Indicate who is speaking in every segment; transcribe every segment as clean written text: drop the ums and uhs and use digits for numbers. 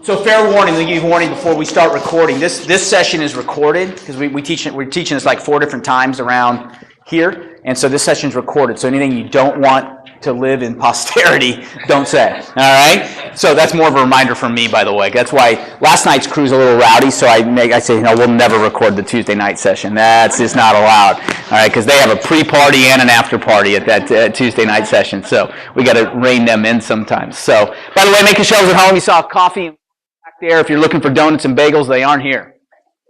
Speaker 1: So fair warning, we give you warning before we start recording. This session is recorded because we're teaching this like 4 different times around here, and so this session is recorded. So anything you don't want to live in posterity, don't say. All right. So that's more of a reminder from me, by the way. That's why last night's crew's a little rowdy. So I say, we'll never record the Tuesday night session. That's just not allowed. All right, because they have a pre-party and an after-party at that Tuesday night session. So we got to rein them in sometimes. So by the way, make your shelves at home. You saw coffee back there. If you're looking for donuts and bagels, they aren't here.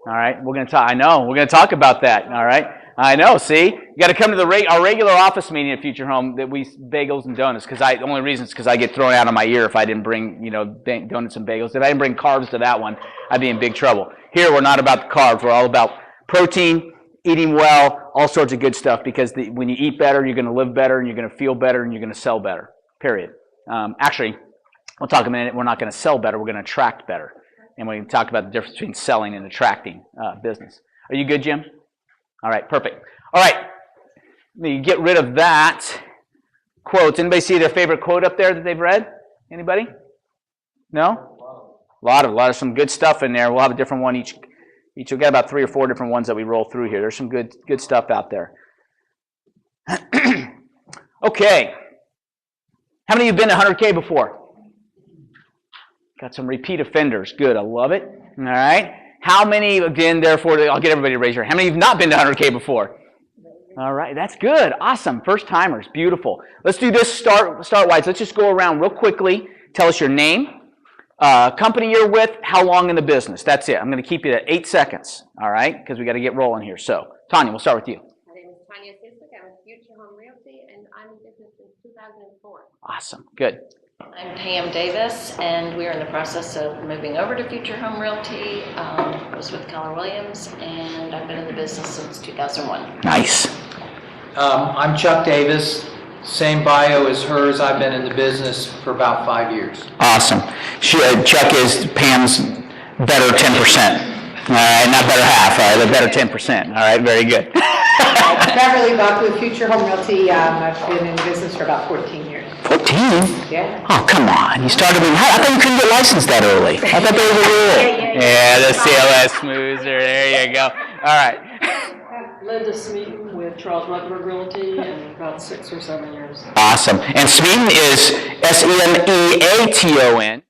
Speaker 1: All right, we're going to talk. I know we're going to talk about that. All right. I know, see? You got to come to our regular office meeting at Future Home that we bagels and donuts, because the only reason is because I get thrown out of my ear if I didn't bring, donuts and bagels. If I didn't bring carbs to that one, I'd be in big trouble. Here, we're not about the carbs. We're all about protein, eating well, all sorts of good stuff, because when you eat better, you're going to live better, and you're going to feel better, and you're going to sell better, period. Actually, we'll talk a minute. We're not going to sell better. We're going to attract better. And we can talk about the difference between selling and attracting business. Are you good, Jim? All right, perfect. All right, let me get rid of that. Quotes. Anybody see their favorite quote up there that they've read? Anybody? No? A lot of some good stuff in there. We'll have a different one each. We've got about 3 or 4 different ones that we roll through here. There's some good stuff out there. Okay. How many of you have been to 100K before? Got some repeat offenders. Good, I love it. All right. How many, again, therefore, I'll get everybody to raise your hand. How many have not been to 100K before? All right, that's good. Awesome. First timers. Beautiful. Let's do this start-wise. Let's just go around real quickly. Tell us your name, company you're with, how long in the business. That's it. I'm going to keep you at 8 seconds, all right, because we got to get rolling here. So, Tanya, we'll start with you.
Speaker 2: My name is Tanya Sisek. I'm with Future Home Realty, and I'm in business since 2004.
Speaker 1: Awesome. Good.
Speaker 2: I'm Pam Davis, and we're in the process of moving over to Future Home Realty. I was with Keller Williams, and I've been in the business since 2001.
Speaker 1: Nice.
Speaker 3: I'm Chuck Davis. Same bio as hers. I've been in the business for about 5 years.
Speaker 1: Awesome. Chuck is Pam's better 10%. All right, not better half. All right, the better 10%. All right, very good.
Speaker 4: Beverly Buck with Future Home Realty. I've been in business for about 14 years.
Speaker 1: 14?
Speaker 4: Yeah.
Speaker 1: Oh, come on. You started with, I thought you couldn't get licensed that early. I thought there was a rule. Yeah, the CLS smoother. There you go. All right.
Speaker 5: Linda Smeaton with Charles Rutherford Realty, and about 6 or 7 years.
Speaker 1: Awesome. And Smeaton is Semeaton.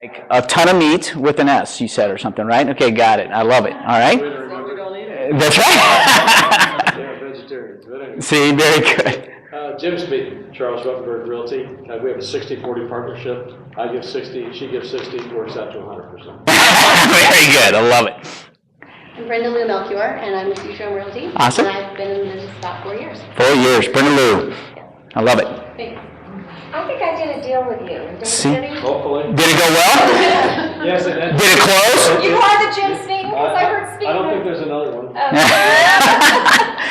Speaker 1: Like a ton of meat with an S, you said, or something, right? Okay, got it. I love it. All right.
Speaker 5: So we don't eat it.
Speaker 1: That's right.
Speaker 6: They're vegetarians. But anyway.
Speaker 1: See, very good.
Speaker 6: Jim Smeaton, Charles Rutherford Realty. We have a 60-40 partnership. I give 60, she gives 60, works out to 100%.
Speaker 1: Very good. I love it.
Speaker 7: I'm Brenda Lou Melchior, and I'm with Future Home Realty.
Speaker 1: Awesome.
Speaker 7: And I've been in business about 4 years.
Speaker 1: 4 years. Brenda Lou. I love it.
Speaker 7: Thanks.
Speaker 2: I think I did a deal with you.
Speaker 1: See?
Speaker 6: Hopefully.
Speaker 1: Did it go well?
Speaker 6: Yes, it did.
Speaker 1: Did it close?
Speaker 2: You are the Jim Smeaton, because I heard Smeaton.
Speaker 6: I don't think there's another one.
Speaker 2: Oh.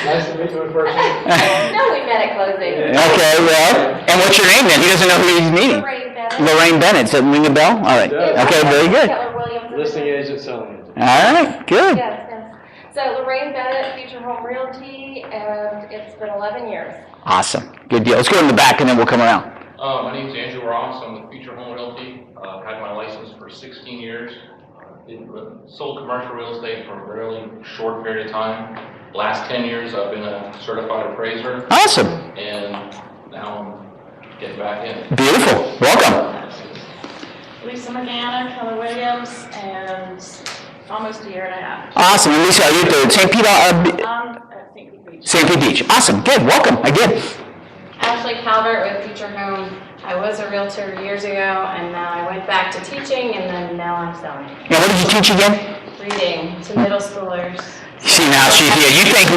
Speaker 6: Nice to meet you in person.
Speaker 2: No, we met at closing.
Speaker 1: Okay, well, and what's your name then? He doesn't know who he's meeting. Lorraine Bennett. Does that ring a bell? All right. Okay, very good.
Speaker 2: Keller Williams.
Speaker 6: Listing agent, selling agent.
Speaker 1: All right, good.
Speaker 2: Yes, yes. So Lorraine Bennett, Future Home Realty, and it's been 11 years.
Speaker 1: Awesome. Good deal. Let's go in the back and then we'll come around.
Speaker 8: My name's Andrew Ross. I'm with Future Home Realty. I've had my license for 16 years. Sold commercial real estate for a really short period of time. Last 10 years, I've been a certified appraiser.
Speaker 1: Awesome.
Speaker 8: And now I'm getting back in.
Speaker 1: Beautiful. Welcome.
Speaker 5: Lisa McGanna, Keller Williams, and almost a year and a half.
Speaker 1: Awesome. And Lisa, are you at the St. Pete?
Speaker 5: At St. Pete Beach.
Speaker 1: St. Pete Beach. Awesome. Good. Welcome. Again.
Speaker 9: Ashley Calvert with Future Home. I was a realtor years ago, and now I went back to teaching, and then now I'm selling.
Speaker 1: Now, what did you teach again?
Speaker 9: Reading to middle schoolers.
Speaker 1: See, now, you think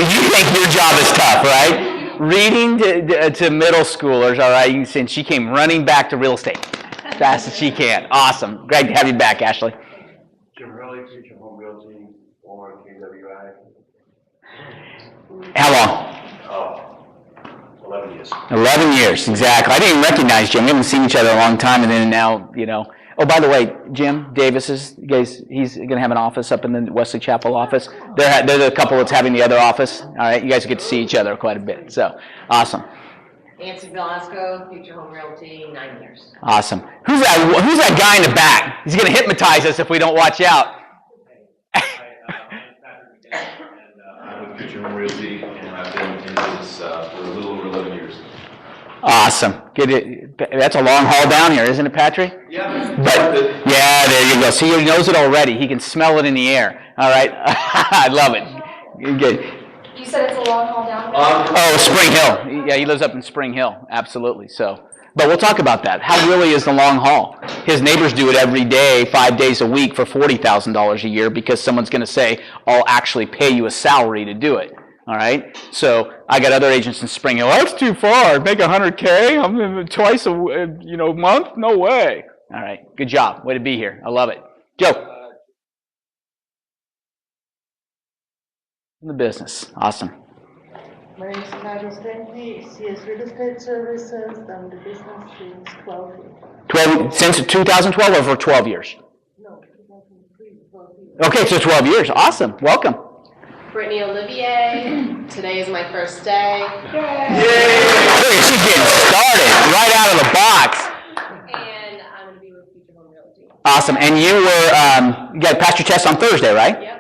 Speaker 1: your job is tough, right? Reading to middle schoolers, all right? Since she came running back to real estate as fast as she can. Awesome. Great to have you back, Ashley.
Speaker 6: Jim Hurley, Future Home Realty, former KWI.
Speaker 1: How long?
Speaker 6: 11 years.
Speaker 1: 11 years, exactly. I didn't even recognize Jim. We haven't seen each other a long time, and then now, Oh, by the way, Jim Davis he's going to have an office up in the Wesley Chapel office. They're the couple that's having the other office. All right, you guys get to see each other quite a bit. So, awesome.
Speaker 10: Nancy Velasco, Future Home Realty, 9 years.
Speaker 1: Awesome. Who's that guy in the back? He's going to hypnotize us if we don't watch out.
Speaker 11: I'm with Future Home Realty, and I've been in business for a little over 11 years.
Speaker 1: Awesome. Get it. That's a long haul down here, isn't it, Patrick?
Speaker 11: Yeah.
Speaker 1: But yeah, there you go. See, he knows it already. He can smell it in the air. All right. I love it. Good.
Speaker 9: You said it's a long haul down?
Speaker 1: Oh, Spring Hill. Yeah, he lives up in Spring Hill. Absolutely. So, but we'll talk about that. How really is the long haul? His neighbors do it every day, 5 days a week for $40,000 a year because someone's going to say, I'll actually pay you a salary to do it. All right. So I got other agents in Spring Hill. That's too far. Make $100K. I'm twice a month. No way. All right. Good job. Way to be here. I love it. Joe. In the business. Awesome.
Speaker 12: My name is Nigel Stanley, CS Real Estate Services. I'm the business since 12 years.
Speaker 1: 12 since 2012 or for 12 years?
Speaker 12: No, 2003, 12 years.
Speaker 1: Okay, so 12 years. Awesome. Welcome.
Speaker 10: Brittany Olivier, today is my first day.
Speaker 1: Yay! She's getting started right out of the box.
Speaker 10: And I'm going to be with Future Home Realty.
Speaker 1: Awesome. And you you got to pass your test on Thursday, right?
Speaker 10: Yep.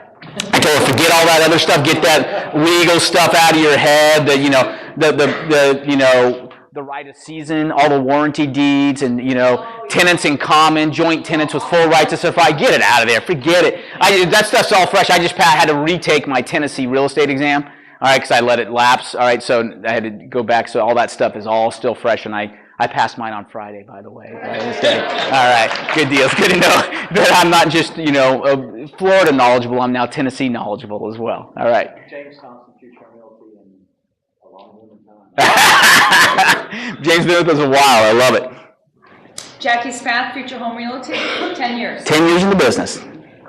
Speaker 1: I told her, forget all that other stuff. Get that legal stuff out of your head. The right of season, all the warranty deeds, and tenants in common, joint tenants with full right to certify. Get it out of there. Forget it. That stuff's all fresh. I just had to retake my Tennessee real estate exam. All right, because I let it lapse. All right, so I had to go back. So all that stuff is all still fresh, and I passed mine on Friday, by the way. Wednesday. All right, good deal. It's good to know that I'm not just Florida knowledgeable. I'm now Tennessee knowledgeable as well. All right.
Speaker 6: James Thompson, Future Home Realty, and a long time.
Speaker 1: James been with us a while. I love it.
Speaker 13: Jackie Spath, Future Home Realty, 10 years.
Speaker 1: 10 years in the business.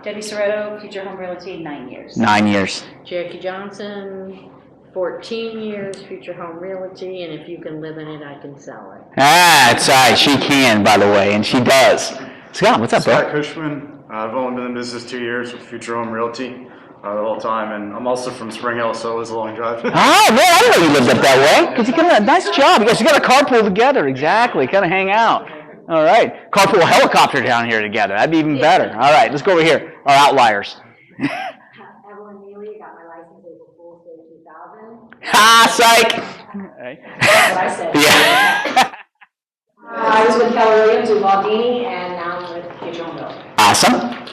Speaker 13: Debbie Soretto, Future Home Realty, 9 years.
Speaker 1: 9 years.
Speaker 14: Jackie Johnson, 14 years, Future Home Realty, and if you can live in it, I can sell it.
Speaker 1: That's right. She can, by the way, and she does. Scott, what's up, bro?
Speaker 15: Scott Cushman. I've only been in business 2 years with Future Home Realty the whole time, and I'm also from Spring Hill, so it was a long drive.
Speaker 1: Oh, man, I didn't know you lived up that way. Because you got a nice job. You got a carpool together, exactly. Kind of hang out. All right. Carpool helicopter down here together. That'd be even better. All right, let's go over here. Our outliers.
Speaker 14: Evelyn Neely, got my license April Fool's Day 2000.
Speaker 1: Ha, psych.
Speaker 14: That's what I said.
Speaker 1: Yeah.
Speaker 10: I was with Keller Williams and Waldini, and now I'm with Future Home Realty.
Speaker 1: Awesome.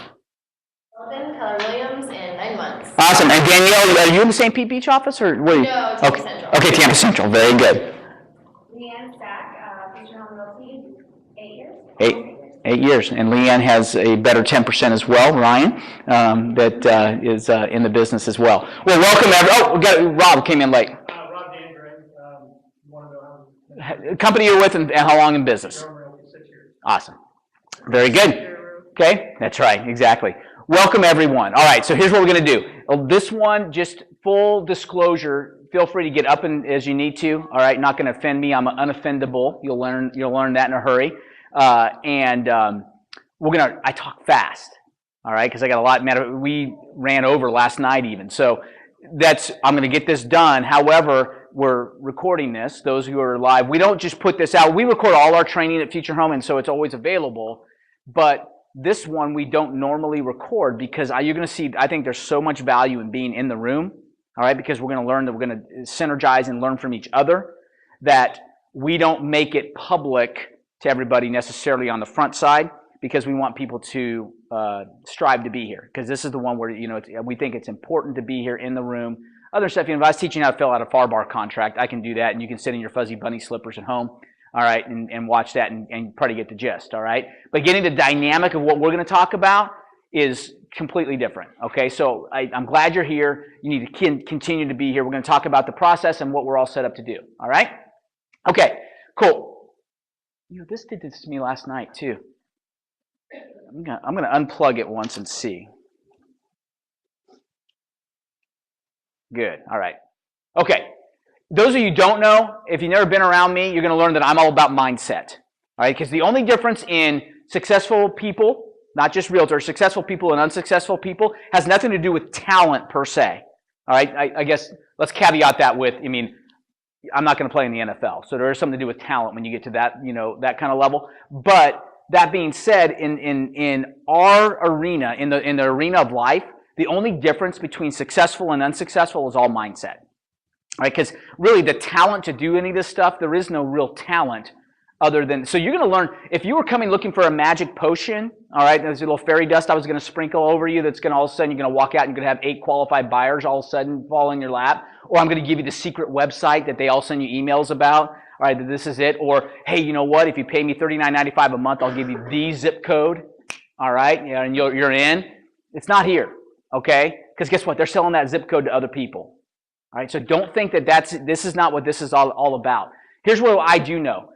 Speaker 10: Keller Williams in 9 months.
Speaker 1: Awesome. And Danielle, are you in the St. Pete Beach office, or were you?
Speaker 10: No, Tampa
Speaker 1: Okay.
Speaker 10: Central.
Speaker 1: Okay, Tampa Central. Very good.
Speaker 9: Leanne Stack, Future Home Realty, 8 years.
Speaker 1: 8 years. And Leanne has a better 10% as well, Ryan, that is in the business as well. Well, welcome, we got Rob came in late.
Speaker 6: Rob Dandrin, want to know how
Speaker 1: Company you're with and how long in business?
Speaker 6: 6 years.
Speaker 1: Awesome. Very good. Okay, that's right, exactly. Welcome, everyone. All right, so here's what we're going to do. This one, just full disclosure, feel free to get up as you need to. All right, not going to offend me. I'm unoffendable. You'll learn that in a hurry. I talk fast, all right, because I got a lot. We ran over last night even. So I'm going to get this done. However, we're recording this, those who are live. We don't just put this out. We record all our training at Future Home, and so it's always available. But this one we don't normally record because you're going to see, I think there's so much value in being in the room, all right, because we're going to learn that we're going to synergize and learn from each other, that we don't make it public to everybody necessarily on the front side because we want people to strive to be here, because this is the one where we think it's important to be here in the room. Other stuff, if I was teaching how to fill out a FAR bar contract, I can do that, and you can sit in your fuzzy bunny slippers at home, all right, and watch that and probably get the gist, all right? But getting the dynamic of what we're going to talk about is completely different, okay? So I'm glad you're here. You need to continue to be here. We're going to talk about the process and what we're all set up to do, all right? Okay, cool. This did this to me last night, too. I'm gonna unplug it once and see. Good, all right. Okay. Those of you who don't know, if you've never been around me, you're going to learn that I'm all about mindset. All right, because the only difference in successful people, not just realtors, successful people and unsuccessful people, has nothing to do with talent per se. All right, I guess let's caveat that with, I'm not going to play in the NFL. So there is something to do with talent when you get to that, that kind of level. But that being said, in our arena, in the arena of life, the only difference between successful and unsuccessful is all mindset. Right? Because really the talent to do any of this stuff, there is no real talent other than, so you're going to learn, if you were coming looking for a magic potion, all right, there's a little fairy dust I was going to sprinkle over you that's going to all of a sudden, you're going to walk out and you're going to have 8 qualified buyers all of a sudden fall in your lap, or I'm going to give you the secret website that they all send you emails about, all right, that this is it, or hey, you know what, if you pay me $39.95 a month, I'll give you the zip code, all right, and you're in. It's not here, okay, because guess what, they're selling that zip code to other people, all right, so don't think that this is not what this is all about. Here's what I do know.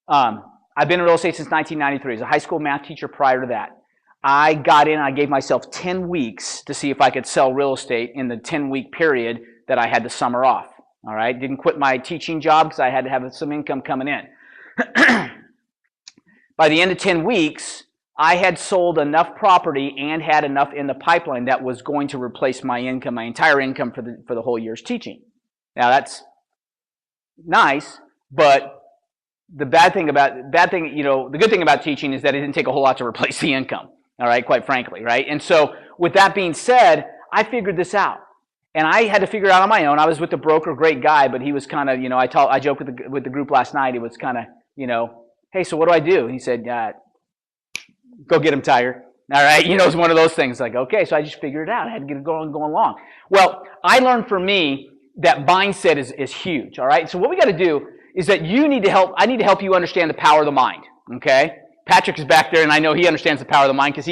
Speaker 1: I've been in real estate since 1993. As a high school math teacher prior to that, I got in, I gave myself 10 weeks to see if I could sell real estate in the 10-week period that I had the summer off. All right, didn't quit my teaching job because I had to have some income coming in. By the end of 10 weeks, I had sold enough property and had enough in the pipeline that was going to replace my income, my entire income for the whole year's teaching. Now that's nice, but the the good thing about teaching is that it didn't take a whole lot to replace the income, all right, quite frankly, right? And so with that being said, I figured this out. And I had to figure it out on my own. I was with the broker, great guy, but he was kind of, I joked with the group last night. It was kind of, hey, so what do I do? And he said, go get him, Tiger. All right, it's one of those things like, okay, so I just figured it out. I had to get it going along. Well, I learned for me that mindset is huge, all right? So what we got to do is that I need to help you understand the power of the mind, okay? Patrick is back there, and I know he understands the power of the mind because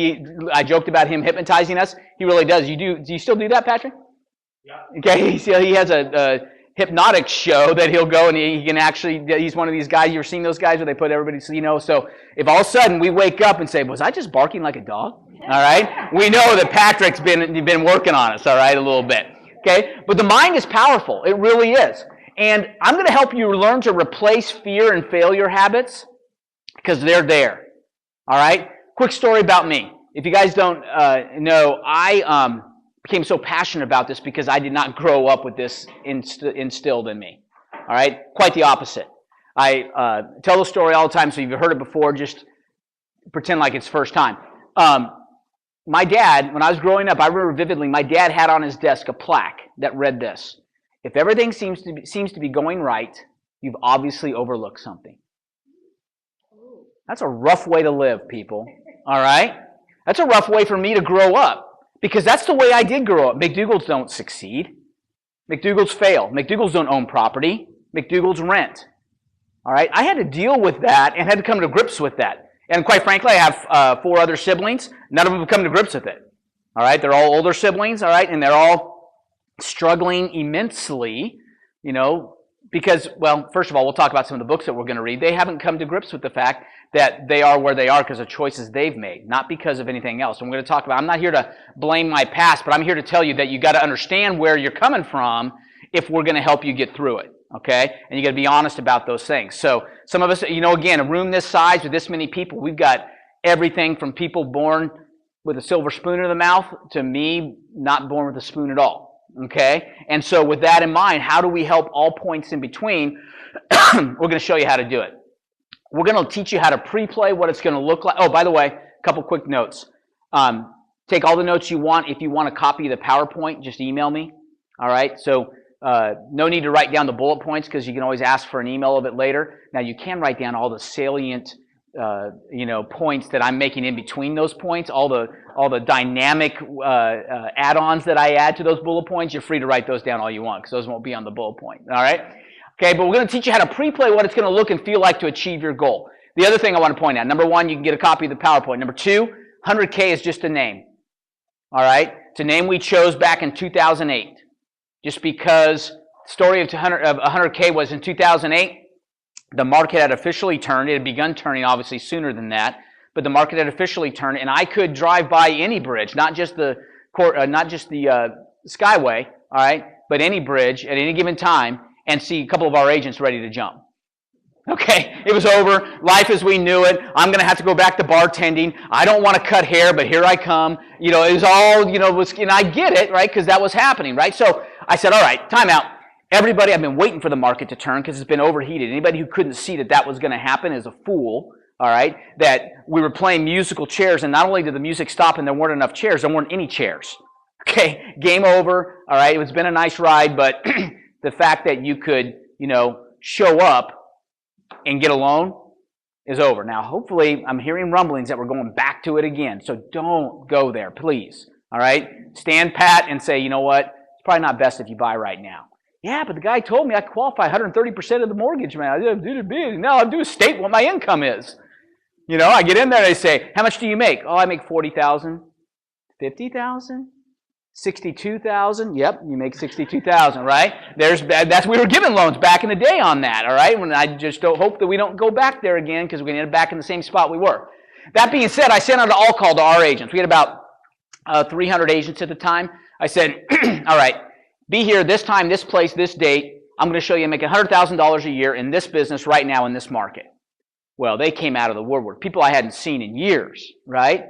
Speaker 1: I joked about him hypnotizing us. He really does. Do you still do that, Patrick? Yeah. Okay, he has a hypnotic show that he'll go and he can actually, he's one of these guys, you've seen those guys where they put everybody, so if all of a sudden we wake up and say, was I just barking like a dog? All right? We know that Patrick's been working on us, all right, a little bit. Okay? But the mind is powerful. It really is. And I'm going to help you learn to replace fear and failure habits because they're there. All right? Quick story about me. If you guys don't know, I became so passionate about this because I did not grow up with this instilled in me. All right? Quite the opposite. I tell the story all the time, so if you've heard it before, just pretend like it's first time. My dad, when I was growing up, I remember vividly, my dad had on his desk a plaque that read this: if everything seems to be going right, you've obviously overlooked something. That's a rough way to live, people. All right? That's a rough way for me to grow up because that's the way I did grow up. McDougal's don't succeed. McDougal's fail. McDougal's don't own property. McDougal's rent. All right? I had to deal with that and had to come to grips with that. And quite frankly, I have 4 other siblings. None of them have come to grips with it. All right? They're all older siblings, all right? And they're all struggling immensely, because, well, first of all, we'll talk about some of the books that we're going to read. They haven't come to grips with the fact that they are where they are because of choices they've made, not because of anything else. And we're going to talk about, I'm not here to blame my past, but I'm here to tell you that you got to understand where you're coming from if we're going to help you get through it, okay? And you got to be honest about those things. So some of us, again, a room this size with this many people, we've got everything from people born with a silver spoon in the mouth to me not born with a spoon at all, okay? And so with that in mind, how do we help all points in between? We're going to show you how to do it. We're going to teach you how to pre-play, what it's going to look like. Oh, by the way, a couple quick notes. Take all the notes you want. If you want a copy of the PowerPoint, just email me. All right? So no need to write down the bullet points because you can always ask for an email of it later. Now, you can write down all the salient points that I'm making in between those points, all the dynamic add-ons that I add to those bullet points. You're free to write those down all you want because those won't be on the bullet point. All right? Okay, but we're going to teach you how to pre-play what it's going to look and feel like to achieve your goal. The other thing I want to point out, number 1, you can get a copy of the PowerPoint. Number 2, 100K is just a name. All right? It's a name we chose back in 2008. Just because the story of 100K was in 2008, the market had officially turned. It had begun turning, obviously, sooner than that. But the market had officially turned, and I could drive by any bridge, not just the Skyway, all right, but any bridge at any given time, and see a couple of our agents ready to jump. Okay, it was over. Life as we knew it. I'm going to have to go back to bartending. I don't want to cut hair, but here I come. It was all, and I get it, right, because that was happening, right? So I said, all right, time out. Everybody, I've been waiting for the market to turn because it's been overheated. Anybody who couldn't see that that was going to happen is a fool, all right? That we were playing musical chairs, and not only did the music stop and there weren't enough chairs, there weren't any chairs. Okay, game over, all right? It's been a nice ride, but the fact that you could, show up and get a loan is over. Now, hopefully, I'm hearing rumblings that we're going back to it again, so don't go there, please, all right? Stand pat and say, you know what? It's probably not best if you buy right now. Yeah, but the guy told me I qualify 130% of the mortgage, man. I did it. Now I do state what my income is. I get in there and they say, how much do you make? Oh, I make $40,000. $50,000? $62,000? Yep, you make $62,000, right? We were giving loans back in the day on that, all right? When I just don't hope that we don't go back there again because we're going to end up back in the same spot we were. That being said, I sent out an all call to our agents. We had about 300 agents at the time. I said, all right, be here this time, this place, this date. I'm going to show you making $100,000 a year in this business right now in this market. Well, they came out of the woodwork. People I hadn't seen in years, right?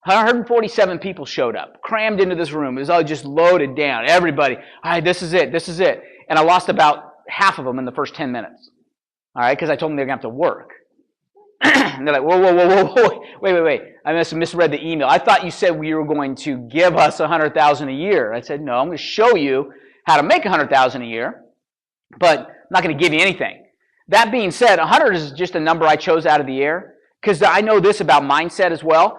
Speaker 1: 147 people showed up, crammed into this room. It was all just loaded down. Everybody, all right, this is it. And I lost about half of them in the first 10 minutes, all right, because I told them they were going to have to work. And they're like, whoa, wait. I must have misread the email. I thought you said you were going to give us $100,000 a year. I said, no, I'm going to show you how to make $100,000 a year, but I'm not going to give you anything. That being said, 100 is just a number I chose out of the air because I know this about mindset as well,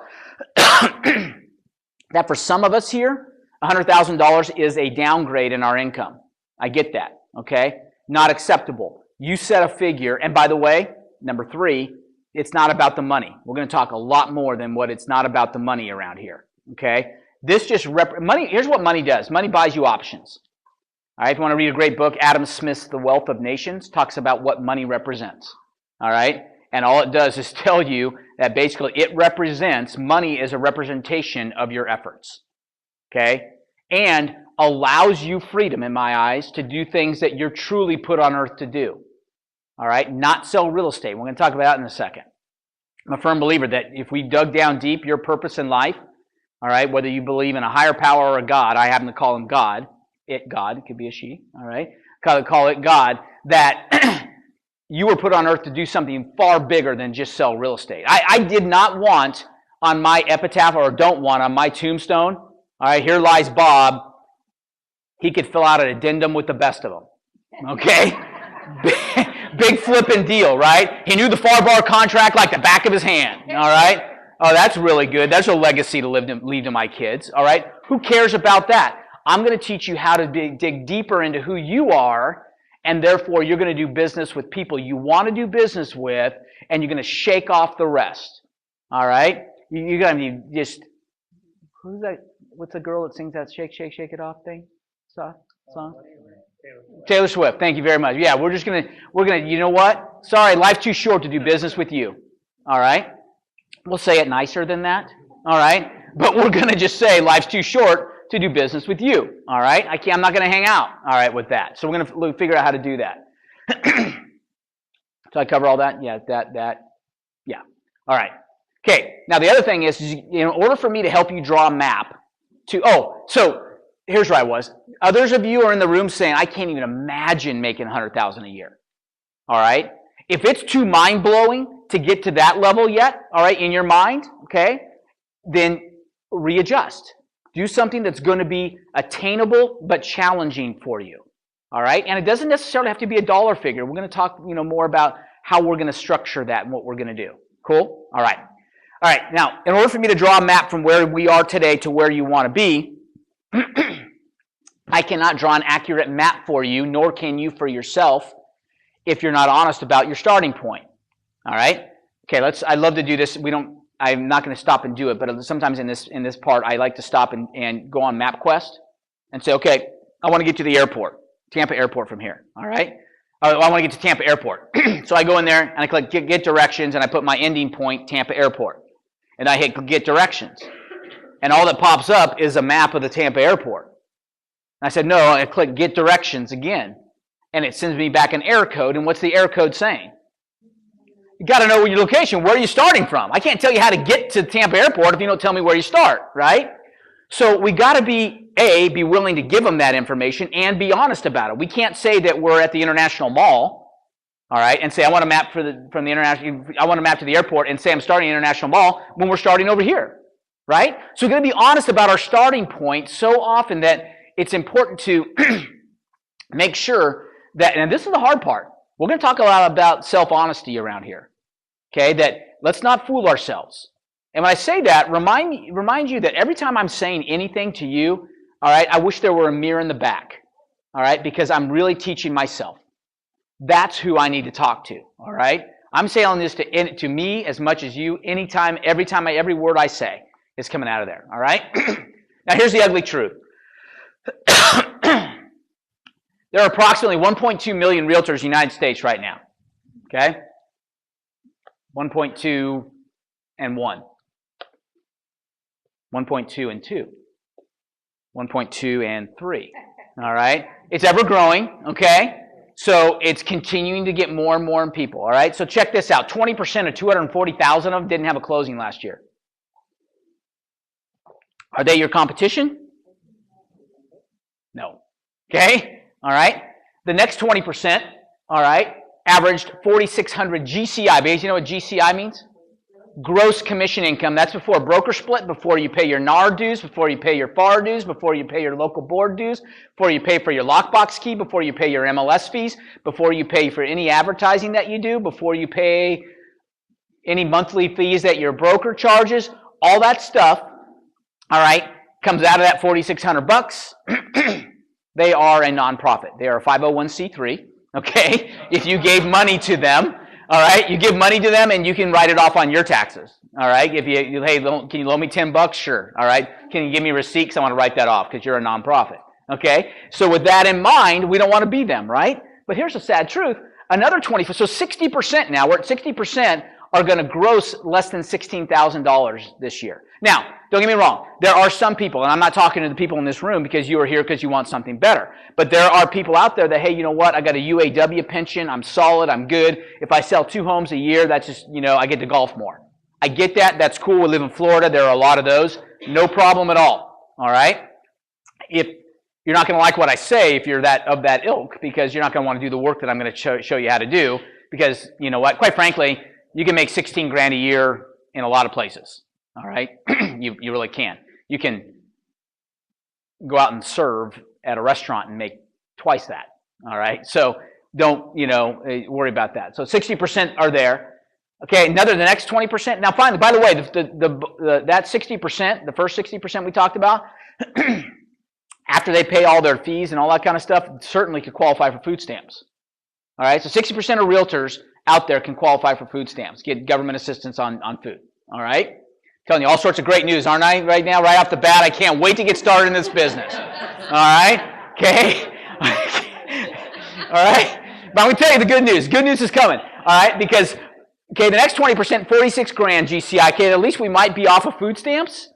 Speaker 1: that for some of us here, $100,000 is a downgrade in our income. I get that, okay? Not acceptable. You set a figure, and by the way, number 3, it's not about the money. We're going to talk a lot more than what it's not about the money around here, okay? This just money. Here's what money does. Money buys you options. All right, if you want to read a great book, Adam Smith's The Wealth of Nations talks about what money represents. All right, and all it does is tell you that basically money is a representation of your efforts. Okay, and allows you freedom, in my eyes, to do things that you're truly put on earth to do. All right, not sell real estate. We're going to talk about that in a second. I'm a firm believer that if we dug down deep, your purpose in life, all right, whether you believe in a higher power or a God, I happen to call him God. God, it could be a she, all right? Call it God, that you were put on earth to do something far bigger than just sell real estate. I did not want on my epitaph, or don't want on my tombstone, all right, here lies Bob. He could fill out an addendum with the best of them, okay? Big flipping deal, right? He knew the FAR bar contract like the back of his hand, all right? Oh, that's really good. That's a legacy to leave to my kids, all right? Who cares about that? I'm going to teach you how to dig deeper into who you are, and therefore you're going to do business with people you want to do business with, and you're going to shake off the rest. All right? You're going to be just, who's that? What's the girl that sings that shake, shake, shake it off thing? Song? Taylor Swift. Thank you very much. Yeah, we're going to, you know what? Sorry, life's too short to do business with you. All right? We'll say it nicer than that. All right? But we're going to just say life's too short to do business with you, all right? I'm not going to hang out, all right, with that. So we're going to figure out how to do that. So I cover all that? Yeah, yeah. All right. Okay, now the other thing is in order for me to help you draw a map so here's where I was. Others of you are in the room saying, I can't even imagine making $100,000 a year, all right? If it's too mind-blowing to get to that level yet, all right, in your mind, okay, then readjust. Do something that's going to be attainable but challenging for you, all right? And it doesn't necessarily have to be a dollar figure. We're going to talk, more about how we're going to structure that and what we're going to do. Cool? All right. All right. Now, in order for me to draw a map from where we are today to where you want to be, I cannot draw an accurate map for you, nor can you for yourself, if you're not honest about your starting point. All right? Okay, I'd love to do this. I'm not going to stop and do it, but sometimes in this part, I like to stop and go on MapQuest and say, okay, I want to get to the airport, Tampa Airport from here, all right? I want to get to Tampa Airport. So I go in there, and I click get directions, and I put my ending point, Tampa Airport. And I hit get directions. And all that pops up is a map of the Tampa Airport. And I said, no, I click get directions again. And it sends me back an error code, and what's the error code saying? You got to know your location. Where are you starting from? I can't tell you how to get to Tampa Airport if you don't tell me where you start, right? So we got to be willing to give them that information and be honest about it. We can't say that we're at the International Mall, all right, and say I want a map from the international. I want a map to the airport, and say I'm starting International Mall when we're starting over here, right? So we're going to be honest about our starting point so often that it's important to make sure that, and this is the hard part. We're going to talk a lot about self-honesty around here, okay? That let's not fool ourselves. And when I say that, remind you that every time I'm saying anything to you, all right, I wish there were a mirror in the back, all right, because I'm really teaching myself. That's who I need to talk to, all right? I'm saying this to me as much as you, anytime, every word I say is coming out of there, all right? Now, here's the ugly truth. There are approximately 1.2 million realtors in the United States right now, okay? 1.2 and 1. 1.2 and 2. 1.2 and 3. All right? It's ever growing, okay? So it's continuing to get more and more people, all right? So check this out. 20% of 240,000 of them didn't have a closing last year. Are they your competition? No. Okay? All right? The next 20%, all right, averaged 4,600 GCI. Because you know what GCI means? Gross commission income. That's before broker split, before you pay your NAR dues, before you pay your FAR dues, before you pay your local board dues, before you pay for your lockbox key, before you pay your MLS fees, before you pay for any advertising that you do, before you pay any monthly fees that your broker charges. All that stuff, all right, comes out of that $4,600. They are a nonprofit. They are a 501c3, okay? If you gave money to them, all right, you give money to them and you can write it off on your taxes. All right, if you hey, can you loan me $10? Sure. All right, can you give me receipts? I want to write that off because you're a nonprofit. Okay, so with that in mind, we don't want to be them, right? But here's the sad truth: another 20%, so 60% now. We're at 60% are going to gross less than $16,000 this year. Now, don't get me wrong. There are some people, and I'm not talking to the people in this room because you are here because you want something better. But there are people out there that, hey, you know what? I got a UAW pension. I'm solid. I'm good. If I sell 2 homes a year, that's just, I get to golf more. I get that. That's cool. We live in Florida. There are a lot of those. No problem at all. All right? If you're not going to like what I say if you're of that ilk, because you're not going to want to do the work that I'm going to show you how to do, because, you know what? Quite frankly, you can make $16,000 a year in a lot of places. All right? You really can. You can go out and serve at a restaurant and make twice that. All right? So don't, worry about that. So 60% are there. Okay, the next 20%. Now finally, by the way, that 60%, the first 60% we talked about, after they pay all their fees and all that kind of stuff, certainly could qualify for food stamps. All right? So 60% of realtors out there can qualify for food stamps, get government assistance on food. All right? Telling you all sorts of great news, aren't I, right now, right off the bat? I can't wait to get started in this business. All right? Okay? All right? But I'm going to tell you the good news. Good news is coming. All right? Because, the next 20%, $46,000 GCI. Okay, at least we might be off of food stamps.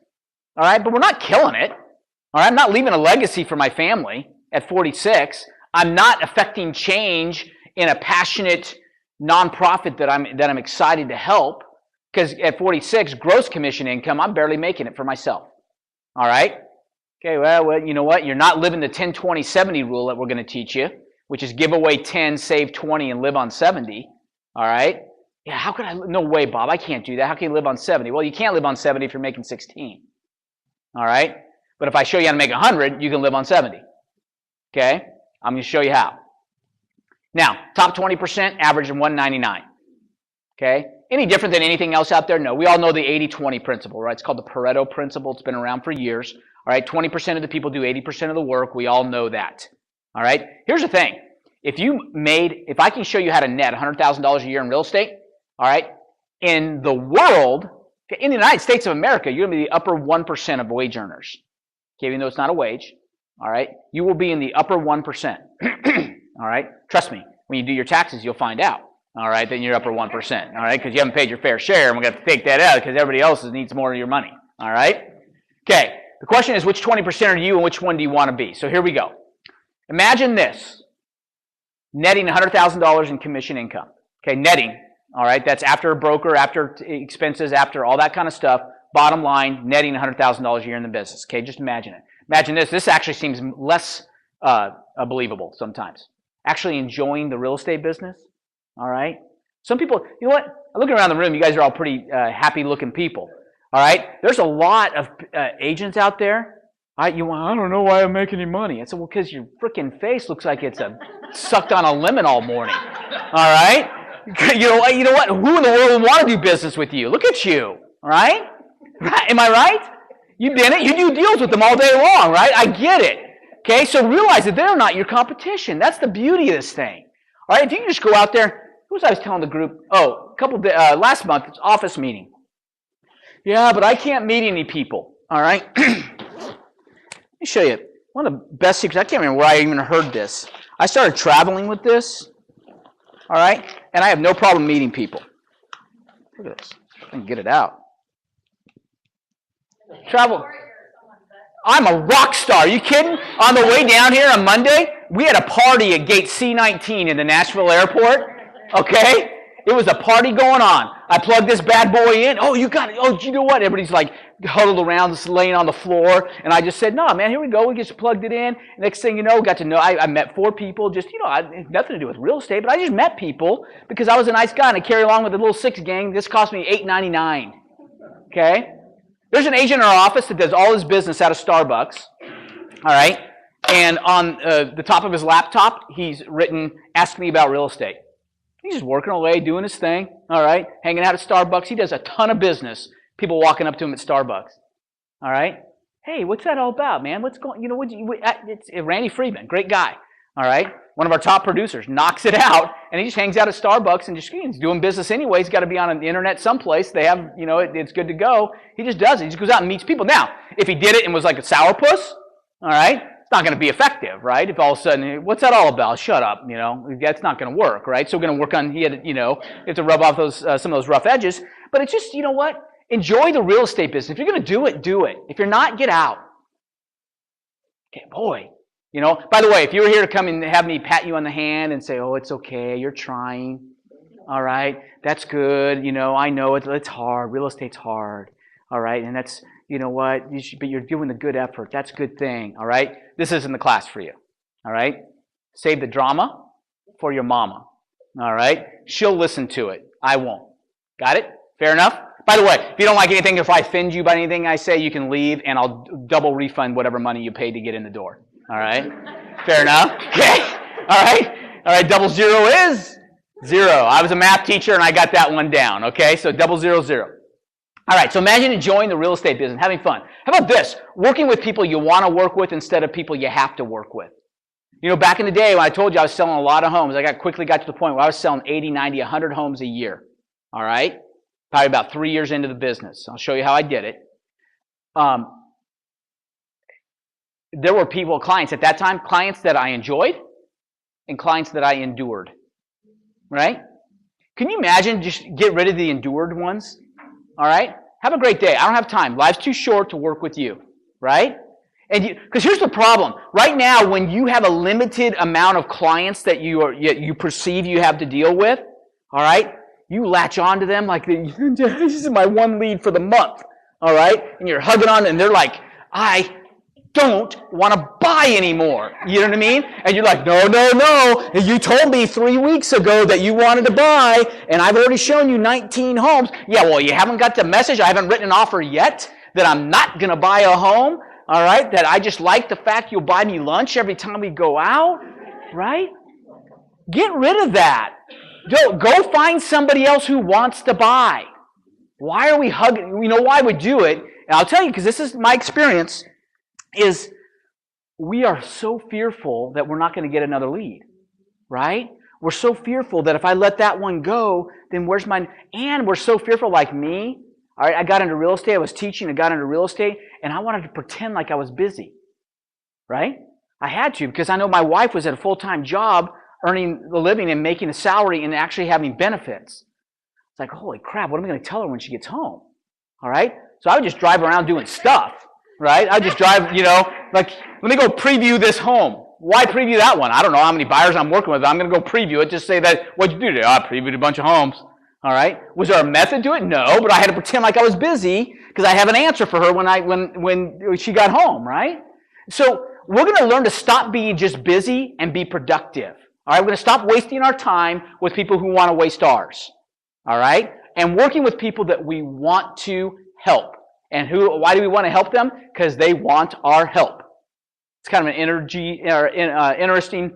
Speaker 1: All right? But we're not killing it. All right? I'm not leaving a legacy for my family at 46. I'm not affecting change in a passionate nonprofit that I'm excited to help. Because at 46, gross commission income, I'm barely making it for myself. All right? Okay, well, you know what? You're not living the 10-20-70 rule that we're going to teach you, which is give away 10, save 20, and live on 70. All right? Yeah, how could I? No way, Bob. I can't do that. How can you live on 70? Well, you can't live on 70 if you're making 16. All right? But if I show you how to make 100, you can live on 70. Okay? I'm going to show you how. Now, top 20%, average of 199. Okay? Any different than anything else out there? No. We all know the 80-20 principle, right? It's called the Pareto principle. It's been around for years. All right? 20% of the people do 80% of the work. We all know that. All right? Here's the thing. If I can show you how to net $100,000 a year in real estate, all right, in the world, in the United States of America, you're going to be the upper 1% of wage earners. Okay, even though it's not a wage, all right? You will be in the upper 1%. All right? Trust me, when you do your taxes, you'll find out. All right, then you're upper 1%, all right, because you haven't paid your fair share, and we're going to have to take that out because everybody else needs more of your money, all right? Okay, the question is which 20% are you and which one do you want to be? So here we go. Imagine this, netting $100,000 in commission income. Okay, netting, all right, that's after a broker, after expenses, after all that kind of stuff, bottom line, netting $100,000 a year in the business. Okay, just imagine it. Imagine this. This actually seems less believable sometimes. Actually enjoying the real estate business, all right? Some people, you know what? I'm looking around the room. You guys are all pretty happy-looking people, all right? There's a lot of agents out there. I don't know why I make any money. I said, well, because your freaking face looks like it's sucked on a lemon all morning, all right? You know what? Who in the world would want to do business with you? Look at you, all right? Am I right? You've done it. You do deals with them all day long, right? I get it. Okay, so realize that they're not your competition. That's the beauty of this thing. All right, if you can just go out there. Who was I was telling the group? Oh, last month, it's office meeting. Yeah, but I can't meet any people. All right. Let me show you one of the best secrets. I can't remember where I even heard this. I started traveling with this. All right, and I have no problem meeting people. Look at this. I can get it out. Travel. I'm a rock star. Are you kidding? On the way down here on Monday, we had a party at gate C-19 in the Nashville airport. Okay? It was a party going on. I plugged this bad boy in. Oh, you got it. Oh, you know what? Everybody's like huddled around, just laying on the floor. And I just said, no, man, here we go. We just plugged it in. Next thing you know, got to know, I met 4 people. Just, nothing to do with real estate, but I just met people because I was a nice guy and I carry along with the little 6 gang. This cost me $8.99. Okay? There's an agent in our office that does all his business out of Starbucks, all right? And on the top of his laptop, he's written, ask me about real estate. He's just working away, doing his thing, all right? Hanging out at Starbucks. He does a ton of business, people walking up to him at Starbucks, all right? Hey, what's that all about, man? What's going, it's Randy Friedman, great guy, all right? One of our top producers knocks it out, and he just hangs out at Starbucks and just he's doing business anyway. He's got to be on the internet someplace. They have, it's good to go. He just does it. He just goes out and meets people. Now, if he did it and was like a sourpuss, all right, it's not going to be effective, right? If all of a sudden, what's that all about? Shut up, that's not going to work, right? So we're going to work on, you have to rub off those some of those rough edges. But it's just, what? Enjoy the real estate business. If you're going to do it, do it. If you're not, get out. Okay, boy. By the way, if you were here to come and have me pat you on the hand and say, oh, it's okay, you're trying, all right, that's good, I know it's hard, real estate's hard, all right, and that's, but you're doing the good effort, that's a good thing, all right, this isn't the class for you, all right, save the drama for your mama, all right, she'll listen to it, I won't, got it, fair enough? By the way, if you don't like anything, if I offend you by anything I say, you can leave and I'll double refund whatever money you paid to get in the door. All right? Fair enough? Okay? All right? All right, double zero is 0. I was a math teacher and I got that one down. Okay? So double 0, 0. All right, so imagine enjoying the real estate business, having fun. How about this? Working with people you want to work with instead of people you have to work with. Back in the day when I told you I was selling a lot of homes, I quickly got to the point where I was selling 80, 90, 100 homes a year. All right? Probably about 3 years into the business. I'll show you how I did it. There were clients at that time, clients that I enjoyed and clients that I endured, right? Can you imagine just get rid of the endured ones, all right? Have a great day. I don't have time. Life's too short to work with you, right? And because here's the problem. Right now, when you have a limited amount of clients that you perceive you have to deal with, all right, you latch on to them like, this is my one lead for the month, all right? And you're hugging on and they're like, I don't want to buy anymore. You know what I mean? And you're like, no. You told me 3 weeks ago that you wanted to buy, and I've already shown you 19 homes. Yeah, well, you haven't got the message. I haven't written an offer yet that I'm not going to buy a home, all right? That I just like the fact you'll buy me lunch every time we go out, right? Get rid of that. Go find somebody else who wants to buy. Why are we hugging? Why we do it? And I'll tell you, because this is my experience, is we are so fearful that we're not going to get another lead, right? We're so fearful that if I let that one go, then where's mine? And we're so fearful, like me. All right, I got into real estate. I was teaching. I got into real estate, and I wanted to pretend like I was busy, right? I had to because I know my wife was at a full-time job, earning a living and making a salary and actually having benefits. It's like, holy crap, what am I going to tell her when she gets home? All right? So I would just drive around doing stuff. Right? I just drive, like, let me go preview this home. Why preview that one? I don't know how many buyers I'm working with. I'm going to go preview it. Just say that, what'd you do today? I previewed a bunch of homes. All right? Was there a method to it? No, but I had to pretend like I was busy because I have an answer for her when she got home, right? So we're going to learn to stop being just busy and be productive. All right? We're going to stop wasting our time with people who want to waste ours. All right? And working with people that we want to help. And why do we want to help them? Because they want our help. It's kind of an interesting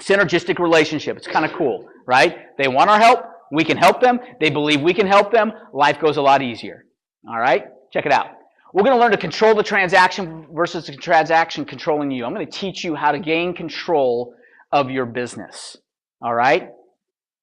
Speaker 1: synergistic relationship. It's kind of cool, right? They want our help. We can help them. They believe we can help them. Life goes a lot easier. All right? Check it out. We're going to learn to control the transaction versus the transaction controlling you. I'm going to teach you how to gain control of your business. All right?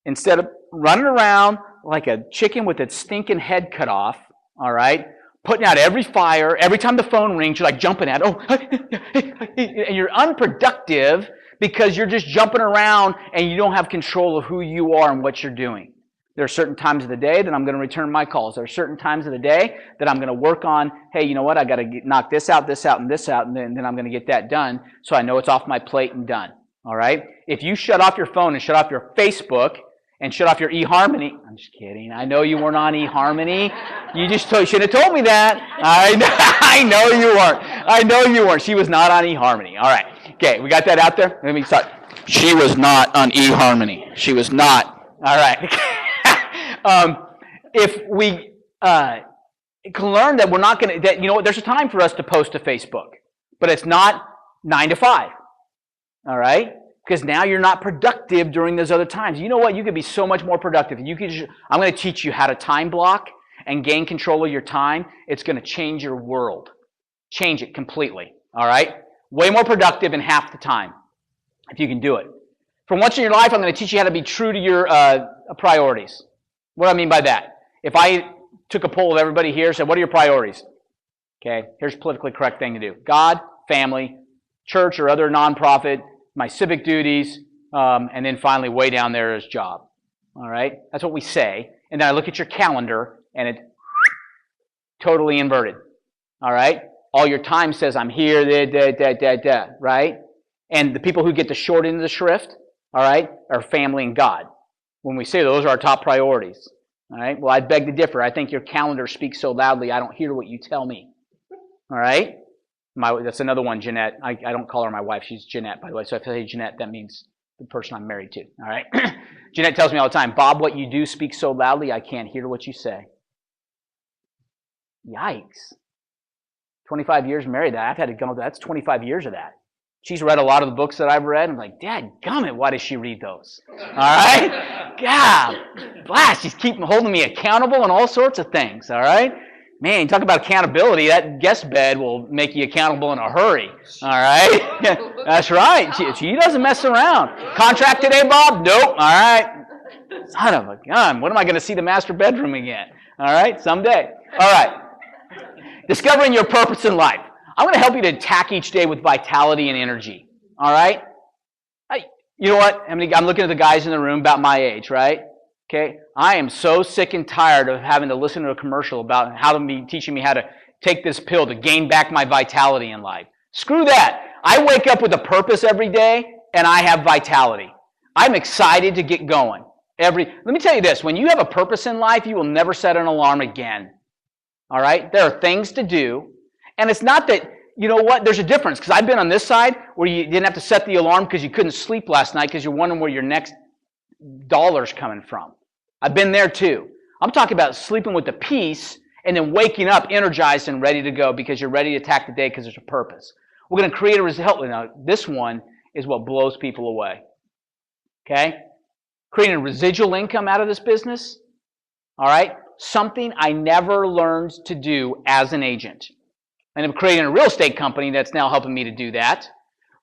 Speaker 1: Instead of running around like a chicken with its stinking head cut off, all right, putting out every fire, every time the phone rings, you're like jumping at it, and you're unproductive because you're just jumping around and you don't have control of who you are and what you're doing. There are certain times of the day that I'm going to return my calls. There are certain times of the day that I'm going to work on, hey, you know what, I got to knock this out, and this out, and then I'm going to get that done so I know it's off my plate and done. All right? If you shut off your phone and shut off your Facebook and shut off your eHarmony. I'm just kidding. I know you weren't on eHarmony. You just should have told me that. I know you weren't. I know you weren't. She was not on eHarmony. All right. Okay, we got that out there? Let me start. She was not on eHarmony. She was not. All right. If we can learn that we're not going to, that, you know what, there's a time for us to post to Facebook, but it's not 9 to 5. All right? Because now you're not productive during those other times. You know what? You could be so much more productive. I'm going to teach you how to time block and gain control of your time. It's going to change your world. Change it completely. All right? Way more productive in half the time if you can do it. For once in your life, I'm going to teach you how to be true to your priorities. What do I mean by that? If I took a poll of everybody here and said, what are your priorities? Okay, here's a politically correct thing to do. God, family, church or other nonprofit, my civic duties, and then finally way down there is job. All right? That's what we say. And then I look at your calendar and it's totally inverted. All right? All your time says I'm here, right? And the people who get the short end of the shrift, all right, are family and God. When we say those are our top priorities. All right? Well, I beg to differ. I think your calendar speaks so loudly I don't hear what you tell me. All right? That's another one, Jeanette. I don't call her my wife. She's Jeanette, by the way. So if I say Jeanette, that means the person I'm married to. All right? Jeanette tells me all the time, Bob, what you do speaks so loudly, I can't hear what you say. Yikes. 25 years married. I've had to go, that's 25 years of that. She's read a lot of the books that I've read. I'm like, dadgummit, why does she read those? All right? God, blast, she's keeping holding me accountable and all sorts of things. All right? Man, talk about accountability. That guest bed will make you accountable in a hurry. All right? That's right. She doesn't mess around. Contract today, Bob? Nope. All right. Son of a gun. When am I going to see the master bedroom again? All right? Someday. All right. Discovering your purpose in life. I'm going to help you to attack each day with vitality and energy. All right? You know what? I'm looking at the guys in the room about my age, right? Okay, I am so sick and tired of having to listen to a commercial about how to be teaching me how to take this pill to gain back my vitality in life. Screw that. I wake up with a purpose every day, and I have vitality. I'm excited to get going. Let me tell you this. When you have a purpose in life, you will never set an alarm again. All right? There are things to do, and it's not that, you know what, there's a difference, because I've been on this side where you didn't have to set the alarm because you couldn't sleep last night because you're wondering where your next dollar's coming from. I've been there too. I'm talking about sleeping with the peace and then waking up energized and ready to go because you're ready to attack the day because there's a purpose. We're going to create a result. Now, this one is what blows people away. Okay? Creating a residual income out of this business. All right? Something I never learned to do as an agent. And I'm creating a real estate company that's now helping me to do that.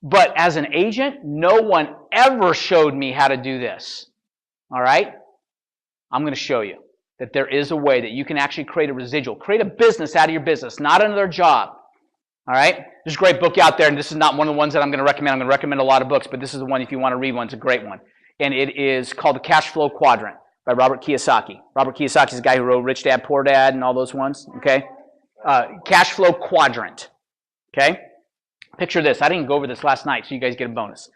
Speaker 1: But as an agent, no one ever showed me how to do this. All right? I'm going to show you that there is a way that you can actually create a residual. Create a business out of your business, not another job. All right? There's a great book out there, and this is not one of the ones that I'm going to recommend. I'm going to recommend a lot of books, but this is the one, if you want to read one, it's a great one. And it is called The Cash Flow Quadrant by Robert Kiyosaki. Robert Kiyosaki is the guy who wrote Rich Dad, Poor Dad and all those ones. Okay? Cash Flow Quadrant. Okay? Picture this. I didn't go over this last night, so you guys get a bonus.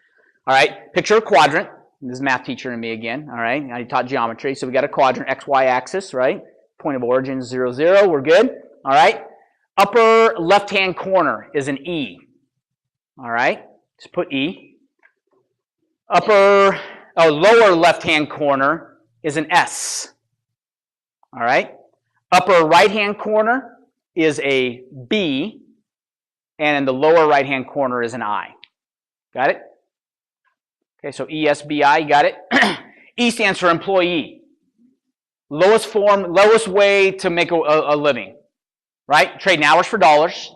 Speaker 1: All right? Picture a quadrant. This is math teacher and me again, all right? I taught geometry, so we got a quadrant, XY axis, right? Point of origin is 0, 0. We're good, all right? Upper left-hand corner is an E, all right? Just put E. Lower left-hand corner is an S, all right? Upper right-hand corner is a B, and in the lower right-hand corner is an I. Got it? Okay, so ESBI, you got it? E stands for employee. Lowest way to make a living, right? Trading hours for dollars.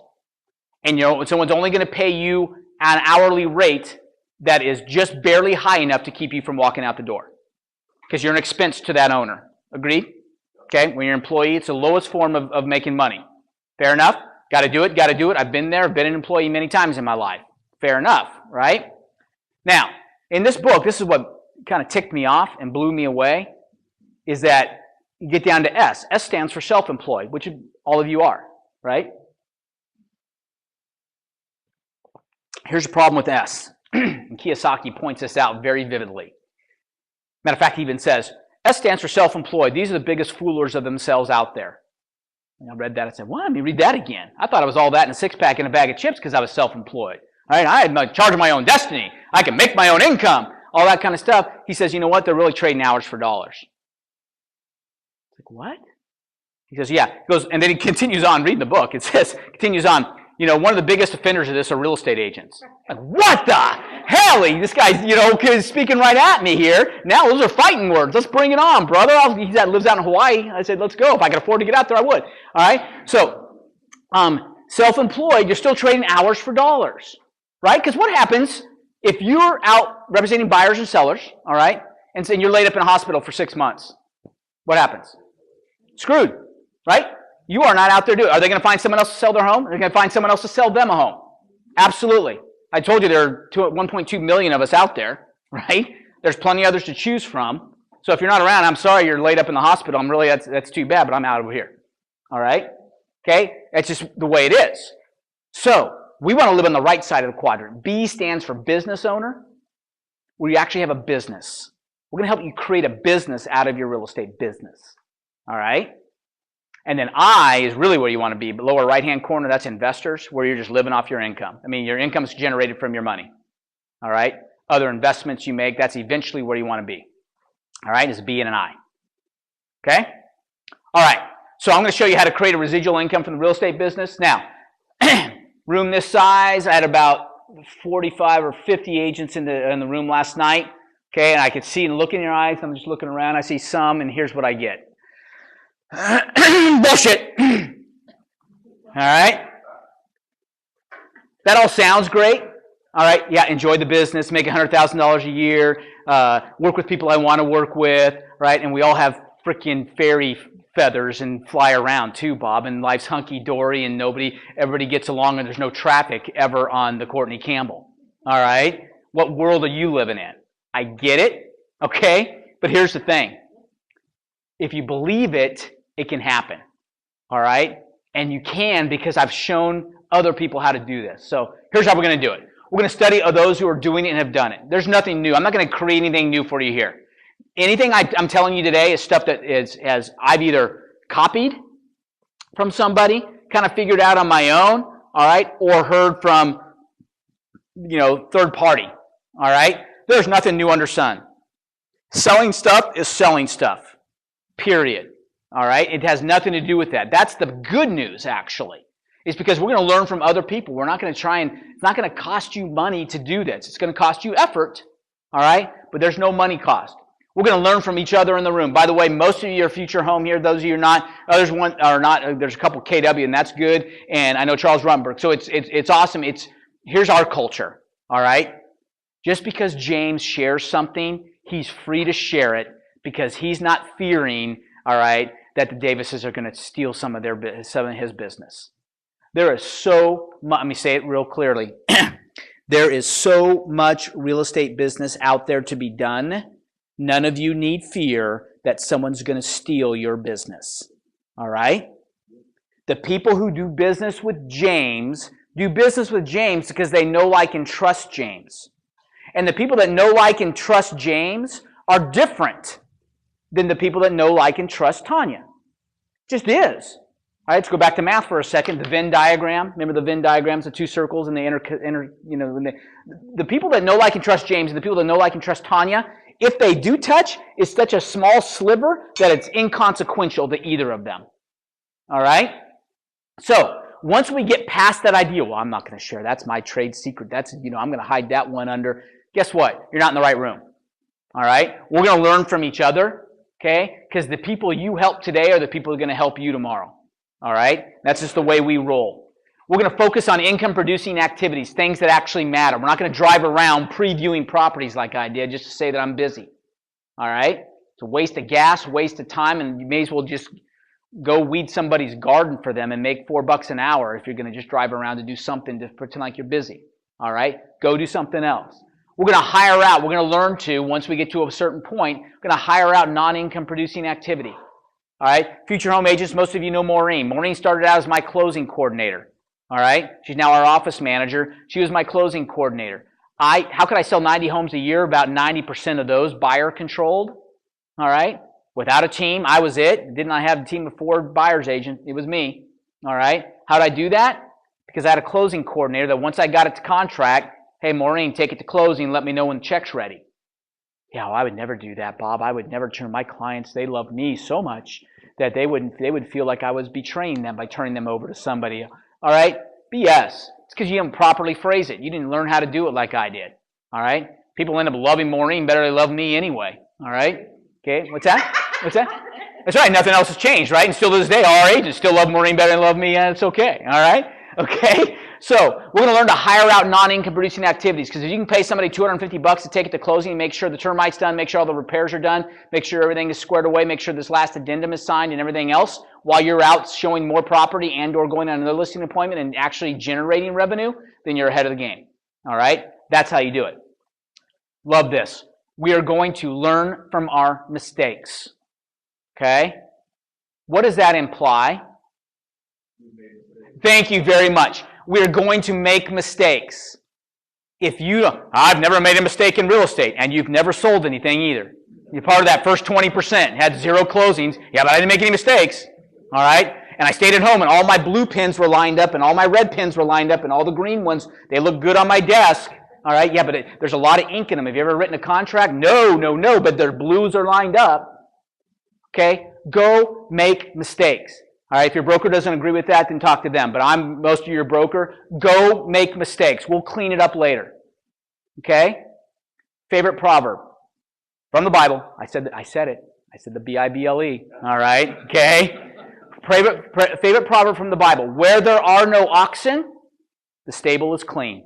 Speaker 1: And someone's only going to pay you an hourly rate that is just barely high enough to keep you from walking out the door. Because you're an expense to that owner. Agreed? Okay, when you're an employee, it's the lowest form of making money. Fair enough? Got to do it, got to do it. I've been there, I've been an employee many times in my life. Fair enough, right? Now, in this book, this is what kind of ticked me off and blew me away, is that you get down to S. S stands for self-employed, which all of you are, right? Here's the problem with S. And Kiyosaki points this out very vividly. Matter of fact, he even says, S stands for self-employed. These are the biggest foolers of themselves out there. And I read that and said, what? Let me read that again. I thought it was all that in a six-pack and a bag of chips because I was self-employed. Right? I had charge of my own destiny. I can make my own income. All that kind of stuff. He says, you know what? They're really trading hours for dollars. It's like, what? He says, yeah. He goes, and then he continues on reading the book. It says, continues on, one of the biggest offenders of this are real estate agents. Like, what the hell? This guy's, speaking right at me here. Now those are fighting words. Let's bring it on, brother. He lives out in Hawaii. I said, let's go. If I could afford to get out there, I would. All right? So, self-employed, you're still trading hours for dollars. Right? Because what happens if you're out representing buyers and sellers, all right, and you're laid up in a hospital for 6 months? What happens? Screwed, right? You are not out there doing it. Are they going to find someone else to sell their home? Are they going to find someone else to sell them a home? Absolutely. I told you there are 1.2 million of us out there, right? There's plenty others to choose from. So if you're not around, I'm sorry you're laid up in the hospital. That's too bad, but I'm out over here. All right? Okay? That's just the way it is. So, we want to live on the right side of the quadrant. B stands for business owner, where you actually have a business. We're going to help you create a business out of your real estate business. All right? And then I is really where you want to be. But lower right-hand corner, that's investors, where you're just living off your income. I mean, your income is generated from your money. All right? Other investments you make, that's eventually where you want to be. All right? It's a B and an I. Okay? All right. So I'm going to show you how to create a residual income from the real estate business. Now, room this size, I had about 45 or 50 agents in the room last night. Okay, and I could see and look in your eyes. I'm just looking around. I see some, and here's what I get. Bullshit. All right? That all sounds great. All right, yeah, enjoy the business, make $100,000 a year, work with people I want to work with, right? And we all have freaking fairy feathers and fly around too, Bob, and life's hunky-dory and everybody gets along and there's no traffic ever on the Courtney Campbell. All right? What world are you living in? I get it, okay? But here's the thing. If you believe it, it can happen. All right? And you can because I've shown other people how to do this. So here's how we're going to do it. We're going to study those who are doing it and have done it. There's nothing new. I'm not going to create anything new for you here. Anything I'm telling you today is stuff that has I've either copied from somebody, kind of figured out on my own, all right, or heard from, third party, all right? There's nothing new under sun. Selling stuff is selling stuff, period, all right? It has nothing to do with that. That's the good news, actually. It's because we're going to learn from other people. We're not going to it's not going to cost you money to do this. It's going to cost you effort, all right? But there's no money cost. We're going to learn from each other in the room. By the way, most of you are future home here. Those of you are not. Others are not. There's a couple KW, and that's good. And I know Charles Rumberg. So it's awesome. Here's our culture, all right? Just because James shares something, he's free to share it because he's not fearing, all right, that the Davises are going to steal some of his business. There is so much, let me say it real clearly. There is so much real estate business out there to be done. None of you need fear that someone's going to steal your business. All right? The people who do business with James because they know, like, and trust James. And the people that know, like, and trust James are different than the people that know, like, and trust Tanya. Just is. All right, let's go back to math for a second. The Venn diagram. Remember the Venn diagrams, the two circles, and the people that know, like, and trust James and the people that know, like, and trust Tanya, if they do touch, it's such a small sliver that it's inconsequential to either of them. All right? So, once we get past that idea, well, I'm not going to share. That's my trade secret. That's, I'm going to hide that one under. Guess what? You're not in the right room. All right? We're going to learn from each other, okay? Because the people you help today are the people who are going to help you tomorrow. All right? That's just the way we roll. We're going to focus on income-producing activities, things that actually matter. We're not going to drive around previewing properties like I did just to say that I'm busy. All right? It's a waste of gas, waste of time, and you may as well just go weed somebody's garden for them and make $4 an hour if you're going to just drive around to do something to pretend like you're busy. All right? Go do something else. We're going to hire out. We're going to learn to, once we get to a certain point, we're going to hire out non-income producing activity. All right? Future home agents, most of you know Maureen. Maureen started out as my closing coordinator. All right? She's now our office manager. She was my closing coordinator. How could I sell 90 homes a year? About 90% of those buyer controlled. All right? Without a team, I was it. Didn't I have a team of 4 buyer's agents? It was me. All right? How did I do that? Because I had a closing coordinator that once I got it to contract, hey, Maureen, take it to closing. Let me know when the check's ready. Yeah, well, I would never do that, Bob. I would never turn my clients. They love me so much that they would feel like I was betraying them by turning them over to somebody. All right? BS. It's because you didn't properly phrase it. You didn't learn how to do it like I did. All right? People end up loving Maureen better than they love me anyway. All right? Okay, what's that? What's that? That's right, nothing else has changed, right? And still to this day, our agents still love Maureen better than love me, and it's okay, all right? Okay? So, we're going to learn to hire out non-income producing activities, because if you can pay somebody $250 to take it to closing, make sure the termite's done, make sure all the repairs are done, make sure everything is squared away, make sure this last addendum is signed and everything else, while you're out showing more property and or going on another listing appointment and actually generating revenue, then you're ahead of the game, all right? That's how you do it. Love this. We are going to learn from our mistakes. Okay? What does that imply? Thank you very much. We are going to make mistakes. I've never made a mistake in real estate, and you've never sold anything either. You're part of that first 20%, had 0 closings. Yeah, but I didn't make any mistakes. All right? And I stayed at home, and all my blue pins were lined up, and all my red pins were lined up, and all the green ones, they look good on my desk. All right, yeah, but there's a lot of ink in them. Have you ever written a contract? No, but their blues are lined up. Okay, go make mistakes. All right, if your broker doesn't agree with that, then talk to them. But I'm most of your broker. Go make mistakes. We'll clean it up later. Okay? Favorite proverb from the Bible. I said it. I said the Bible. All right, okay? Favorite proverb from the Bible. Where there are no oxen, the stable is clean.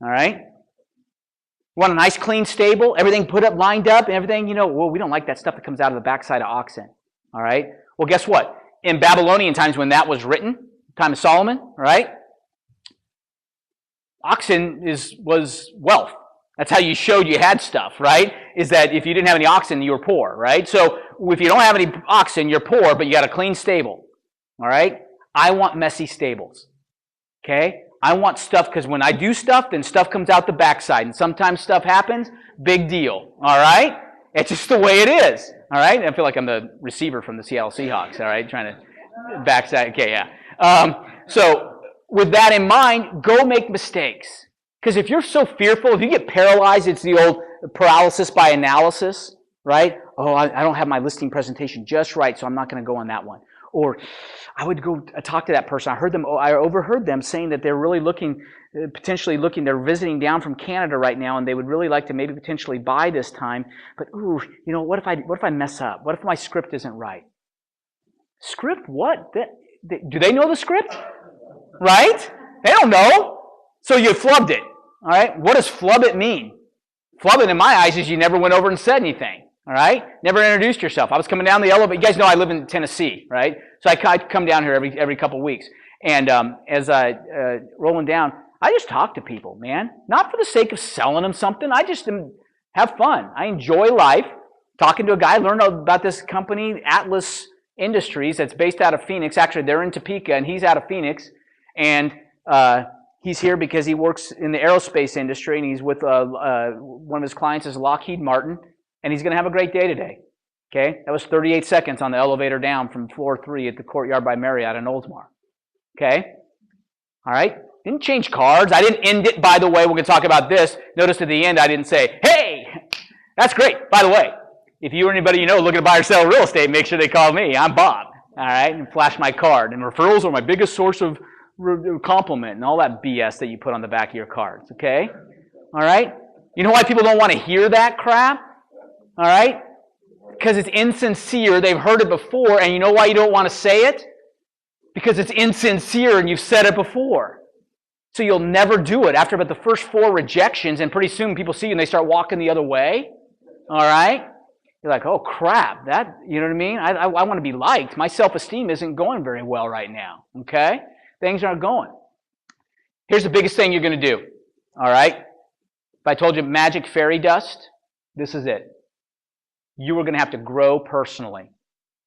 Speaker 1: All right? You want a nice clean stable, everything put up, lined up, and everything, well, we don't like that stuff that comes out of the backside of oxen. All right? Well, guess what? In Babylonian times when that was written, time of Solomon, all right? Oxen was wealth. That's how you showed you had stuff, right? Is that if you didn't have any oxen, you were poor, right? So if you don't have any oxen, you're poor, but you got a clean stable. All right? I want messy stables. Okay? I want stuff because when I do stuff, then stuff comes out the backside. And sometimes stuff happens, big deal. All right? It's just the way it is. All right? I feel like I'm the receiver from the Seattle Seahawks. All right? Trying to backside. Okay, yeah. So with that in mind, go make mistakes. Because if you're so fearful, if you get paralyzed, it's the old paralysis by analysis, right? Oh, I don't have my listing presentation just right, so I'm not going to go on that one. Or I would go talk to that person. I overheard them saying that they're really potentially looking, they're visiting down from Canada right now, and they would really like to maybe potentially buy this time. But what if I mess up? What if my script isn't right? Script what? Do they know the script? Right? They don't know. So you flubbed it. All right? What does flub it mean? Flub it in my eyes is you never went over and said anything. All right? Never introduced yourself. I was coming down the elevator. You guys know I live in Tennessee, right? So I come down here every couple of weeks. And as I rolling down, I just talk to people, man. Not for the sake of selling them something. I just have fun. I enjoy life. Talking to a guy, learn about this company, Atlas Industries, that's based out of Phoenix. Actually, they're in Topeka, and he's out of Phoenix. And He's here because he works in the aerospace industry, and he's with one of his clients is Lockheed Martin, and he's going to have a great day today. Okay? That was 38 seconds on the elevator down from floor 3 at the Courtyard by Marriott in Oldsmar. Okay? All right? Didn't change cards. I didn't end it, by the way. We're going to talk about this. Notice at the end, I didn't say, hey, that's great. By the way, if you or anybody you know looking to buy or sell real estate, make sure they call me. I'm Bob. All right? And flash my card. And referrals are my biggest source of compliment and all that BS that you put on the back of your cards. Okay? All right? You know why people don't want to hear that crap? All right? Because it's insincere. They've heard it before. And you know why you don't want to say it? Because it's insincere and you've said it before. So you'll never do it. After about the first 4 rejections, and pretty soon people see you and they start walking the other way. All right? You're like, oh crap, that, you know what I mean? I want to be liked. My self-esteem isn't going very well right now. Okay? Things aren't going. Here's the biggest thing you're going to do. All right? If I told you magic fairy dust, this is it. You are going to have to grow personally.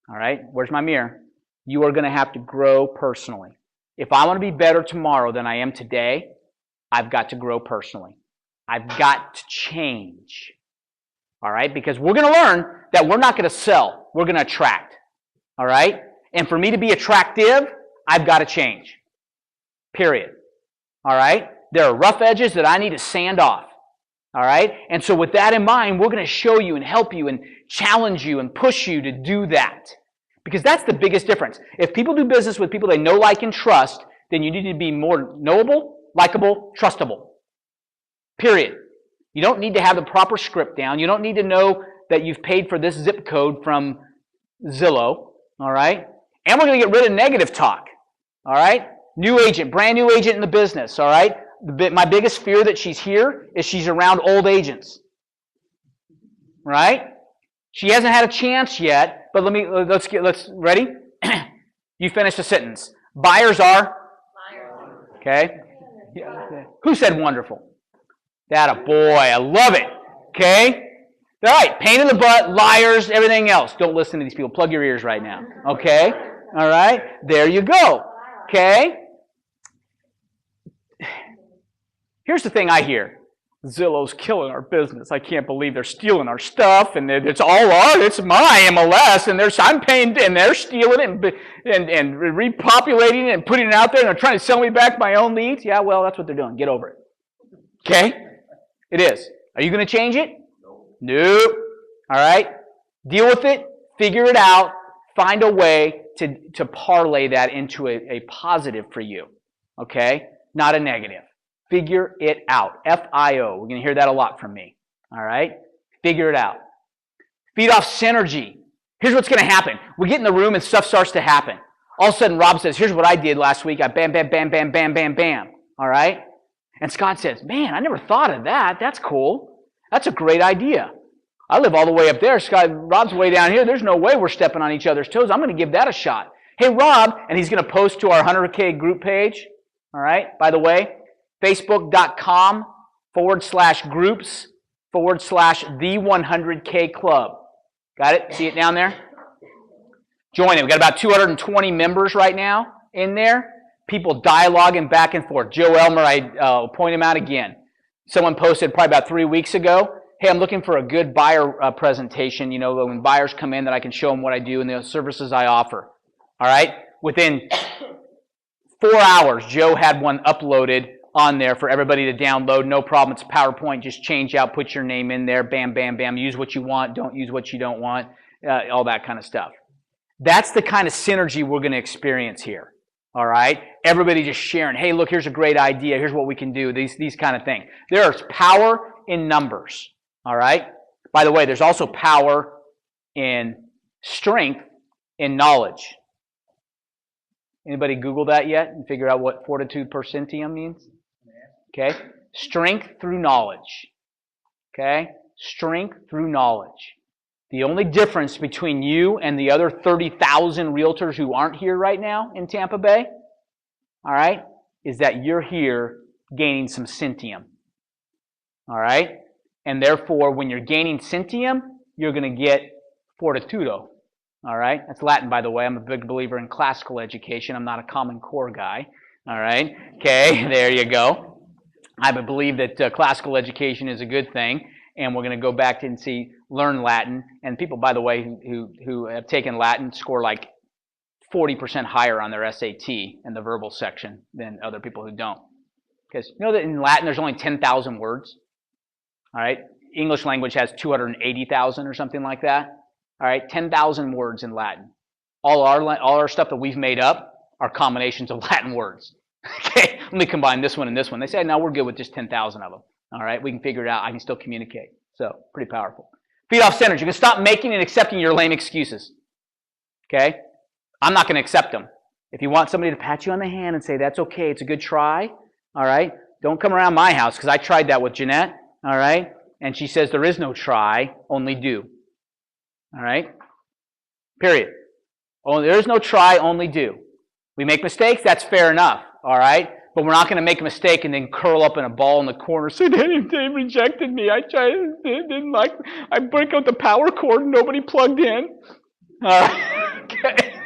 Speaker 1: All right? Where's my mirror? You are going to have to grow personally. If I want to be better tomorrow than I am today, I've got to grow personally. I've got to change. All right? Because we're going to learn that we're not going to sell. We're going to attract. All right? And for me to be attractive, I've got to change. Period. All right? There are rough edges that I need to sand off. All right? And so with that in mind, we're going to show you and help you and challenge you and push you to do that. Because that's the biggest difference. If people do business with people they know, like, and trust, then you need to be more knowable, likable, trustable. Period. You don't need to have the proper script down. You don't need to know that you've paid for this zip code from Zillow. All right? And we're going to get rid of negative talk. All right? New agent, brand new agent in the business. All right? My biggest fear that she's here is she's around old agents. Right? She hasn't had a chance yet, but let's ready? You finish the sentence. Buyers are? Okay. Who said wonderful? That a boy. I love it. Okay. All right. Pain in the butt, liars, everything else. Don't listen to these people. Plug your ears right now. Okay. All right. There you go. Okay. Here's the thing I hear. Zillow's killing our business. I can't believe they're stealing our stuff, and it's all ours. It's my MLS, and I'm paying, and they're stealing it and repopulating it and putting it out there, and they're trying to sell me back my own leads. Yeah, well, that's what they're doing. Get over it. Okay? It is. Are you going to change it? Nope. All right? Deal with it. Figure it out. Find a way to parlay that into a positive for you. Okay? Not a negative. Figure it out. F-I-O. We're going to hear that a lot from me. All right? Figure it out. Feed off synergy. Here's what's going to happen. We get in the room and stuff starts to happen. All of a sudden, Rob says, here's what I did last week. I bam, bam, bam, bam, bam, bam, bam. All right? And Scott says, man, I never thought of that. That's cool. That's a great idea. I live all the way up there. Rob's way down here. There's no way we're stepping on each other's toes. I'm going to give that a shot. Hey, Rob, and he's going to post to our 100K group page. All right? By the way, Facebook.com/groups/the100K club. Got it? See it down there? Join it. We've got about 220 members right now in there. People dialoguing back and forth. Joe Elmer, I'll point him out again. Someone posted probably about 3 weeks ago, hey, I'm looking for a good buyer presentation, when buyers come in that I can show them what I do and the services I offer. All right? Within 4 hours, Joe had one uploaded on there for everybody to download. No problem. It's PowerPoint. Just change out, put your name in there. Bam, bam, bam. Use what you want. Don't use what you don't want. All that kind of stuff. That's the kind of synergy we're going to experience here. All right? Everybody just sharing. Hey, look, here's a great idea. Here's what we can do. These kind of things. There's power in numbers. All right? By the way, there's also power in strength in knowledge. Anybody Google that yet and figure out what fortitude per centium means? Okay? Strength through knowledge. Okay? Strength through knowledge. The only difference between you and the other 30,000 realtors who aren't here right now in Tampa Bay, all right, is that you're here gaining some centium. All right? And therefore, when you're gaining centium, you're going to get fortitudo. All right? That's Latin, by the way. I'm a big believer in classical education. I'm not a Common Core guy. All right? Okay, there you go. I believe that classical education is a good thing, and we're going to go back and learn Latin. And people, by the way, who have taken Latin score like 40% higher on their SAT in the verbal section than other people who don't. Because you know that in Latin there's only 10,000 words. All right? English language has 280,000 or something like that. All right? 10,000 words in Latin. All our stuff that we've made up are combinations of Latin words. Okay? Let me combine this one and this one. They say, no, we're good with just 10,000 of them. All right? We can figure it out. I can still communicate. So, pretty powerful. Feet off centers. You can stop making and accepting your lame excuses. Okay? I'm not going to accept them. If you want somebody to pat you on the hand and say, that's okay, it's a good try, all right? Don't come around my house, because I tried that with Jeanette, all right? And she says there is no try, only do. All right? Period. Oh, there is no try, only do. We make mistakes, that's fair enough, all right? But we're not going to make a mistake and then curl up in a ball in the corner and say, they rejected me. I tried, didn't like, I break out the power cord and nobody plugged in. All right? Okay.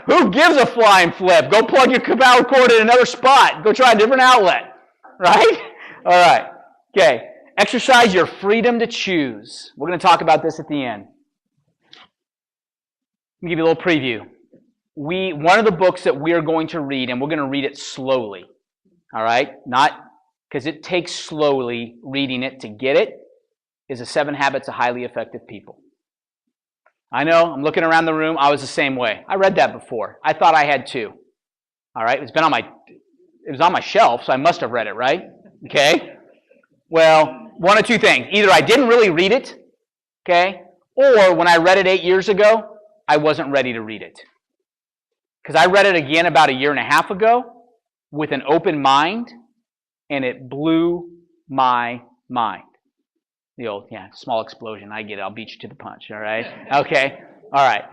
Speaker 1: Who gives a flying flip? Go plug your power cord in another spot. Go try a different outlet. Right? All right. Okay. Exercise your freedom to choose. We're going to talk about this at the end. Let me give you a little preview. One of the books that we are going to read, and we're going to read it slowly. All right? Not because it takes slowly reading it to get it, is The 7 Habits of Highly Effective People. I know, I'm looking around the room, I was the same way. I read that before. I thought I had too. All right, it was on my shelf, so I must have read it, right? Okay? Well, one of two things. Either I didn't really read it, okay, or when I read it 8 years ago, I wasn't ready to read it. Because I read it again about 1.5 years ago with an open mind, and it blew my mind. The old, small explosion. I get it. I'll beat you to the punch. All right? Okay. All right.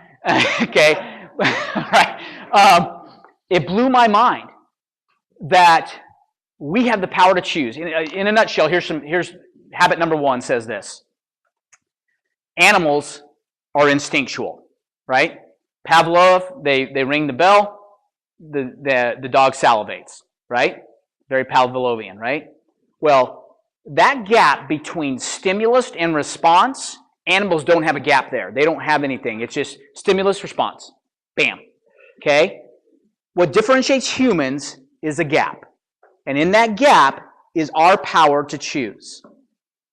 Speaker 1: Okay. All right. It blew my mind that we have the power to choose. In a nutshell, here's habit number 1 says this. Animals are instinctual, right? Pavlov, they ring the bell, the dog salivates, right? Very Pavlovian, right? Well, that gap between stimulus and response, animals don't have a gap there. They don't have anything. It's just stimulus, response. Bam. Okay? What differentiates humans is a gap. And in that gap is our power to choose.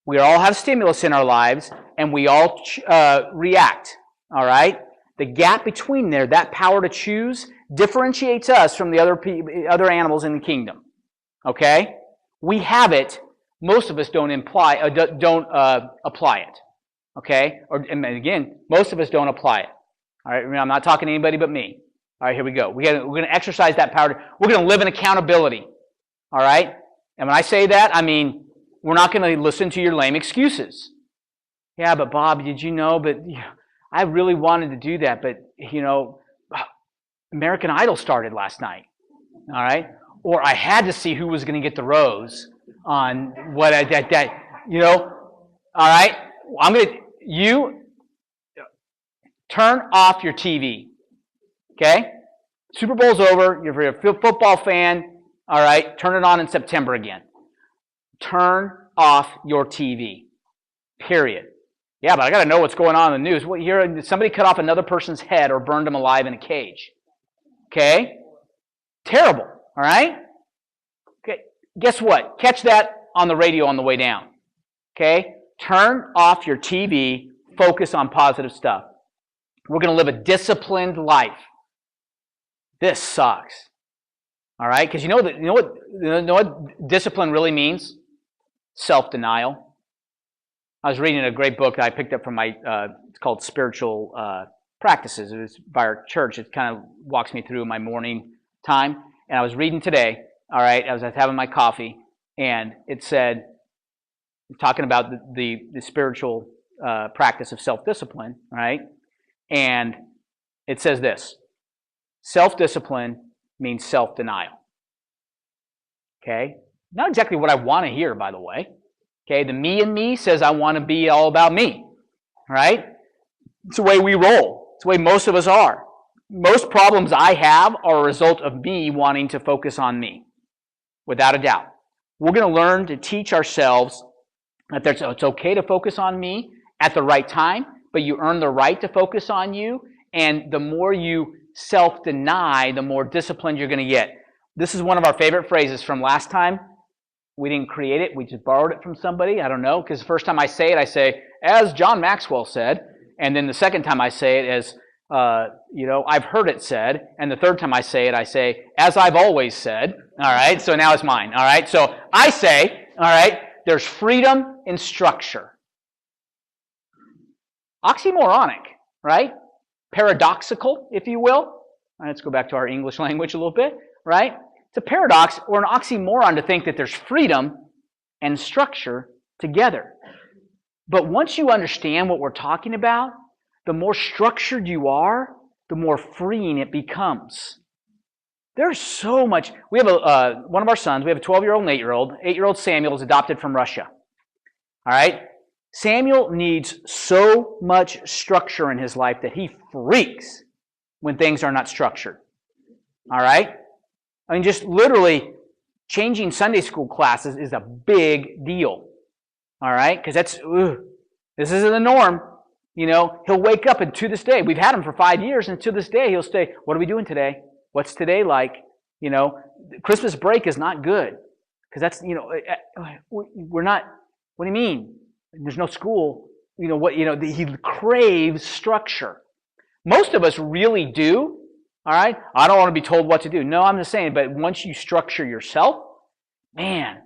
Speaker 1: We all have stimulus in our lives, and we all react. All right? The gap between there, that power to choose, differentiates us from the other animals in the kingdom. Okay? We have it. Most of us don't apply it, okay? And again, most of us don't apply it. All right, I'm not talking to anybody but me. All right, here we go. We're going to exercise that power. We're going to live in accountability. All right? And when I say that, I mean we're not going to listen to your lame excuses. Yeah, but Bob, did you know? But I really wanted to do that, but American Idol started last night. All right? Or I had to see who was going to get the rose on what all right? You turn off your TV, okay? Super Bowl's over, you're a football fan, all right, turn it on in September again. Turn off your TV, period. Yeah, but I got to know what's going on in the news. Well, somebody cut off another person's head or burned him alive in a cage, okay? Terrible, all right? Okay, guess what? Catch that on the radio on the way down. Okay? Turn off your TV, focus on positive stuff. We're going to live a disciplined life. This sucks. All right? Because you know what discipline really means? Self-denial. I was reading a great book that I picked up from it's called Spiritual Practices. It was by our church. It kind of walks me through my morning time. And I was reading today, all right, as I was having my coffee, and it said, talking about the spiritual practice of self-discipline, right? And it says this, self-discipline means self-denial. Okay? Not exactly what I want to hear, by the way. Okay, the me in me says I want to be all about me, right? It's the way we roll. It's the way most of us are. most problems I have are a result of me wanting to focus on me, without a doubt. We're going to learn to teach ourselves that it's okay to focus on me at the right time, but you earn the right to focus on you, and the more you self-deny, the more disciplined you're going to get. This is one of our favorite phrases from last time. We didn't create it. We just borrowed it from somebody. I don't know, because the first time I say it, I say, as John Maxwell said, and then the second time I say it as, I've heard it said, and the third time I say, as I've always said, all right, so now it's mine, all right? So I say, all right, there's freedom in structure. Oxymoronic, right? Paradoxical, if you will. All right, let's go back to our English language a little bit, right? It's a paradox or an oxymoron to think that there's freedom and structure together. But once you understand what we're talking about, the more structured you are, the more freeing it becomes. There's so much. We have one of our sons, we have a 12-year-old and 8-year-old. 8-year-old Samuel is adopted from Russia. All right? Samuel needs so much structure in his life that he freaks when things are not structured. All right? I mean, just literally changing Sunday school classes is a big deal. All right? Because this isn't the norm. He'll wake up, and to this day, we've had him for 5 years, and to this day, he'll say, what are we doing today? What's today like? Christmas break is not good. Because that's, we're not, what do you mean? There's no school. He craves structure. Most of us really do. All right? I don't want to be told what to do. No, I'm just saying, but once you structure yourself, man, it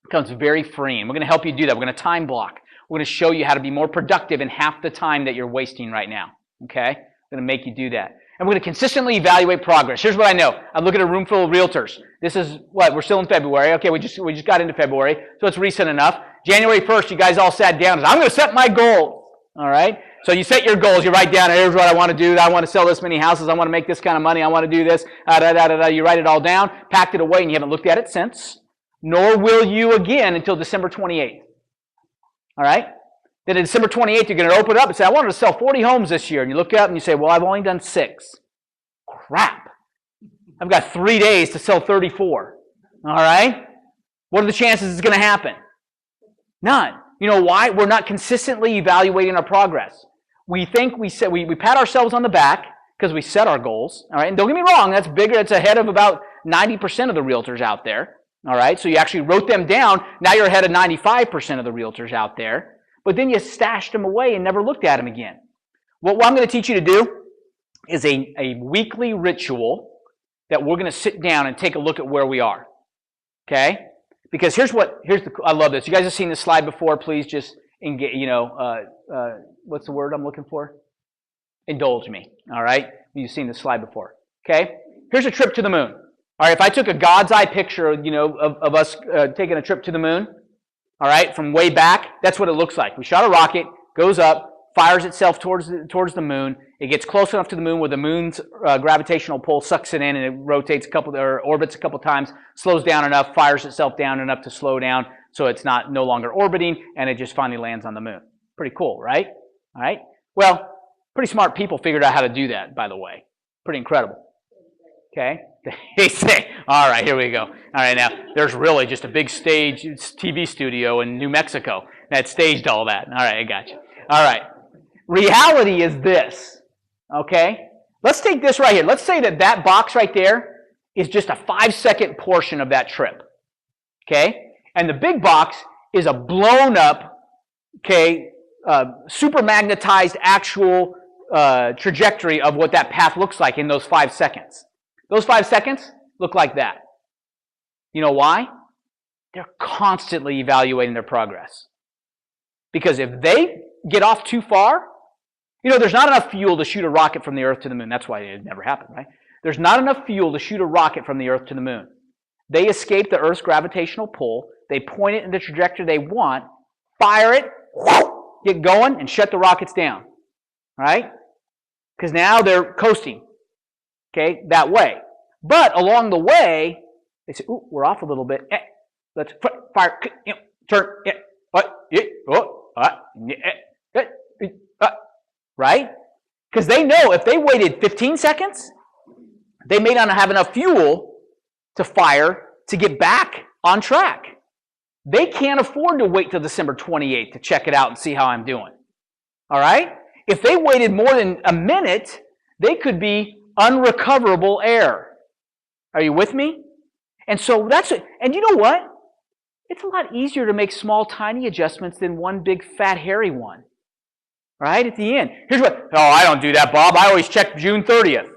Speaker 1: becomes very freeing. We're going to help you do that. We're going to time block. We're going to show you how to be more productive in half the time that you're wasting right now. Okay? We're going to make you do that. And we're going to consistently evaluate progress. Here's what I know. I look at a room full of realtors. This is what? We're still in February. Okay, we just got into February, so it's recent enough. January 1st, you guys all sat down and said, I'm going to set my goals. All right? So you set your goals. You write down, here's what I want to do. I want to sell this many houses. I want to make this kind of money. I want to do this. You write it all down, packed it away, and you haven't looked at it since. Nor will you again until December 28th. All right? Then on December 28th, you're going to open it up and say, I wanted to sell 40 homes this year. And you look up and you say, well, I've only done 6. Crap. I've got 3 days to sell 34. All right? What are the chances it's going to happen? None. You know why? We're not consistently evaluating our progress. We think we pat ourselves on the back because we set our goals. All right? And don't get me wrong, that's bigger. That's ahead of about 90% of the realtors out there. All right? So you actually wrote them down. Now you're ahead of 95% of the realtors out there. But then you stashed them away and never looked at them again. What I'm going to teach you to do is a weekly ritual that we're going to sit down and take a look at where we are. Okay? Because I love this. You guys have seen this slide before. Please just engage, what's the word I'm looking for? Indulge me. All right? You've seen this slide before. Okay? Here's a trip to the moon. All right, if I took a God's eye picture, of us taking a trip to the moon, all right, from way back, that's what it looks like. We shot a rocket, goes up, fires itself towards the moon. It gets close enough to the moon where the moon's gravitational pull sucks it in, and it rotates orbits a couple times, slows down enough, fires itself down enough to slow down, so it's no longer orbiting, and it just finally lands on the moon. Pretty cool, right? All right. Well, pretty smart people figured out how to do that, by the way. Pretty incredible. Okay. They say, all right, here we go. All right, now, there's really just a big stage TV studio in New Mexico that staged all that. All right, I got you. All right. Reality is this, okay? Let's take this right here. Let's say that box right there is just a 5-second portion of that trip, okay? And the big box is a blown up, okay, super magnetized actual trajectory of what that path looks like in those 5 seconds. Those 5 seconds look like that. You know why? They're constantly evaluating their progress. Because if they get off too far, there's not enough fuel to shoot a rocket from the Earth to the moon. That's why it never happened, right? There's not enough fuel to shoot a rocket from the Earth to the moon. They escape the Earth's gravitational pull. They point it in the trajectory they want, fire it, get going, and shut the rockets down. Right? Because now they're coasting. Okay, that way. But along the way, they say, ooh, we're off a little bit. Let's fire, turn, right? Because they know if they waited 15 seconds, they may not have enough fuel to fire to get back on track. They can't afford to wait till December 28th to check it out and see how I'm doing. All right? If they waited more than a minute, they could be unrecoverable error. Are you with me? And so that's it. And you know what? It's a lot easier to make small, tiny adjustments than one big, fat, hairy one. Right? At the end. Here's what. Oh, I don't do that, Bob. I always check June 30th.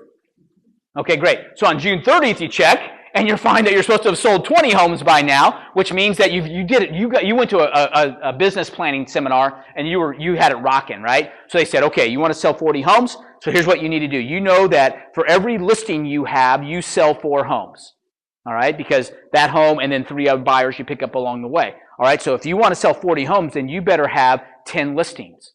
Speaker 1: Okay, great. So on June 30th, you check, and you find that you're supposed to have sold 20 homes by now, which means that you did it. You went to a business planning seminar, and you had it rocking, right? So they said, okay, you want to sell 40 homes? So here's what you need to do. You know that for every listing you have, you sell 4 homes. All right, because that home and then 3 other buyers you pick up along the way. All right, so if you want to sell 40 homes, then you better have 10 listings.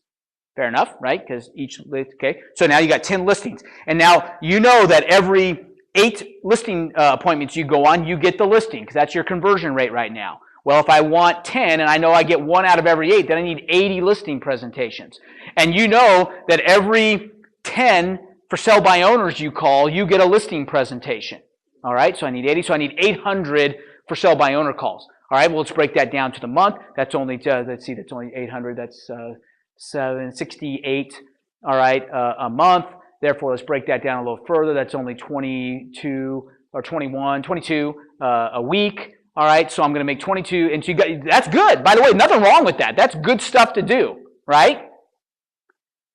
Speaker 1: Fair enough, right? Because okay. So now you got 10 listings. And now you know that every 8 listing appointments you go on, you get the listing because that's your conversion rate right now. Well, if I want 10 and I know I get 1 out of every 8, then I need 80 listing presentations. And you know that every 10 for sell by owners you call, you get a listing presentation. All right, so I need 80. So I need 800 for sell by owner calls. All right, well, let's break that down to the month. That's only, let's see, that's only 800. That's 768, all right, a month. Therefore, let's break that down a little further. That's only 22 or 21, 22 a week. All right, so I'm going to make 22. And so you got, that's good. By the way, nothing wrong with that. That's good stuff to do, right?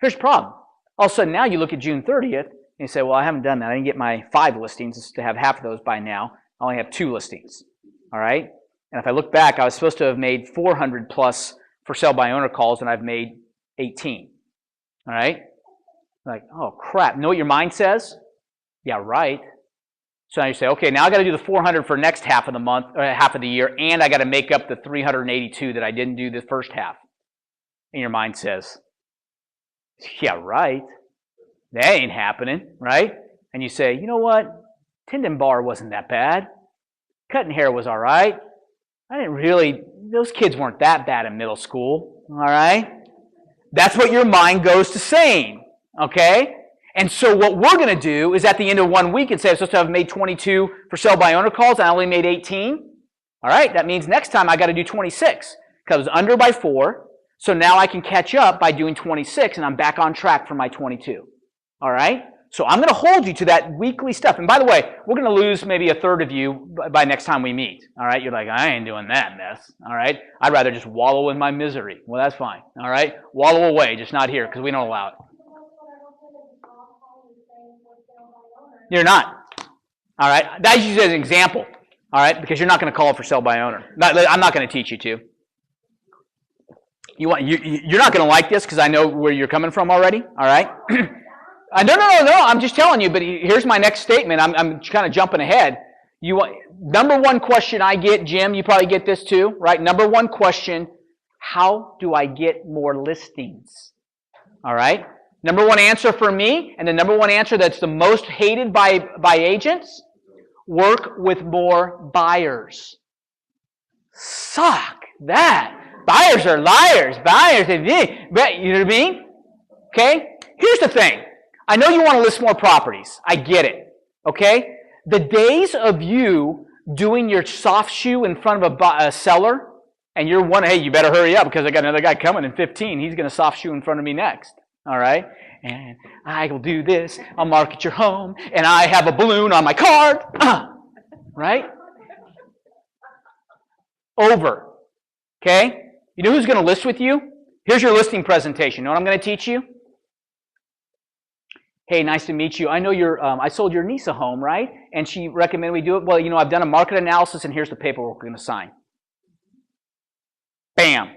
Speaker 1: Here's the problem. All of a sudden, now you look at June 30th, and you say, well, I haven't done that. I didn't get my 5 listings to have half of those by now. I only have 2 listings, all right? And if I look back, I was supposed to have made 400 plus for sell by owner calls, and I've made 18. All right? Like, oh, crap. Know what your mind says? Yeah, right. So now you say, okay, now I got to do the 400 for next half of the month, or half of the year, and I got to make up the 382 that I didn't do the first half. And your mind says, yeah, right. That ain't happening, right? And you say, you know what? Tendon bar wasn't that bad. Cutting hair was all right. I didn't really, those kids weren't that bad in middle school, all right? That's what your mind goes to saying, okay? And so what we're going to do is at the end of 1 week and say I'm supposed to have made 22 for sell by owner calls, and I only made 18. All right, that means next time I got to do 26 because I was under by 4. So now I can catch up by doing 26, and I'm back on track for my 22. All right? So I'm going to hold you to that weekly stuff. And by the way, we're going to lose maybe a third of you by next time we meet. All right? You're like, I ain't doing that mess. All right? I'd rather just wallow in my misery. Well, that's fine. All right? Wallow away, just not here because we don't allow it. You're not. All right? That's used as an example. All right? Because you're not going to call it for sell by owner. I'm not going to teach you to. You're not going to like this because I know where you're coming from already. All right? No. I'm just telling you. But here's my next statement. I'm kind of jumping ahead. Number one question I get, Jim. You probably get this too, right? Number one question: how do I get more listings? All right. Number one answer for me, and the number one answer that's the most hated by agents: work with more buyers. Suck that. Buyers are liars. Buyers, you know what I mean? Okay? Here's the thing. I know you want to list more properties. I get it. Okay? The days of you doing your soft shoe in front of a seller, and you're one, hey, you better hurry up because I got another guy coming in 15. He's going to soft shoe in front of me next. All right? And I will do this. I'll market your home. And I have a balloon on my card. Right? Over. Okay? You know who's going to list with you? Here's your listing presentation. You know what I'm going to teach you? Hey, nice to meet you. I know I sold your niece a home, right? And she recommended we do it. Well, you know, I've done a market analysis, and here's the paperwork we're going to sign. Bam.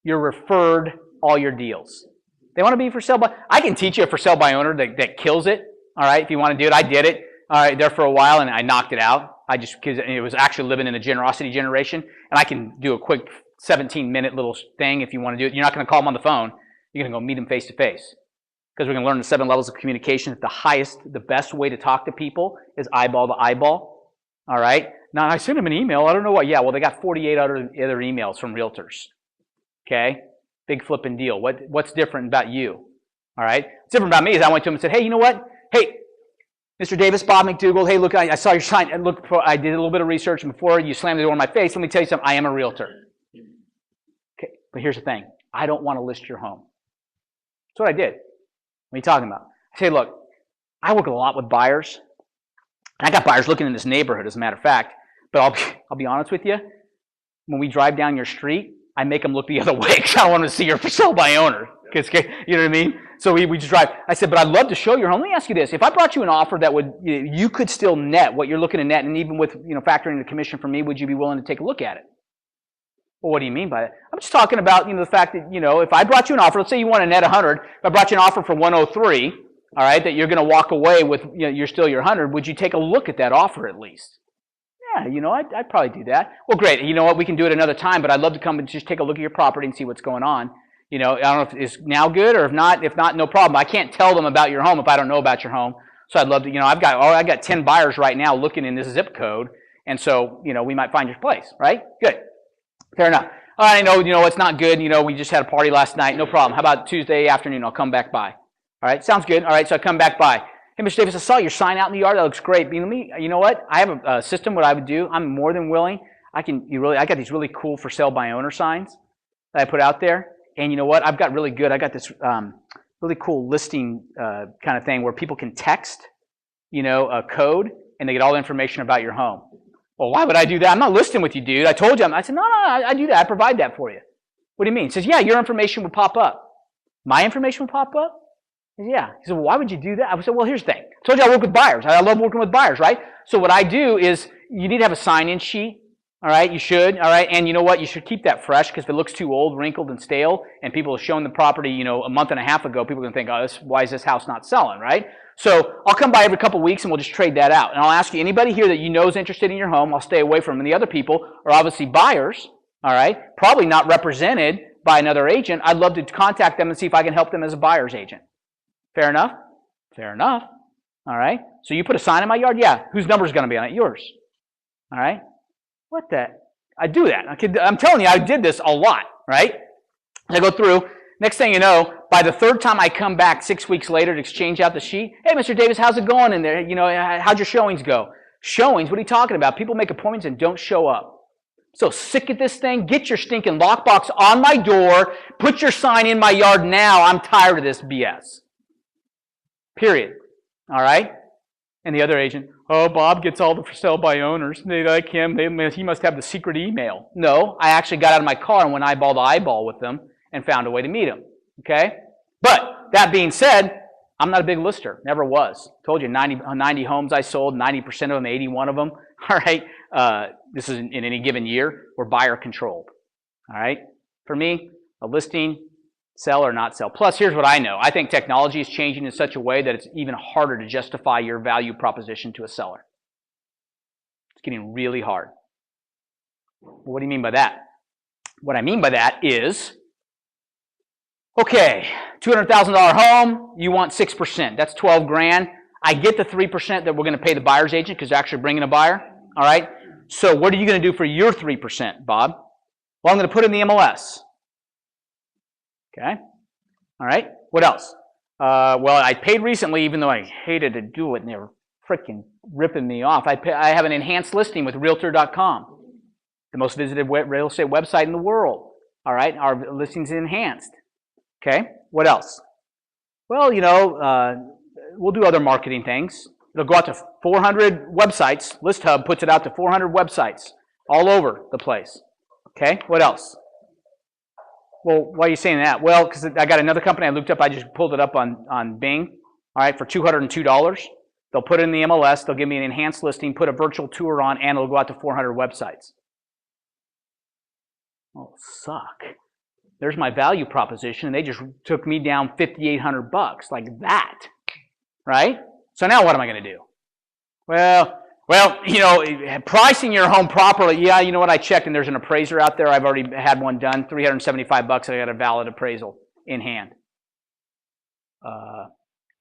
Speaker 1: You're referred all your deals. They want to be for sale by... I can teach you a for sale by owner that kills it. All right, if you want to do it, I did it. All right, there for a while, and I knocked it out. Because it was actually living in a generosity generation, and I can do a quick 17-minute little thing if you want to do it. You're not going to call them on the phone. You're going to go meet them face to face. Because we're going to learn the 7 levels of communication. The best way to talk to people is eyeball to eyeball. All right? Now, I sent them an email. I don't know what. Yeah, well, they got 48 other emails from realtors. Okay? Big flipping deal. What's different about you? all right? What's different about me is I went to him and said, hey, you know what? Hey, Mr. Davis, Bob McDougall, hey, look, I saw your sign, and look, I did a little bit of research, and before you slammed the door in my face, let me tell you something, I am a realtor. Okay, but here's the thing. I don't want to list your home. That's what I did. What are you talking about? I say, look, I work a lot with buyers. I got buyers looking in this neighborhood, as a matter of fact, but I'll be honest with you, when we drive down your street, I make them look the other way because I don't want them to see your for sale by owner. You know what I mean? So we just drive. I said, but I'd love to show your home. Let me ask you this. If I brought you an offer that would, you could still net what you're looking to net, and even with, factoring the commission for me, would you be willing to take a look at it? Well, what do you mean by that? I'm just talking about, the fact that, if I brought you an offer, let's say you want to net 100, if I brought you an offer for 103, all right, that you're going to walk away with, you're still your 100, would you take a look at that offer at least? Yeah, I'd probably do that. Well, great. You know what? We can do it another time, but I'd love to come and just take a look at your property and see what's going on. I don't know if it's now good or if not, no problem. I can't tell them about your home if I don't know about your home. So I'd love to, I got 10 buyers right now looking in this zip code. And so, we might find your place, right? Good. Fair enough. I know, it's not good. We just had a party last night. No problem. How about Tuesday afternoon? I'll come back by. All right. Sounds good. All right. So I come back by. Hey, Mr. Davis, I saw your sign out in the yard. That looks great. You know what? I have a system. What I would do, I'm more than willing. I got these really cool for sale by owner signs that I put out there. And you know what? I got this really cool listing kind of thing where people can text, a code, and they get all the information about your home. Well, why would I do that? I'm not listing with you, dude. I told you. I said, no, I do that. I provide that for you. What do you mean? He says, yeah, your information would pop up. My information would pop up? Yeah. He said, well, why would you do that? I said, well, here's the thing. I told you I work with buyers. I love working with buyers, right? So what I do is you need to have a sign-in sheet. All right, you should. All right, and you know what? You should keep that fresh because if it looks too old, wrinkled, and stale, and people have shown the property, a month and a half ago, people are going to think, why is this house not selling, right? So I'll come by every couple of weeks and we'll just trade that out. And I'll ask you, anybody here that you know is interested in your home, I'll stay away from them. And the other people are obviously buyers, all right, probably not represented by another agent. I'd love to contact them and see if I can help them as a buyer's agent. Fair enough? Fair enough. All right, so you put a sign in my yard? Yeah. Whose number is going to be on it? Yours. All right. What the? I do that. I'm telling you, I did this a lot, right? I go through. Next thing you know, by the third time I come back 6 weeks later to exchange out the sheet, hey, Mr. Davis, how's it going in there? How'd your showings go? Showings? What are you talking about? People make appointments and don't show up. So sick of this thing. Get your stinking lockbox on my door. Put your sign in my yard now. I'm tired of this BS. Period. All right? And the other agent, oh, Bob gets all the for sale by owners. They like him. He must have the secret email. No, I actually got out of my car and went eyeball to eyeball with them and found a way to meet him. Okay? But that being said, I'm not a big lister. Never was. Told you 90 homes I sold, 90% of them, 81 of them. All right? This is in any given year. Were buyer controlled. All right? For me, a listing, sell or not sell. Plus, here's what I know. I think technology is changing in such a way that it's even harder to justify your value proposition to a seller. It's getting really hard. What do you mean by that? What I mean by that is, okay, $200,000 home, you want 6%. That's 12 grand. I get the 3% that we're going to pay the buyer's agent because they're actually bringing a buyer. All right? So what are you going to do for your 3%, Bob? Well, I'm going to put it in the MLS. Okay. All right. What else? Well, I paid recently, even though I hated to do it, and they were freaking ripping me off. I have an enhanced listing with Realtor.com, the most visited real estate website in the world. All right. Our listing's enhanced. Okay. What else? Well, we'll do other marketing things. It'll go out to 400 websites. ListHub puts it out to 400 websites all over the place. Okay. What else? Well, why are you saying that? Well, because I got another company I looked up. I just pulled it up on Bing, all right, for $202. They'll put it in the MLS. They'll give me an enhanced listing, put a virtual tour on, and it'll go out to 400 websites. Oh, suck. There's my value proposition, and they just took me down $5,800 like that, right? So now what am I going to do? Well, pricing your home properly, yeah, you know what, I checked and there's an appraiser out there. I've already had one done, $375, I got a valid appraisal in hand. All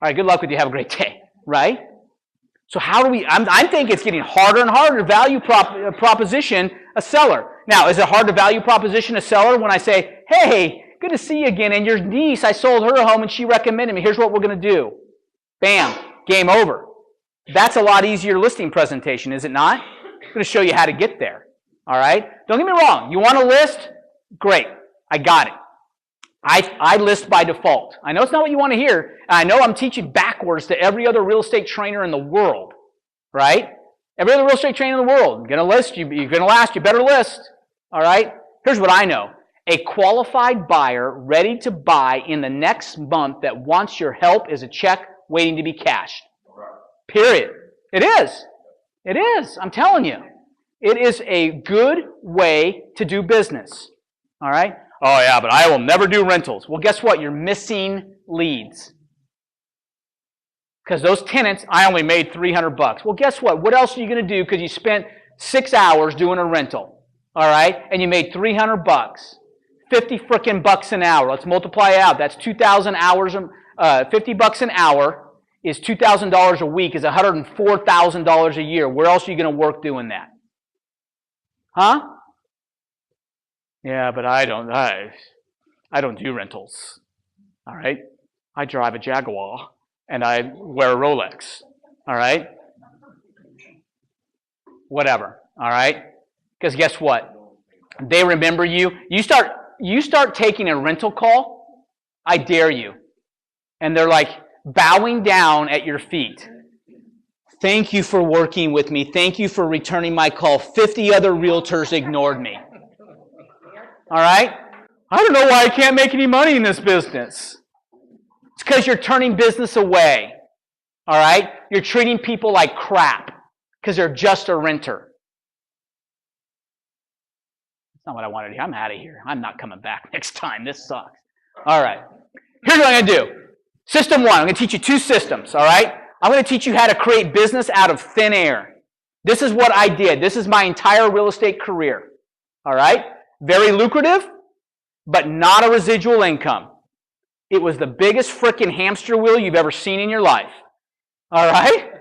Speaker 1: right, good luck with you, have a great day, right? So how do we, I'm thinking it's getting harder and harder to value proposition a seller. Now, is it hard to value proposition a seller when I say, hey, good to see you again. And your niece, I sold her a home and she recommended me. Here's what we're going to do. Bam, game over. That's a lot easier listing presentation, is it not? I'm going to show you how to get there. All right? Don't get me wrong. You want to list? Great. I got it. I list by default. I know it's not what you want to hear. And I know I'm teaching backwards to every other real estate trainer in the world. Right? Every other real estate trainer in the world. You're going to list, you're going to last, you better list. All right? Here's what I know. A qualified buyer ready to buy in the next month that wants your help is a check waiting to be cashed. Period. It is. It is. I'm telling you. It is a good way to do business. All right? Oh, yeah, but I will never do rentals. Well, guess what? You're missing leads. Because those tenants, I only made $300. Well, guess what? What else are you going to do because you spent 6 hours doing a rental? All right? And you made $300. 50 frickin' bucks an hour. Let's multiply it out. That's 2,000 hours. $50 an hour is $2,000 a week, is $104,000 a year. Where else are you going to work doing that? Huh? Yeah, but I don't do rentals. All right? I drive a Jaguar and I wear a Rolex. All right? Whatever. All right? Because guess what? They remember you. You start taking a rental call, I dare you. And they're like bowing down at your feet. Thank you for working with me. Thank you for returning my call. 50 other realtors ignored me. All right? I don't know why I can't make any money in this business. It's because you're turning business away. All right? You're treating people like crap because they're just a renter. That's not what I wanted to hear. I'm out of here. I'm not coming back next time. This sucks. All right. Here's what I'm going to do. System one. I'm going to teach you 2 systems. All right? I'm going to teach you how to create business out of thin air. This is what I did. This is my entire real estate career. All right? Very lucrative, but not a residual income. It was the biggest frickin' hamster wheel you've ever seen in your life. All right?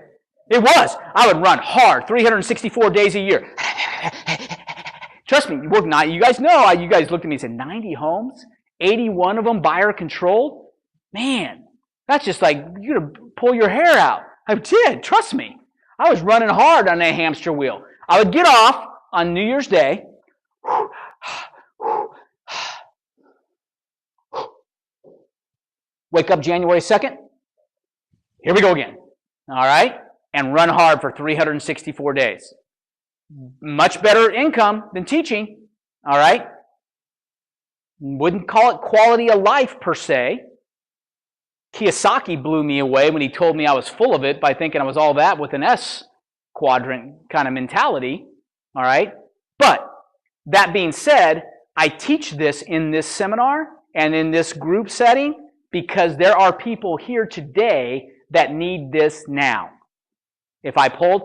Speaker 1: It was. I would run hard 364 days a year. Trust me, you guys know, you guys looked at me and said, 90 homes? 81 of them buyer controlled? Man, that's just like, you're going to pull your hair out. I did, trust me. I was running hard on that hamster wheel. I would get off on New Year's Day. Wake up January 2nd. Here we go again. All right? And run hard for 364 days. Much better income than teaching. All right? Wouldn't call it quality of life per se. Kiyosaki blew me away when he told me I was full of it by thinking I was all that with an S quadrant kind of mentality. All right? But that being said, I teach this in this seminar and in this group setting because there are people here today that need this now. If I pulled,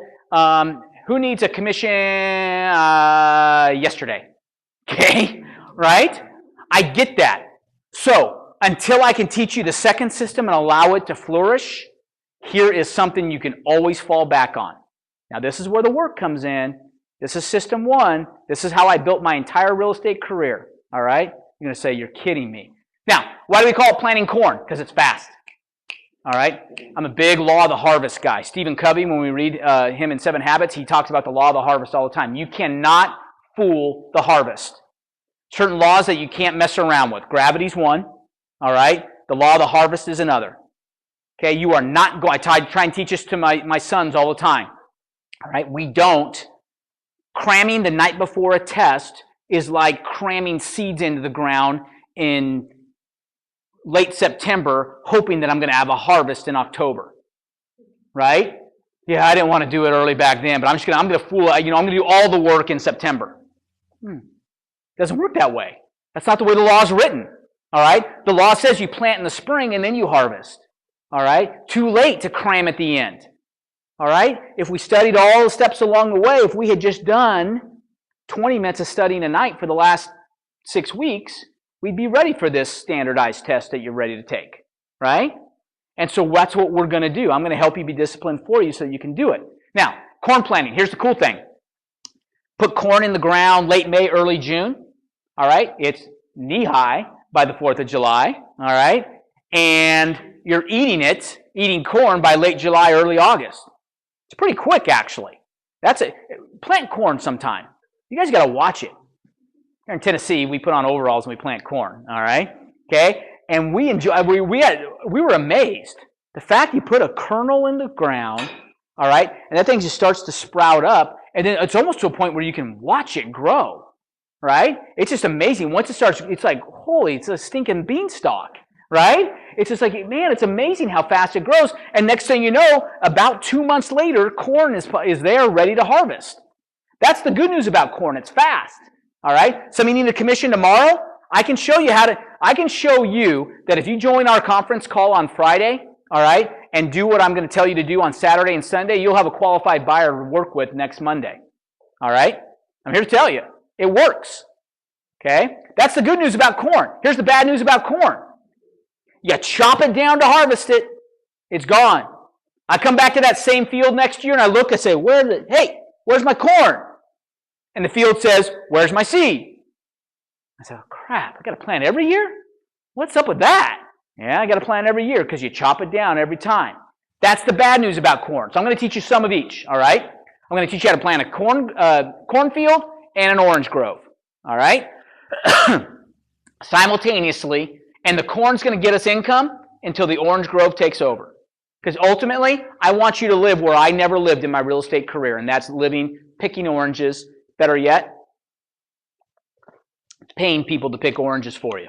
Speaker 1: who needs a commission yesterday? Okay, right? I get that. So, until I can teach you the second system and allow it to flourish, here is something you can always fall back on. Now, this is where the work comes in. This is system one. This is how I built my entire real estate career. All right? You're going to say, you're kidding me. Now, why do we call it planting corn? Because it's fast. All right? I'm a big law of the harvest guy. Stephen Covey, when we read him in 7 Habits, he talks about the law of the harvest all the time. You cannot fool the harvest. Certain laws that you can't mess around with. Gravity's one. All right? The law of the harvest is another. Okay? You are not going... I try and teach this to my sons all the time. All right? We don't... Cramming the night before a test is like cramming seeds into the ground in late September, hoping that I'm going to have a harvest in October. Right? Yeah, I didn't want to do it early back then, but I'm going to fool, I'm going to do all the work in September. Doesn't work that way. That's not the way the law is written. All right? The law says you plant in the spring and then you harvest. All right? Too late to cram at the end. All right? If we studied all the steps along the way, if we had just done 20 minutes of studying a night for the last 6 weeks, we'd be ready for this standardized test that you're ready to take. Right? And so that's what we're going to do. I'm going to help you be disciplined for you so that you can do it. Now, corn planting. Here's the cool thing. Put corn in the ground late May, early June. All right? It's knee-high. by the 4th of July, all right? And you're eating corn by late July, early August. It's pretty quick, actually. Plant corn sometime. You guys got to watch it. Here in Tennessee, we put on overalls and we plant corn, all right? Okay? And we were amazed. The fact you put a kernel in the ground, all right, and that thing just starts to sprout up, and then it's almost to a point where you can watch it grow, right? It's just amazing. Once it starts, it's like, holy, it's a stinking beanstalk, right? It's just like, man, it's amazing how fast it grows. And next thing you know, about 2 months later, corn is there ready to harvest. That's the good news about corn. It's fast, all right? Some of you need a commission tomorrow. I can show you that if you join our conference call on Friday, all right, and do what I'm going to tell you to do on Saturday and Sunday, you'll have a qualified buyer to work with next Monday, all right? I'm here to tell you, it works, okay? That's the good news about corn. Here's the bad news about corn. You chop it down to harvest it, it's gone. I come back to that same field next year and I look, I say, where's my corn? And the field says, where's my seed? I said, oh crap, I got to plant every year? What's up with that? Yeah, I got to plant every year because you chop it down every time. That's the bad news about corn. So I'm going to teach you some of each, all right? I'm going to teach you how to plant a cornfield and an orange grove, all right? Simultaneously, and the corn's going to get us income until the orange grove takes over. Because ultimately, I want you to live where I never lived in my real estate career, and that's picking oranges. Better yet, paying people to pick oranges for you,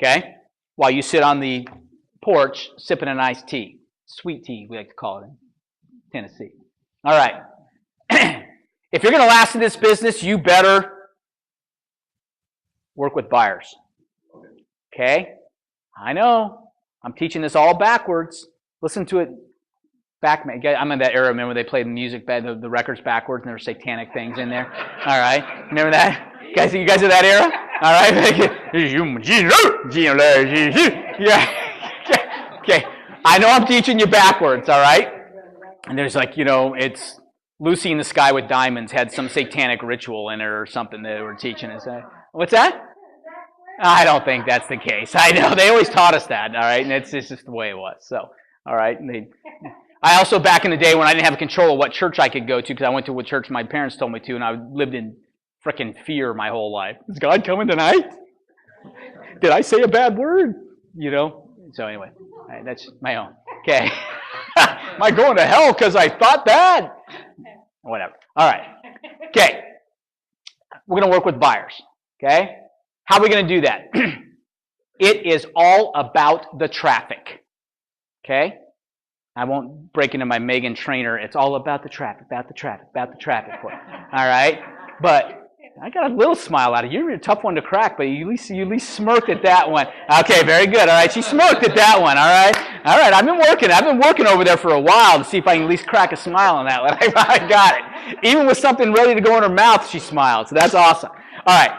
Speaker 1: okay? While you sit on the porch sipping an iced tea. Sweet tea, we like to call it in Tennessee. All right. If you're going to last in this business, you better work with buyers. Okay? I know. I'm teaching this all backwards. Listen to it back. I'm in that era, remember they played the music, the records backwards, and there were satanic things in there. All right. Remember that? You guys are that era? All right. Yeah. Okay. I know I'm teaching you backwards, all right? And there's it's Lucy in the Sky with Diamonds had some satanic ritual in it or something that they were teaching us. What's that? I don't think that's the case. I know. They always taught us that, all right? And it's just the way it was. So, all right. I also, back in the day when I didn't have control of what church I could go to, because I went to what church my parents told me to, and I lived in frickin' fear my whole life. Is God coming tonight? Did I say a bad word? So anyway, right, that's my own. Okay. Am I going to hell because I thought that? Whatever. All right. Okay. We're going to work with buyers. Okay. How are we going to do that? It is all about the traffic. Okay. I won't break into my Megan Trainor. It's all about the traffic, about the traffic. All right. But I got a little smile out of you. You're a tough one to crack, but you at least smirked at that one. Okay, very good. All right, she smirked at that one. All right. I've been working over there for a while to see if I can at least crack a smile on that one. I got it. Even with something ready to go in her mouth, she smiled. So that's awesome. All right.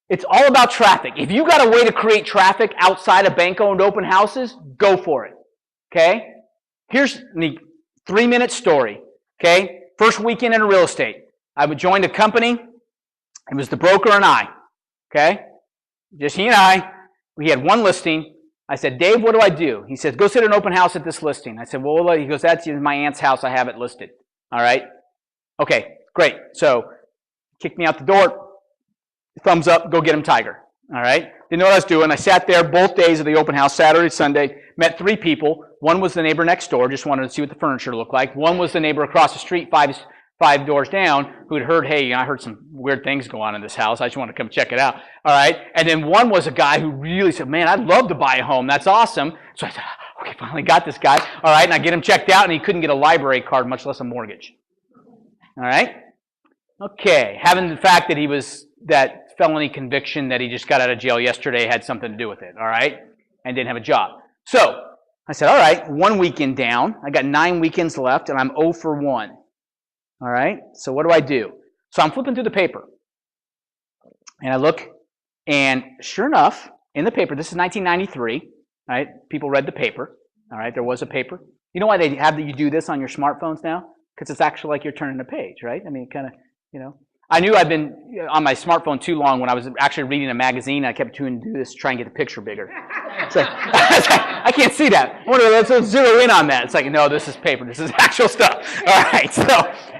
Speaker 1: It's all about traffic. If you got a way to create traffic outside of bank-owned open houses, go for it. Okay? Here's the 3-minute story. Okay? First weekend in real estate. I joined a company. It was the broker and I. Okay? Just he and I. We had one listing. I said, Dave, what do I do? He says, go sit an open house at this listing. I said, well, he goes, that's my aunt's house. I have it listed. All right? Okay, great. So, kicked me out the door. Thumbs up, go get him, Tiger. All right? Didn't know what I was doing. I sat there both days of the open house, Saturday, Sunday, met 3 people. One was the neighbor next door, just wanted to see what the furniture looked like. One was the neighbor across the street, five doors down, who had heard, hey, I heard some weird things go on in this house. I just want to come check it out. All right? And then one was a guy who really said, man, I'd love to buy a home. That's awesome. So I said, okay, finally got this guy. All right, and I get him checked out, and he couldn't get a library card, much less a mortgage. All right? Okay, having the fact that that felony conviction that he just got out of jail yesterday had something to do with it, all right? And didn't have a job. So I said, all right, 1 weekend down. I got 9 weekends left, and I'm 0 for 1. All right? So what do I do? So I'm flipping through the paper. And I look, and sure enough, in the paper, this is 1993, right? People read the paper, all right? There was a paper. You know why they have you do this on your smartphones now? Because it's actually like you're turning a page, right? I mean, kind of, I knew I'd been on my smartphone too long when I was actually reading a magazine. I kept trying to do this to try and get the picture bigger. It's like, I can't see that. I wonder, let's zero in on that. It's like, no, this is paper. This is actual stuff. All right, so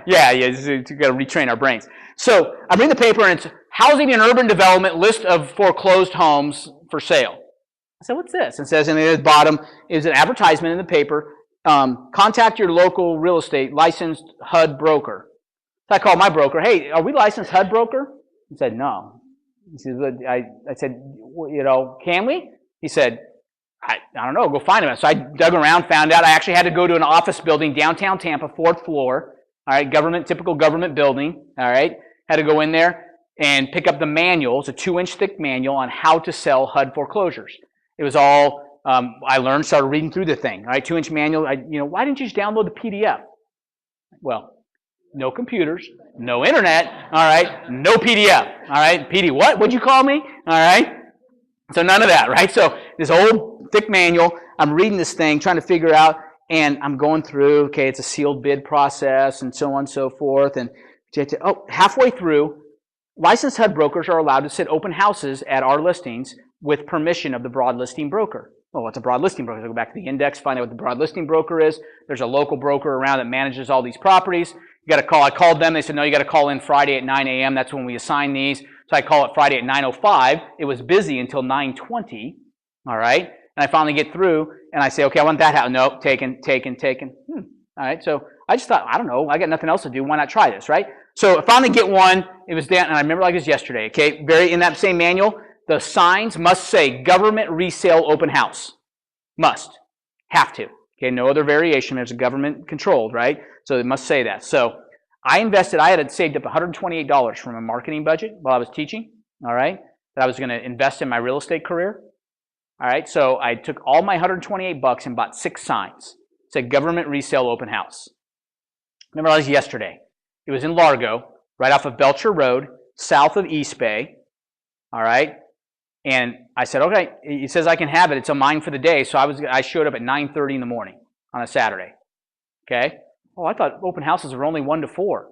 Speaker 1: yeah, you got to retrain our brains. So I bring the paper, and it's housing and urban development list of foreclosed homes for sale. I said, what's this? It says in the bottom is an advertisement in the paper. Contact your local real estate licensed HUD broker. So I called my broker. Hey, are we licensed HUD broker? He said, no. He said, I said, can we? He said, I don't know, go find him. So I dug around, found out I actually had to go to an office building, downtown Tampa, 4th floor. All right, typical government building. All right, had to go in there and pick up the manual. It's a 2-inch thick manual on how to sell HUD foreclosures. It was all, I learned, started reading through the thing. All right, 2-inch manual. Why didn't you just download the PDF? Well, no computers, no internet, all right, no PDF, all right, PD, what? What'd you call me? All right, so none of that, right? So this old thick manual, I'm reading this thing, trying to figure out, and I'm going through, okay, it's a sealed bid process, and so on and so forth, and halfway through, licensed HUD brokers are allowed to sit open houses at our listings with permission of the broad listing broker. Well, what's a broad listing broker? So go back to the index, find out what the broad listing broker is. There's a local broker around that manages all these properties. You got to call. I called them. They said, no, you got to call in Friday at 9 a.m. That's when we assign these. So I call it Friday at 9:05. It was busy until 9:20. All right. And I finally get through, and I say, okay, I want that house. Nope, taken. All right. So I just thought, I don't know. I got nothing else to do. Why not try this, right? So I finally get one. It was down, and I remember like it was yesterday. Okay. In that same manual, the signs must say government resale open house. Must. Have to. Okay. No other variation. There's a government controlled, right? So it must say that. So I had saved up $128 from a marketing budget while I was teaching, all right, that I was going to invest in my real estate career. All right, so I took all my $128 and bought 6 signs. It said government resale open house. Remember, that was yesterday. It was in Largo, right off of Belcher Road, south of East Bay, all right, and I said, okay, it says I can have it. It's a mine for the day, so I showed up at 9:30 in the morning on a Saturday, okay. Oh, I thought open houses were only 1 to 4.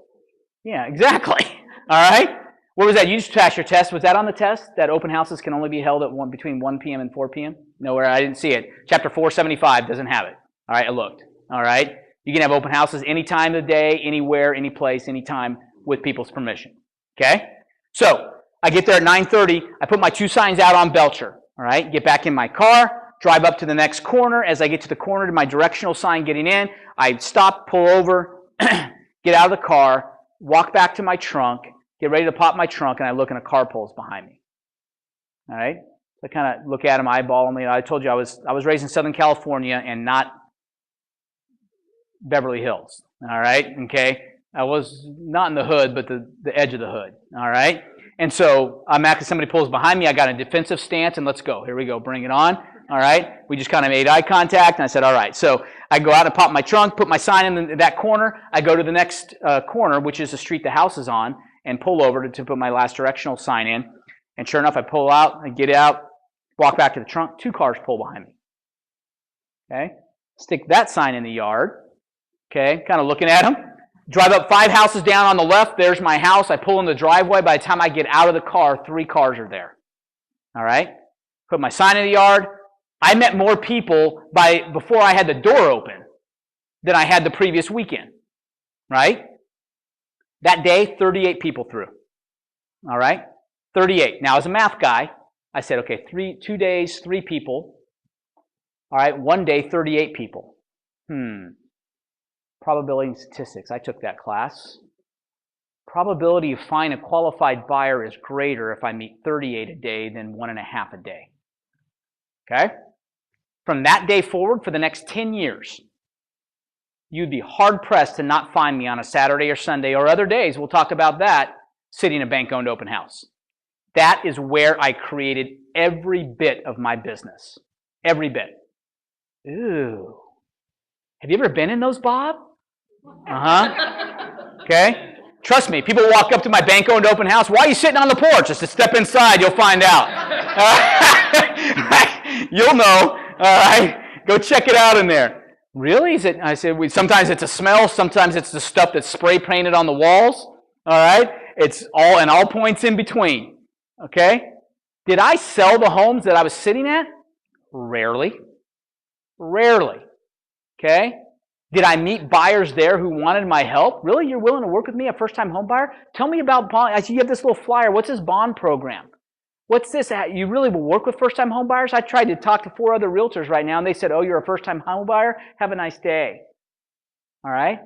Speaker 1: Yeah, exactly. All right. What was that? You just passed your test. Was that on the test? That open houses can only be held at between 1 p.m. and 4 p.m.? Nowhere. I didn't see it. Chapter 475 doesn't have it. All right. I looked. All right. You can have open houses any time of the day, anywhere, any place, anytime with people's permission. Okay. So I get there at 9:30. I put my 2 signs out on Belcher. All right. Get back in my car. Drive up to the next corner. As I get to the corner to my directional sign getting in, I stop, pull over, get out of the car, walk back to my trunk, get ready to pop my trunk, and I look and a car pulls behind me. All right? So I kind of look at him, eyeball him. I told you I was raised in Southern California and not Beverly Hills. All right? Okay? I was not in the hood, but the edge of the hood. All right? And so I'm acting, somebody pulls behind me. I got a defensive stance, and let's go. Here we go. Bring it on. All right? We just kind of made eye contact, and I said, all right. So I go out and pop my trunk, put my sign in that corner. I go to the next corner, which is the street the house is on, and pull over to put my last directional sign in. And sure enough, I pull out, I get out, walk back to the trunk. 2 cars pull behind me. Okay? Stick that sign in the yard. Okay? Kind of looking at them. Drive up 5 houses down on the left. There's my house. I pull in the driveway. By the time I get out of the car, 3 cars are there. All right? Put my sign in the yard. I met more people before I had the door open than I had the previous weekend, right? That day, 38 people through, all right? 38. Now, as a math guy, I said, okay, 2 days, 3 people, all right? 1 day, 38 people. Probability and statistics, I took that class. Probability of finding a qualified buyer is greater if I meet 38 a day than 1.5 a day, okay? From that day forward, for the next 10 years, you'd be hard-pressed to not find me on a Saturday or Sunday or other days, we'll talk about that, sitting in a bank-owned open house. That is where I created every bit of my business. Every bit. Ooh. Have you ever been in those, Bob? Okay? Trust me, people walk up to my bank-owned open house. Why are you sitting on the porch? Just to step inside, you'll find out. You'll know. All right? Go check it out in there. Really? I said, sometimes it's a smell. Sometimes it's the stuff that's spray painted on the walls. All right? It's all and all points in between. Okay? Did I sell the homes that I was sitting at? Rarely. Rarely. Okay? Did I meet buyers there who wanted my help? Really? You're willing to work with me, a first-time home buyer? Tell me about bond. I see you have this little flyer. What's this bond program? What's this? You really will work with first-time home buyers? I tried to talk to 4 other realtors right now, and they said, oh, you're a first-time home buyer? Have a nice day. All right?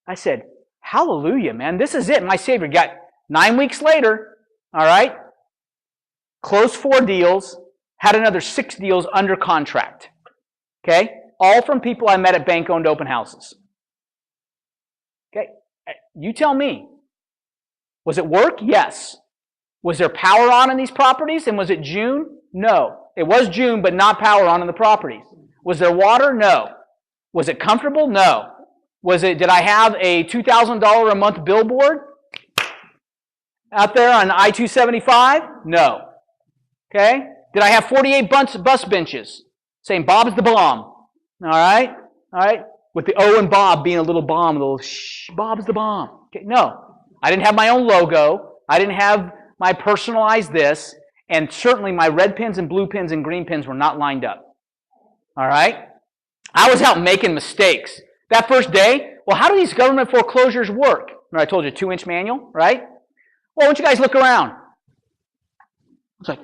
Speaker 1: I said, hallelujah, man. This is it. My Savior got 9 weeks later, all right? Closed 4 deals, had another 6 deals under contract. Okay? All from people I met at bank-owned open houses. Okay? You tell me. Was it work? Yes. Was there power on in these properties? And was it June? No. It was June, but not power on in the properties. Was there water? No. Was it comfortable? No. Did I have a $2,000 a month billboard out there on I-275? No. Okay? Did I have 48 bus benches saying Bob's the bomb? All right? All right? With the O and Bob being a little bomb, a little shh, Bob's the bomb. Okay? No. I didn't have my own logo. I didn't have my personalized this. And certainly my red pins and blue pins and green pins were not lined up. All right? I was out making mistakes. That first day, well, how do these government foreclosures work? Remember I told you 2-inch manual, right? Well, why don't you guys look around? It's like,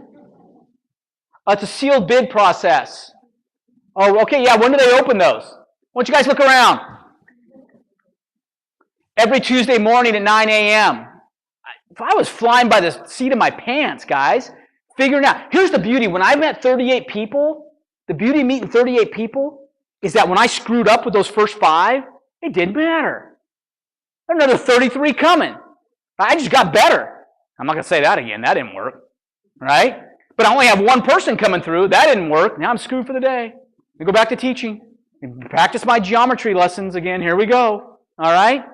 Speaker 1: it's a sealed bid process. Oh, okay, yeah, when do they open those? Why don't you guys look around? Every Tuesday morning at 9 a.m. If I was flying by the seat of my pants, guys, figuring out. Here's the beauty. When I met 38 people, the beauty of meeting 38 people is that when I screwed up with those first 5, it didn't matter. There's another 33 coming. I just got better. I'm not going to say that again. That didn't work. Right? But I only have 1 person coming through. That didn't work. Now I'm screwed for the day. We go back to teaching. Practice my geometry lessons again. Here we go. All right?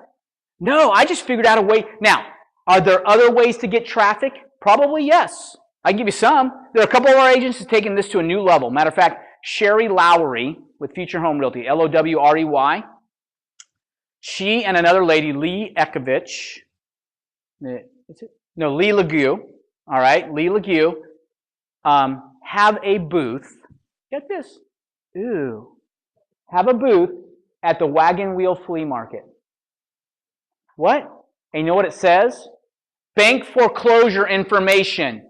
Speaker 1: No, I just figured out a way. Now, are there other ways to get traffic? Probably yes. I can give you some. There are a couple of our agents who've taken this to a new level. Matter of fact, Sherry Lowry with Future Home Realty, Lowrey. She and another lady, Lee Ekovich. No, Lee Legue. All right, Lee Legue. Have a booth. Get this. Ooh. Have a booth at the Wagon Wheel Flea Market. What? And you know what it says? Bank foreclosure information.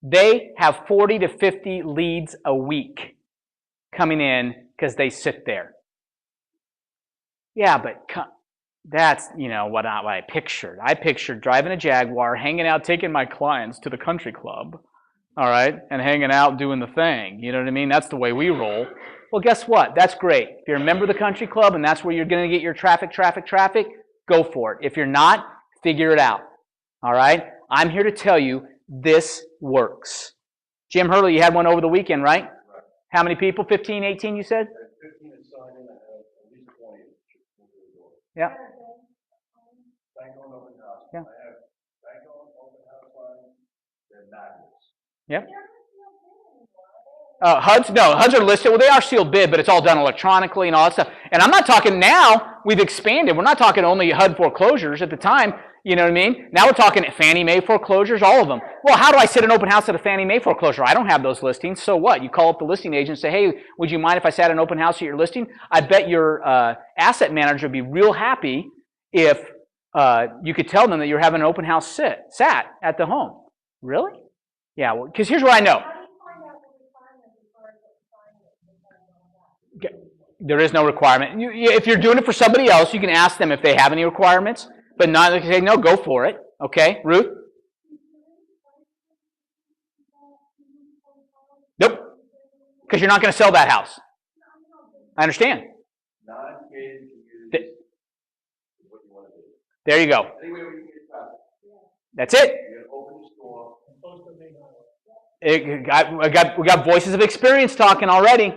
Speaker 1: They have 40 to 50 leads a week coming in because they sit there. Yeah, but that's, what I pictured. I pictured driving a Jaguar, hanging out, taking my clients to the country club, all right, and hanging out doing the thing. You know what I mean? That's the way we roll. Well, guess what? That's great. If you're a member of the country club and that's where you're going to get your traffic, go for it. If you're not, figure it out. All right? I'm here to tell you this works. Jim Hurley, you had one over the weekend, right? Right. How many people? 15, 18, you said?
Speaker 6: 15 is signed in. I have at least 20 at the door.
Speaker 1: Yeah.
Speaker 6: Bank-owned open house.
Speaker 1: Yeah.
Speaker 6: I have bank-owned open house signs. They're magnets.
Speaker 1: Yep. HUDs are listed. Well, they are sealed bid, but it's all done electronically and all that stuff. And I'm not talking now, we've expanded. We're not talking only HUD foreclosures at the time, you know what I mean? Now we're talking Fannie Mae foreclosures, all of them. Well, how do I sit an open house at a Fannie Mae foreclosure? I don't have those listings. So what? You call up the listing agent and say, hey, would you mind if I sat an open house at your listing? I bet your asset manager would be real happy if you could tell them that you're having an open house sat at the home. Really? Yeah, well, because here's what I know. There is no requirement. If you're doing it for somebody else, you can ask them if they have any requirements, but not like say, no, go for it. Okay, Ruth? Nope. Because you're not going to sell that house. I understand. There you go. That's it. We got voices of experience talking already.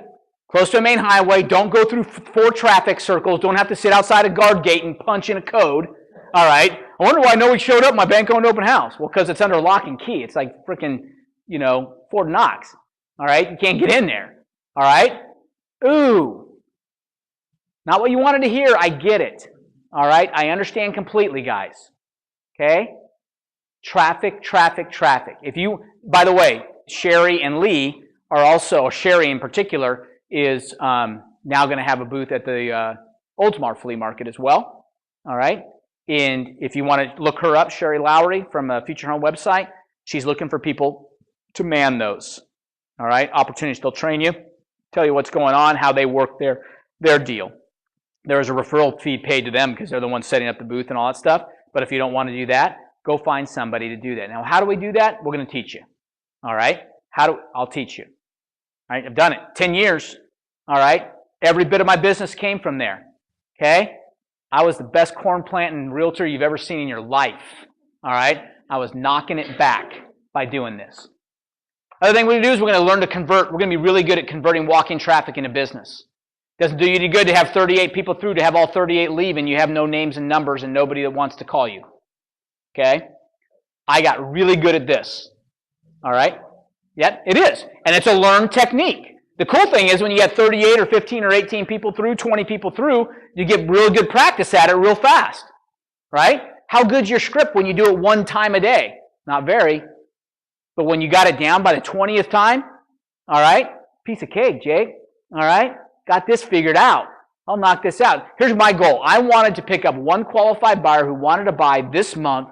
Speaker 1: Close to a main highway, don't go through 4 traffic circles, don't have to sit outside a guard gate and punch in a code. All right. I wonder why nobody showed up at my bank-owned open house. Well, because it's under lock and key. It's like freaking, Fort Knox. All right. You can't get in there. All right. Ooh. Not what you wanted to hear. I get it. All right? I understand completely, guys. Okay? Traffic, traffic, traffic. If you, by the way, Sherry and Lee are also, or Sherry in particular, is now going to have a booth at the Oldsmar Flea Market as well. All right? And if you want to look her up, Sherry Lowry from Future Home website, she's looking for people to man those. All right? Opportunities. They'll train you, tell you what's going on, how they work their deal. There is a referral fee paid to them because they're the ones setting up the booth and all that stuff. But if you don't want to do that, go find somebody to do that. Now, how do we do that? We're going to teach you. All right? I'll teach you. All right? I've done it 10 years. All right? Every bit of my business came from there. Okay? I was the best corn planting realtor you've ever seen in your life. All right? I was knocking it back by doing this. Other thing we're going to do is we're going to learn to convert. We're going to be really good at converting walk-in traffic into business. Doesn't do you any good to have 38 people through, to have all 38 leave, and you have no names and numbers and nobody that wants to call you. Okay? I got really good at this. All right? Yep, it is. And it's a learned technique. The cool thing is when you get 38 or 15 or 18 people through, 20 people through, you get real good practice at it real fast. Right? How good's your script when you do it one time a day? Not very. But when you got it down by the 20th time, all right? Piece of cake, Jake. All right? Got this figured out. I'll knock this out. Here's my goal. I wanted to pick up one qualified buyer who wanted to buy this month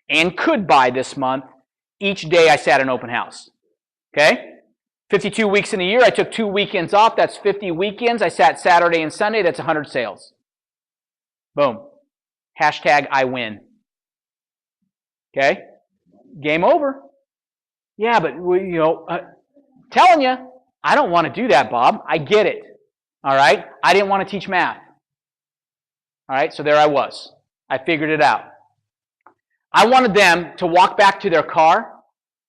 Speaker 1: and could buy this month each day I sat an open house. Okay? 52 weeks in a year. I took 2 weekends off. That's 50 weekends. I sat Saturday and Sunday. That's 100 sales. Boom. Hashtag I win. Okay? Game over. Yeah, but, telling you, I don't want to do that, Bob. I get it. All right? I didn't want to teach math. All right? So there I was. I figured it out. I wanted them to walk back to their car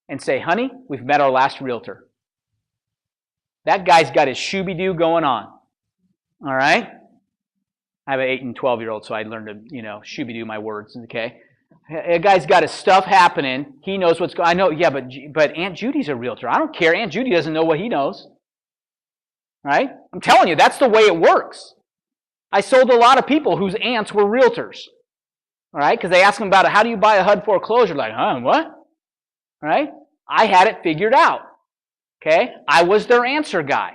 Speaker 1: and say, honey, we've met our last realtor. That guy's got his shooby-doo going on. All right? I have an 8 and 12-year-old, so I learned to, shooby-doo my words, okay? A guy's got his stuff happening. He knows what's going on. I know, yeah, but Aunt Judy's a realtor. I don't care. Aunt Judy doesn't know what he knows. Right? I'm telling you, that's the way it works. I sold a lot of people whose aunts were realtors. All right? Because they ask them about it. How do you buy a HUD foreclosure? Like, what? All right? I had it figured out. Okay? I was their answer guy.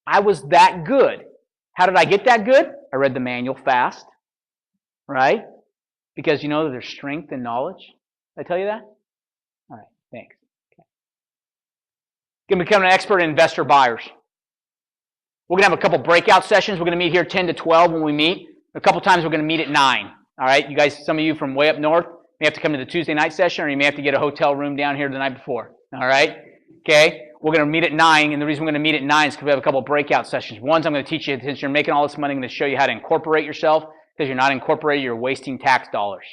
Speaker 1: I was that good. How did I get that good? I read the manual fast. Right? Because you know that there's strength in knowledge. Did I tell you that? All right, thanks. Okay. Going to become an expert in investor buyers. We're going to have a couple breakout sessions. We're going to meet here 10 to 12 when we meet. A couple times we're going to meet at 9. All right, you guys, some of you from way up north may have to come to the Tuesday night session, or you may have to get a hotel room down here the night before. All right? Okay? We're going to meet at 9, and the reason we're going to meet at 9 is because we have a couple breakout sessions. One's I'm going to teach you, since you're making all this money, I'm going to show you how to incorporate yourself. Because you're not incorporated, you're wasting tax dollars.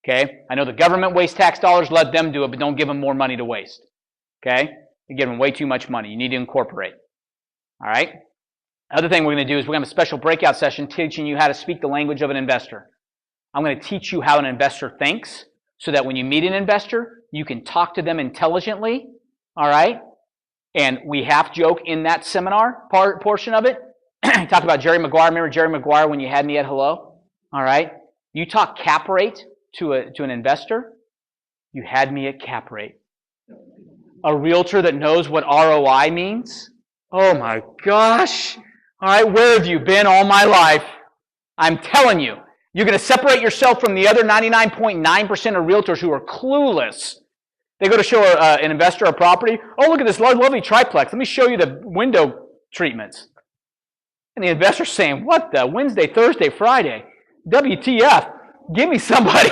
Speaker 1: Okay? I know the government wastes tax dollars, let them do it, but don't give them more money to waste. Okay? You give them way too much money. You need to incorporate. All right? Other thing we're going to do is we're going to have a special breakout session teaching you how to speak the language of an investor. I'm going to teach you how an investor thinks so that when you meet an investor, you can talk to them intelligently. All right? And we half joke in that seminar portion of it. Talk about Jerry Maguire. Remember Jerry Maguire when you had me at Hello? All right? You talk cap rate to an investor, you had me at cap rate. A realtor that knows what ROI means? Oh my gosh. All right, where have you been all my life? I'm telling you, you're going to separate yourself from the other 99.9% of realtors who are clueless. They go to show an investor a property. Oh, look at this lovely triplex. Let me show you the window treatments. And the investor's saying, what the? Wednesday, Thursday, Friday. WTF, give me somebody,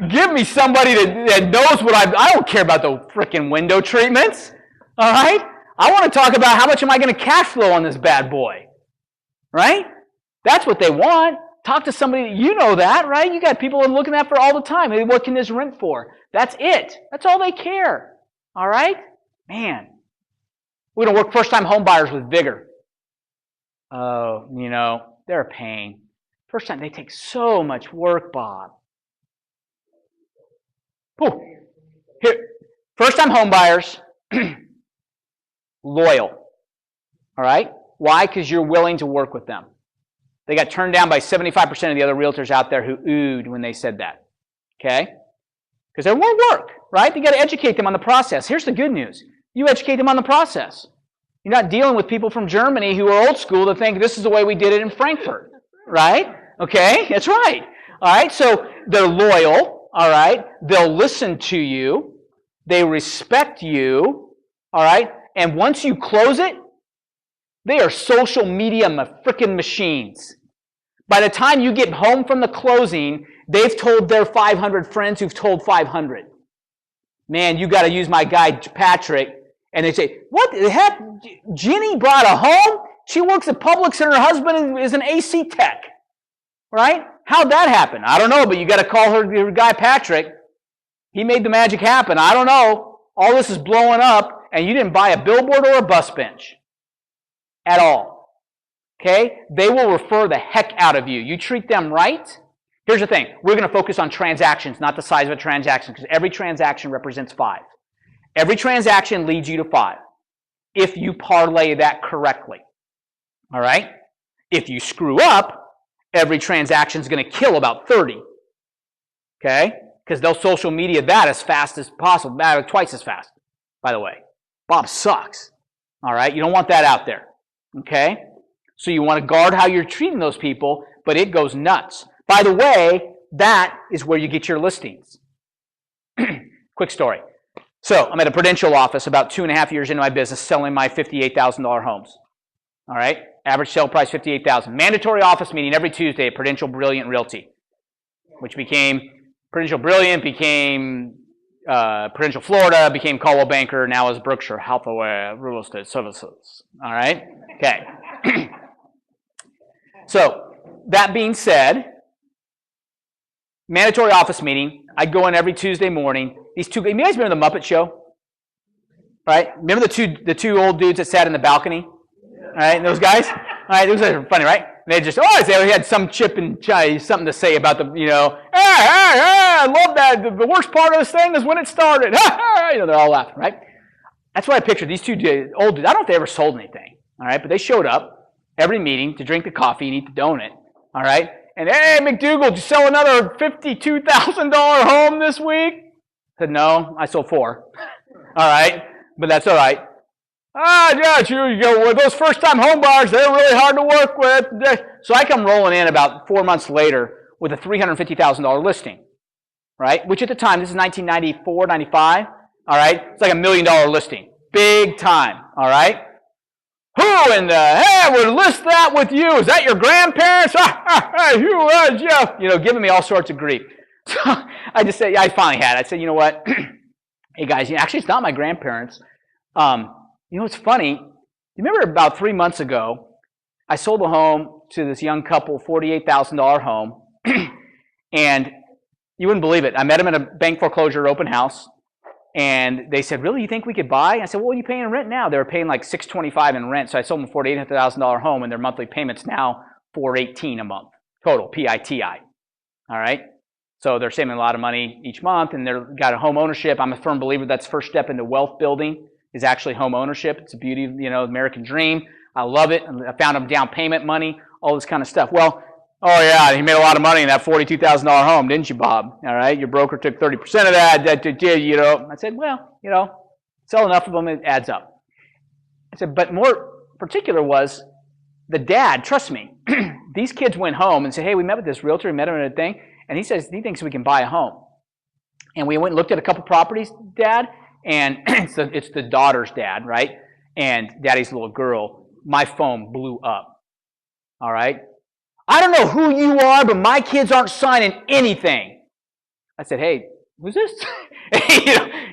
Speaker 1: give me somebody that knows what I don't care about the freaking window treatments, all right? I want to talk about how much am I going to cash flow on this bad boy, right? That's what they want. Talk to somebody, you know that, right? You got people looking at for all the time. Hey, what can this rent for? That's it. That's all they care, all right? Man, we're going to work first-time home buyers with vigor. Oh, they're a pain. First time, they take so much work, Bob. Ooh. Here, first-time home buyers, loyal. All right? Why? Because you're willing to work with them. They got turned down by 75% of the other realtors out there who oohed when they said that. Okay? Because they're more work, right? You got to educate them on the process. Here's the good news. You educate them on the process. You're not dealing with people from Germany who are old school that think this is the way we did it in Frankfurt, right? Okay? That's right. All right? So they're loyal, all right? They'll listen to you. They respect you, all right? And once you close it, they are social media frickin' machines. By the time you get home from the closing, they've told their 500 friends who've told 500. Man, you got to use my guy Patrick. And they say, what the heck? Ginny brought a home? She works at Publix and her husband is an AC tech. Right? How'd that happen? I don't know, but you got to call her guy Patrick. He made the magic happen. I don't know. All this is blowing up, and you didn't buy a billboard or a bus bench at all. Okay? They will refer the heck out of you. You treat them right. Here's the thing. We're going to focus on transactions, not the size of a transaction, because every transaction represents 5. Every transaction leads you to 5 if you parlay that correctly. All right? If you screw up, every transaction is going to kill about 30. Okay? Because they'll social media that as fast as possible, twice as fast, by the way. Bob sucks. All right? You don't want that out there. Okay? So you want to guard how you're treating those people, but it goes nuts. By the way, that is where you get your listings. Quick story. So I'm at a Prudential office about 2.5 years into my business selling my $58,000 homes. All right? Average sale price, $58,000. Mandatory office meeting every Tuesday at Prudential Brilliant Realty, which became Prudential Brilliant, became Prudential Florida, became Caldwell Banker, now is Berkshire Hathaway Real Estate Services. All right? Okay. So, that being said, mandatory office meeting. I go in every Tuesday morning. These two, you guys remember the Muppet Show? Right? Remember the two old dudes that sat in the balcony? All right, those guys? All right, those guys are funny, right? And they just always they had some chip and something to say about the, I love that. The worst part of this thing is when it started. They're all laughing, right? That's what I pictured. These two old dudes. I don't know if they ever sold anything, all right? But they showed up every meeting to drink the coffee and eat the donut, all right? And, hey, McDougal, did you sell another $52,000 home this week? I said, no, I sold 4. All right, but that's all right. Those first-time home buyers, they're really hard to work with. So I come rolling in about 4 months later with a $350,000 listing, right? Which at the time, this is 1994, 95, all right? It's like $1 million listing. Big time, all right? Who in the hell would list that with you? Is that your grandparents? Giving me all sorts of grief. So I just said, I finally had it. I said, you know what? Hey, guys, actually, it's not my grandparents. It's funny. You remember about 3 months ago, I sold a home to this young couple, $48,000 home, and you wouldn't believe it. I met them at a bank foreclosure open house, and they said, really, you think we could buy? I said, well, what are you paying in rent now? They were paying like $625 in rent, so I sold them a $48,000 home, and their monthly payment's now $418 a month, total, P-I-T-I, all right? So they're saving a lot of money each month, and they've got a home ownership. I'm a firm believer that's the first step into wealth building is actually home ownership. It's a beauty, American dream. I love it. I found them down payment money, all this kind of stuff. Well, oh yeah, you made a lot of money in that $42,000 home, didn't you, Bob? All right, your broker took 30% of that. I said, well, sell enough of them, it adds up. I said, but more particular was the dad. Trust me, these kids went home and said, hey, we met with this realtor, we met him at a thing, and he says he thinks we can buy a home. And we went and looked at a couple properties, Dad. And it's the daughter's dad, right? And daddy's little girl. My phone blew up. All right? I don't know who you are, but my kids aren't signing anything. I said, hey, who's this? He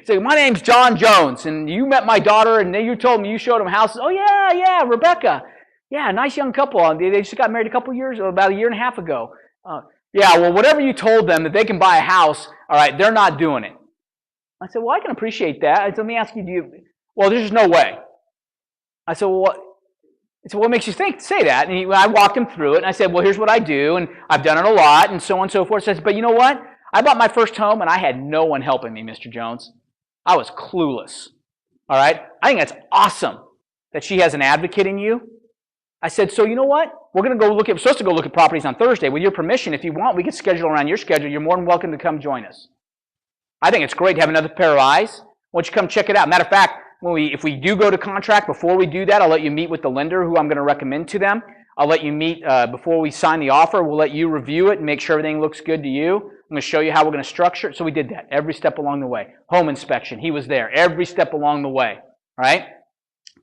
Speaker 1: said, my name's John Jones, and you met my daughter, and you told me you showed them houses. Oh, yeah, Rebecca. Yeah, nice young couple. They just got married about a year and a half ago. Yeah, well, whatever you told them that they can buy a house, all right, they're not doing it. I said, well, I can appreciate that. I said, let me ask you, well, there's just no way. I said, well, what makes you say that? And I walked him through it, and I said, well, here's what I do, and I've done it a lot, and so on and so forth. So I said, but you know what? I bought my first home, and I had no one helping me, Mr. Jones. I was clueless. All right? I think that's awesome that she has an advocate in you. I said, so you know what? We're supposed to go look at properties on Thursday. With your permission, if you want, we can schedule around your schedule. You're more than welcome to come join us. I think it's great to have another pair of eyes. Why don't you come check it out? Matter of fact, if we do go to contract, before we do that, I'll let you meet with the lender who I'm going to recommend to them. I'll let you meet before we sign the offer. We'll let you review it and make sure everything looks good to you. I'm going to show you how we're going to structure it. So we did that every step along the way. Home inspection, he was there every step along the way. All right?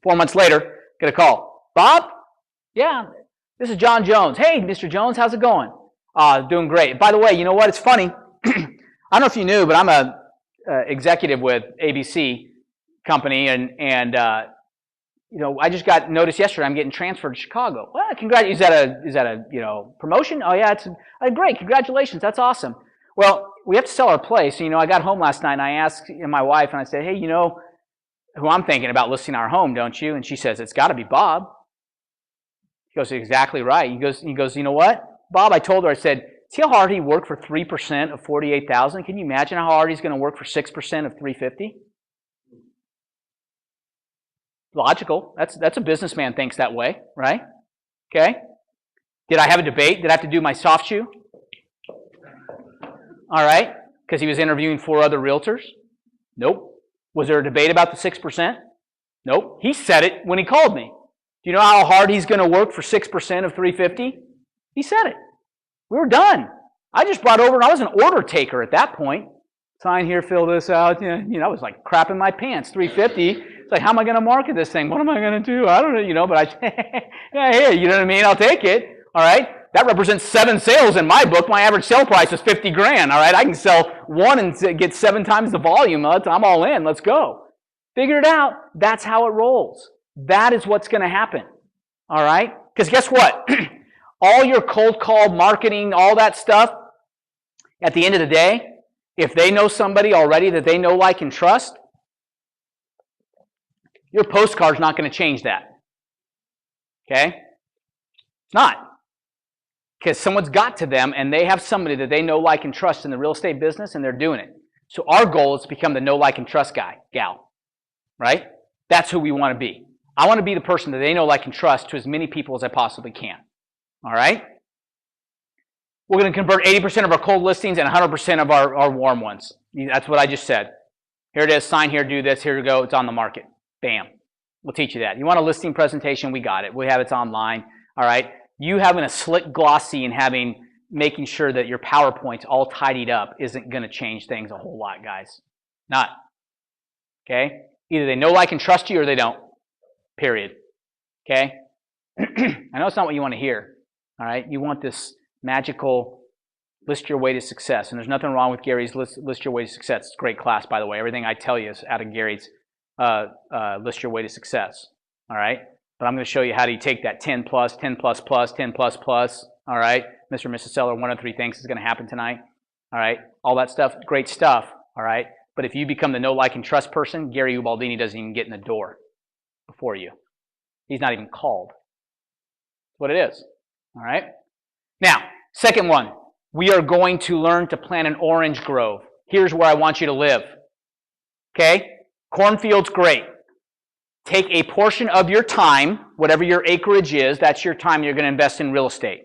Speaker 1: 4 months later, get a call. Bob? Yeah, this is John Jones. Hey, Mr. Jones, how's it going? Doing great. By the way, you know what? It's funny. I don't know if you knew, but I'm a executive with ABC company, and I just got notice yesterday I'm getting transferred to Chicago. Well, congrats. Is that a promotion? Oh yeah, it's great. Congratulations. That's awesome. Well, we have to sell our place. I got home last night and I asked my wife and I said, hey, you know who I'm thinking about listing our home, don't you? And she says, it's got to be Bob. He goes, exactly right. He goes, you know what, Bob? I told her, I said, see how hard he worked for 3% of 48,000? Can you imagine how hard he's going to work for 6% of 350? Logical. That's a businessman thinks that way, right? Okay. Did I have a debate? Did I have to do my soft shoe? All right. Because he was interviewing 4 other realtors? Nope. Was there a debate about the 6%? Nope. He said it when he called me. Do you know how hard he's going to work for 6% of 350? He said it. We were done. I just brought over, and I was an order taker at that point. Sign here, fill this out. I was like crapping my pants. 350. It's like, how am I going to market this thing? What am I going to do? I don't know, but yeah, here, you know what I mean? I'll take it. All right. That represents 7 sales in my book. My average sale price is $50,000. All right. I can sell 1 and get 7 times the volume. I'm all in. Let's go. Figure it out. That's how it rolls. That is what's going to happen. All right. Because guess what? All your cold call marketing, all that stuff, at the end of the day, if they know somebody already that they know, like, and trust, your postcard's not going to change that. Okay? It's not. Because someone's got to them and they have somebody that they know, like, and trust in the real estate business and they're doing it. So our goal is to become the know, like, and trust guy, gal. Right? That's who we want to be. I want to be the person that they know, like, and trust to as many people as I possibly can. All right? We're going to convert 80% of our cold listings and 100% of our warm ones. That's what I just said. Here it is. Sign here, do this. Here we go. It's on the market. Bam. We'll teach you that. You want a listing presentation? We got it. We have it online. All right? You having a slick glossy and making sure that your PowerPoint's all tidied up isn't going to change things a whole lot, guys. Not. Okay? Either they know, like, and trust you or they don't. Period. Okay? I know it's not what you want to hear. All right? You want this magical list your way to success. And there's nothing wrong with Gary's list your way to success. It's a great class, by the way. Everything I tell you is out of Gary's list your way to success. All right? But I'm going to show you how do you take that 10 plus, 10 plus plus, 10 plus plus. All right? Mr. and Mrs. Seller, 1 of 3 things is going to happen tonight. All right? All that stuff, great stuff. All right? But if you become the know, like, and trust person, Gary Ubaldini doesn't even get in the door before you. He's not even called. That's what it is. All right? Now, second one. We are going to learn to plant an orange grove. Here's where I want you to live. Okay? Cornfield's great. Take a portion of your time, whatever your acreage is, that's your time you're going to invest in real estate.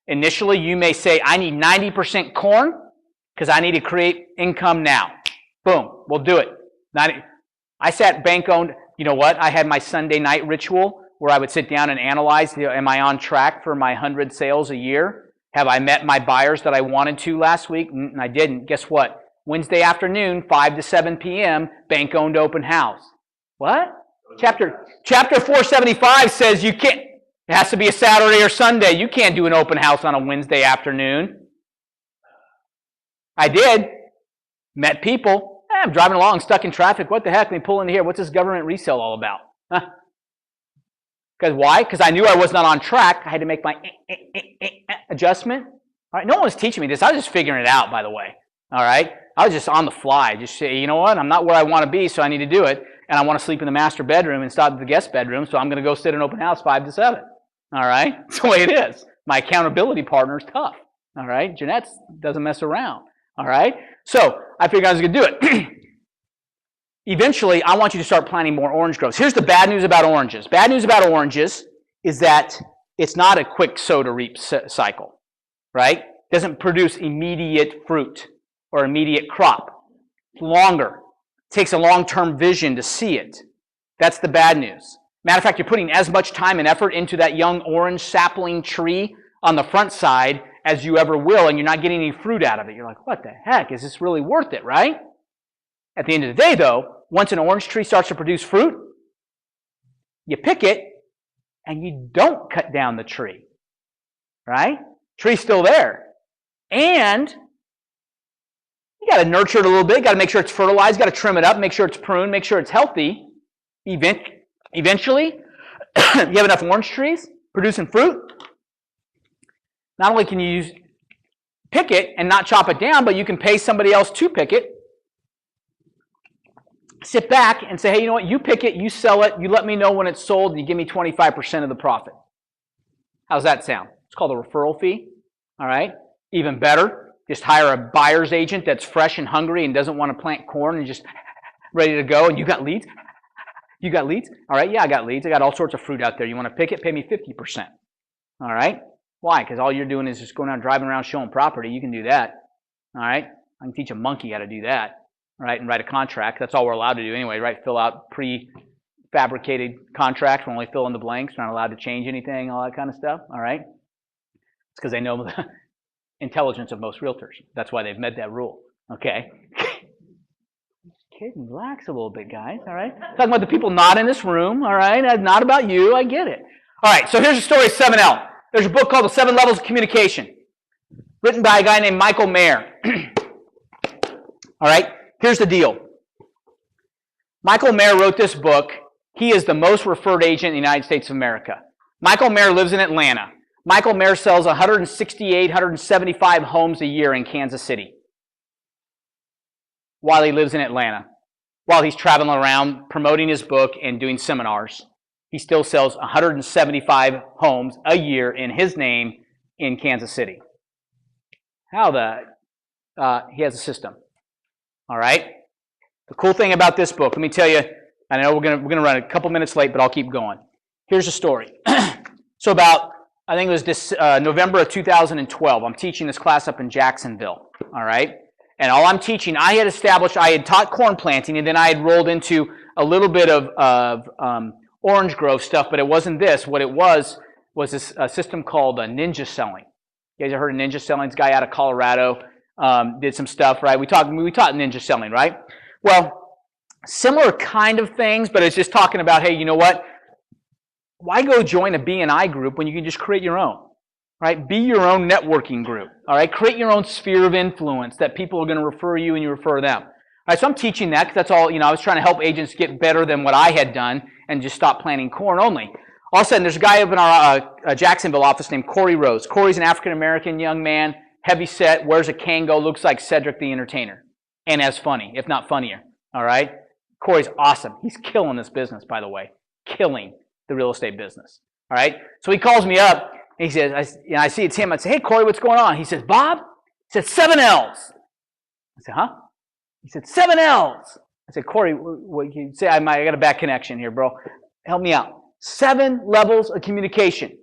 Speaker 1: Initially, you may say, I need 90% corn because I need to create income now. Boom, we'll do it. I sat bank-owned, you know what? I had my Sunday night ritual where I would sit down and analyze, am I on track for my 100 sales a year? Have I met my buyers that I wanted to last week? And I didn't. Guess what? Wednesday afternoon, 5 to 7 p.m., bank-owned open house. What? Chapter 475 says you can't, it has to be a Saturday or Sunday. You can't do an open house on a Wednesday afternoon. I did. Met people. I'm driving along, stuck in traffic. What the heck? Let me pull into here. What's this government resale all about? Because why? Because I knew I was not on track. I had to make my adjustment. All right. No one was teaching me this. I was just figuring it out, by the way. All right. I was just on the fly. Just say, you know what? I'm not where I want to be, so I need to do it. And I want to sleep in the master bedroom and stop at the guest bedroom, so I'm going to go sit in open house 5 to 7. All right? That's the way it is. My accountability partner is tough. All right? Jeanette doesn't mess around. All right? So I figured I was going to do it. Eventually, I want you to start planting more orange groves. Here's the bad news about oranges. Bad news about oranges is that it's not a quick sow to reap cycle, right? It doesn't produce immediate fruit or immediate crop. It's longer. It takes a long-term vision to see it. That's the bad news. Matter of fact, you're putting as much time and effort into that young orange sapling tree on the front side as you ever will, and you're not getting any fruit out of it. You're like, what the heck? Is this really worth it, right? At the end of the day, though, once an orange tree starts to produce fruit, you pick it, and you don't cut down the tree, right? Tree's still there. And you got to nurture it a little bit. Got to make sure it's fertilized. Got to trim it up. Make sure it's pruned. Make sure it's healthy. Eventually, you have enough orange trees producing fruit. Not only can you pick it and not chop it down, but you can pay somebody else to pick it. Sit back and say, hey, you know what? You pick it, you sell it, you let me know when it's sold, and you give me 25% of the profit. How's that sound? It's called a referral fee. All right? Even better, just hire a buyer's agent that's fresh and hungry and doesn't want to plant corn and just ready to go. And you got leads? You got leads? All right, yeah, I got leads. I got all sorts of fruit out there. You want to pick it? Pay me 50%. All right? Why? Because all you're doing is just going out driving around showing property. You can do that. All right? I can teach a monkey how to do that. Right, and write a contract. That's all we're allowed to do anyway, right? Fill out pre-fabricated contracts. We're only fill in the blanks. We're not allowed to change anything, all that kind of stuff, all right? It's because they know the intelligence of most realtors. That's why they've met that rule, okay? Kidding, relax a little bit, guys, all right? Talking about the people not in this room, all right? Not about you, I get it. All right, so here's the story of 7L. There's a book called The 7 Levels of Communication, written by a guy named Michael Mayer. All right? Here's the deal. Michael Mayer wrote this book. He is the most referred agent in the United States of America. Michael Mayer lives in Atlanta. Michael Mayer sells 168, 175 homes a year in Kansas City while he lives in Atlanta. While he's traveling around promoting his book and doing seminars, he still sells 175 homes a year in his name in Kansas City. He has a system. All right? The cool thing about this book, let me tell you, I know we're gonna run a couple minutes late, but I'll keep going. Here's the story. So about, I think it was this November of 2012, I'm teaching this class up in Jacksonville. All right? And all I'm teaching, I had taught corn planting, and then I had rolled into a little bit of orange grove stuff, but it wasn't this. What it was this system called ninja selling. You guys have heard of ninja selling? This guy out of Colorado. Did some stuff, right? We taught ninja selling, right? Well, similar kind of things, but it's just talking about, hey, you know what? Why go join a B&I group when you can just create your own, right? Be your own networking group, all right? Create your own sphere of influence that people are going to refer you and you refer them. All right, so I'm teaching that because that's all, I was trying to help agents get better than what I had done and just stop planting corn only. All of a sudden, there's a guy up in our Jacksonville office named Corey Rose. Corey's an African-American young man, heavy set, wears a Kango, looks like Cedric the Entertainer. And as funny, if not funnier. All right? Corey's awesome. He's killing this business, by the way. Killing the real estate business. All right? So he calls me up, and he says, I see it's him. I say, hey, Corey, what's going on? He says, Bob, he said, 7 L's. I said, huh? He said, 7 L's. I said, Corey, what you say? I got a bad connection here, bro. Help me out. 7 levels of communication.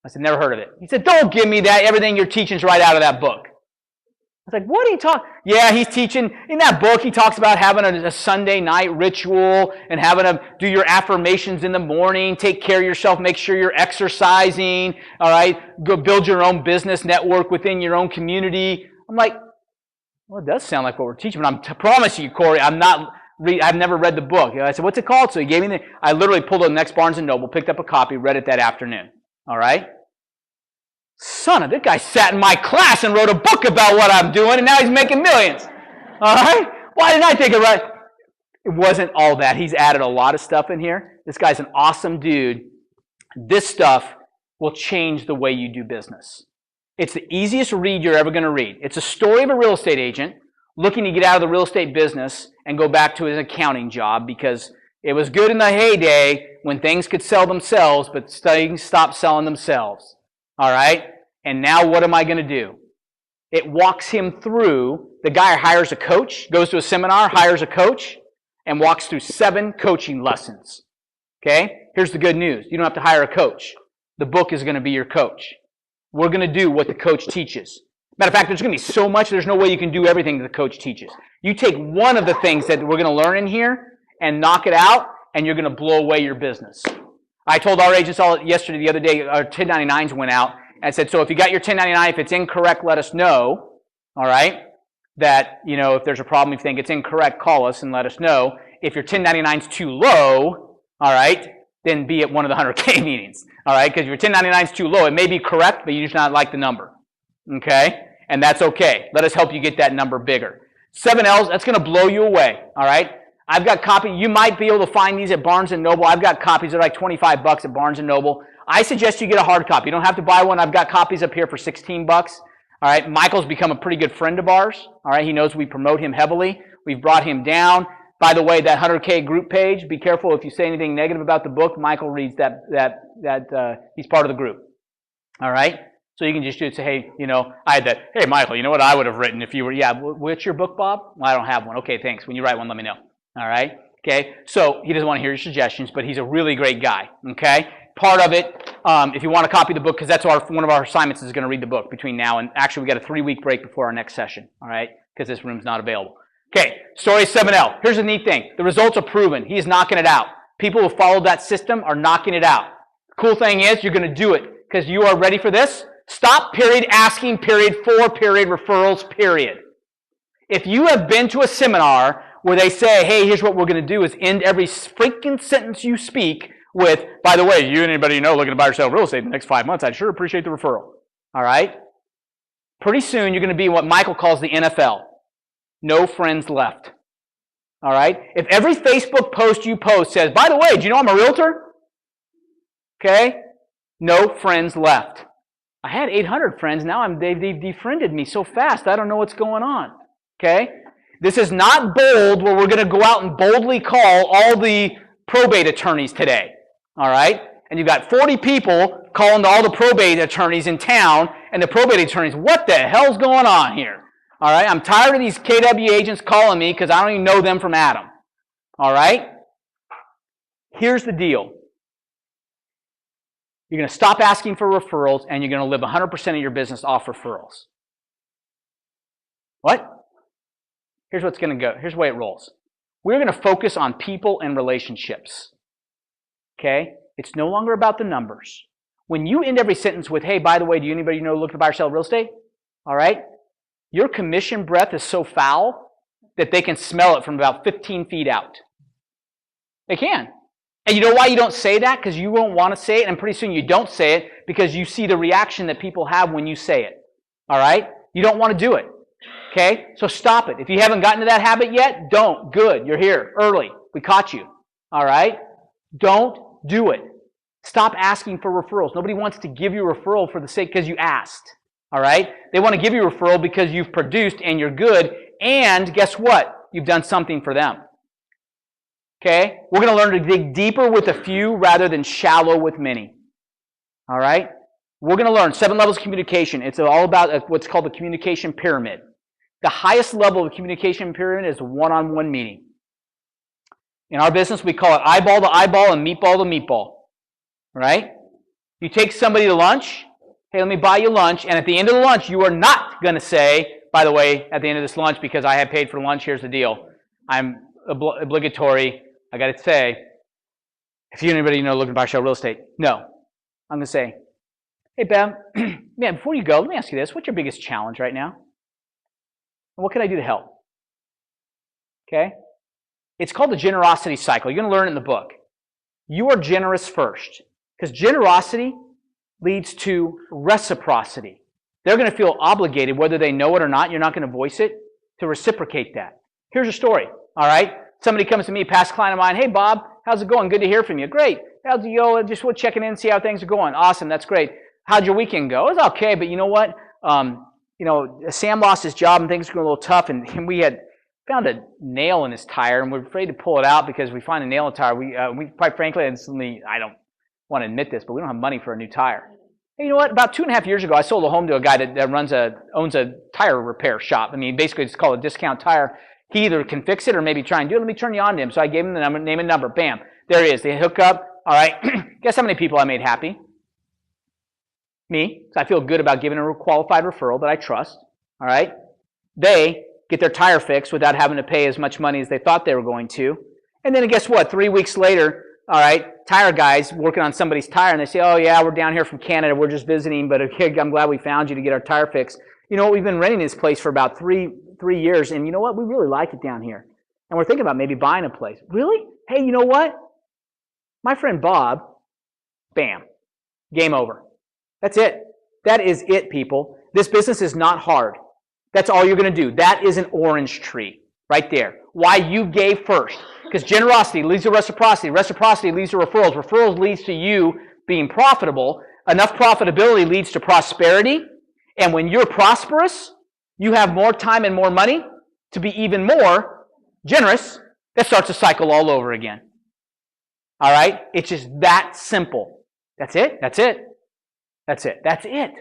Speaker 1: I said, never heard of it. He said, don't give me that. Everything you're teaching is right out of that book. I was like, what are you talking? Yeah, he's teaching. In that book, he talks about having a Sunday night ritual and having to do your affirmations in the morning, take care of yourself, make sure you're exercising, all right? Go build your own business network within your own community. I'm like, well, it does sound like what we're teaching, but I promise you, Corey, I've never read the book. I said, what's it called? So he gave me I literally pulled up the next Barnes & Noble, picked up a copy, read it that afternoon. All right? Son of, this guy sat in my class and wrote a book about what I'm doing, and now he's making millions. All right? Why didn't I take it right? It wasn't all that. He's added a lot of stuff in here. This guy's an awesome dude. This stuff will change the way you do business. It's the easiest read you're ever going to read. It's a story of a real estate agent looking to get out of the real estate business and go back to his accounting job because it was good in the heyday when things could sell themselves, but things stopped selling themselves. All right? And now what am I going to do? It walks him through. The guy hires a coach, goes to a seminar, hires a coach, and walks through 7 coaching lessons. Okay? Here's the good news. You don't have to hire a coach. the book is going to be your coach. We're going to do what the coach teaches. Matter of fact, there's going to be so much, there's no way you can do everything that the coach teaches. You take one of the things that we're going to learn in here and knock it out, and you're going to blow away your business. I told our agents all yesterday, the other day, our 1099s went out, and I said, so if you got your 1099, if it's incorrect, let us know, all right? That, if there's a problem, if you think it's incorrect, call us and let us know. If your 1099's too low, all right, then be at one of the 100K meetings, all right? Because if your 1099's too low, it may be correct, but you just not like the number, okay? And that's okay. Let us help you get that number bigger. 7Ls, that's going to blow you away, all right? I've got copies. You might be able to find these at Barnes & Noble. I've got copies that are like $25 at Barnes & Noble. I suggest you get a hard copy. You don't have to buy one. I've got copies up here for $16. All right, Michael's become a pretty good friend of ours. All right, he knows we promote him heavily. We've brought him down. By the way, that 100K group page, be careful if you say anything negative about the book. Michael reads that he's part of the group. All right? So you can just say, hey, I had that, hey, Michael, you know what I would have written if you were, what's your book, Bob? Well, I don't have one. Okay, thanks. When you write one, let me know. All right? Okay? So he doesn't want to hear your suggestions, but he's a really great guy. Okay? Part of it, if you want to copy the book, because that's one of our assignments is going to read the book between now and, actually, we got a 3-week break before our next session. All right? Because this room's not available. Okay, story 7L. Here's the neat thing. The results are proven. He is knocking it out. People who follow that system are knocking it out. The cool thing is you're going to do it because you are ready for this. Stop, period, asking, period, for, period, referrals, period. If you have been to a seminar where they say, hey, here's what we're going to do is end every freaking sentence you speak with, by the way, you and anybody you know looking to buy or sell real estate in the next 5 months, I'd sure appreciate the referral. All right? Pretty soon you're going to be what Michael calls the NFL. No friends left. All right? If every Facebook post you post says, by the way, do you know I'm a realtor? Okay? No friends left. I had 800 friends. Now they've defriended me so fast, I don't know what's going on. Okay? This is not bold where we're going to go out and boldly call all the probate attorneys today. All right? And you've got 40 people calling to all the probate attorneys in town, and the probate attorneys, what the hell's going on here? All right? I'm tired of these KW agents calling me because I don't even know them from Adam. All right? Here's the deal. You're going to stop asking for referrals, and you're going to live 100% of your business off referrals. What? Here's what's going to go. Here's the way it rolls. We're going to focus on people and relationships. Okay? It's no longer about the numbers. When you end every sentence with, hey, by the way, do anybody know looking to buy or sell real estate? All right? Your commission breath is so foul that they can smell it from about 15 feet out. They can. And you know why you don't say that? Because you won't want to say it, and pretty soon you don't say it because you see the reaction that people have when you say it. All right? You don't want to do it. Okay? So stop it. If you haven't gotten to that habit yet, don't. Good. You're here early. We caught you. All right? Don't do it. Stop asking for referrals. Nobody wants to give you a referral for the sake because you asked. All right? They want to give you a referral because you've produced and you're good, and guess what? You've done something for them. Okay? We're going to learn to dig deeper with a few rather than shallow with many. All right? We're going to learn 7 levels of communication. It's all about what's called the communication pyramid. The highest level of the communication pyramid is a one-on-one meeting. In our business, we call it eyeball to eyeball and meatball to meatball. All right? You take somebody to lunch. Hey, let me buy you lunch. And at the end of the lunch, you are not going to say, by the way, at the end of this lunch, because I have paid for lunch, here's the deal. I'm obligatory. I got to say, if you anybody you know looking to buy or sell real estate, no. I'm going to say, hey, Bev, man, before you go, let me ask you this. What's your biggest challenge right now? And what can I do to help? Okay? It's called the generosity cycle. You're going to learn it in the book. You are generous first. Because generosity leads to reciprocity. They're going to feel obligated, whether they know it or not, you're not going to voice it, to reciprocate that. Here's a story, all right? Somebody comes to me, past client of mine, hey, Bob, how's it going? Good to hear from you. Great. How's it going? Just checking in, see how things are going. Awesome, that's great. How'd your weekend go? It was okay, but you know what? Sam lost his job and things were going a little tough, and we had found a nail in his tire, and we're afraid to pull it out because we find a nail in the tire. We quite frankly, I don't want to admit this, but we don't have money for a new tire. Hey, you know what? About 2.5 years ago, I sold a home to a guy that owns a tire repair shop. I mean, basically, it's called a discount tire. He either can fix it or maybe try and do it. Let me turn you on to him. So I gave him the number, name and number. Bam. There he is. They hook up. All right. Guess how many people I made happy? me, so I feel good about giving a qualified referral that I trust, all right? They get their tire fixed without having to pay as much money as they thought they were going to. And then guess what? 3 weeks later, all right, tire guys working on somebody's tire, and they say, oh, yeah, we're down here from Canada. We're just visiting, but I'm glad we found you to get our tire fixed. You know what? We've been renting this place for about three years, and you know what? We really like it down here. And we're thinking about maybe buying a place. Really? Hey, you know what? My friend Bob, bam, game over. That's it. That is it, people. This business is not hard. That's all you're going to do. That is an orange tree right there. Why you gave first. Because generosity leads to reciprocity. Reciprocity leads to referrals. Referrals leads to you being profitable. Enough profitability leads to prosperity. And when you're prosperous, you have more time and more money to be even more generous. That starts a cycle all over again. All right? It's just that simple. That's it. That's it. That's it. That's it.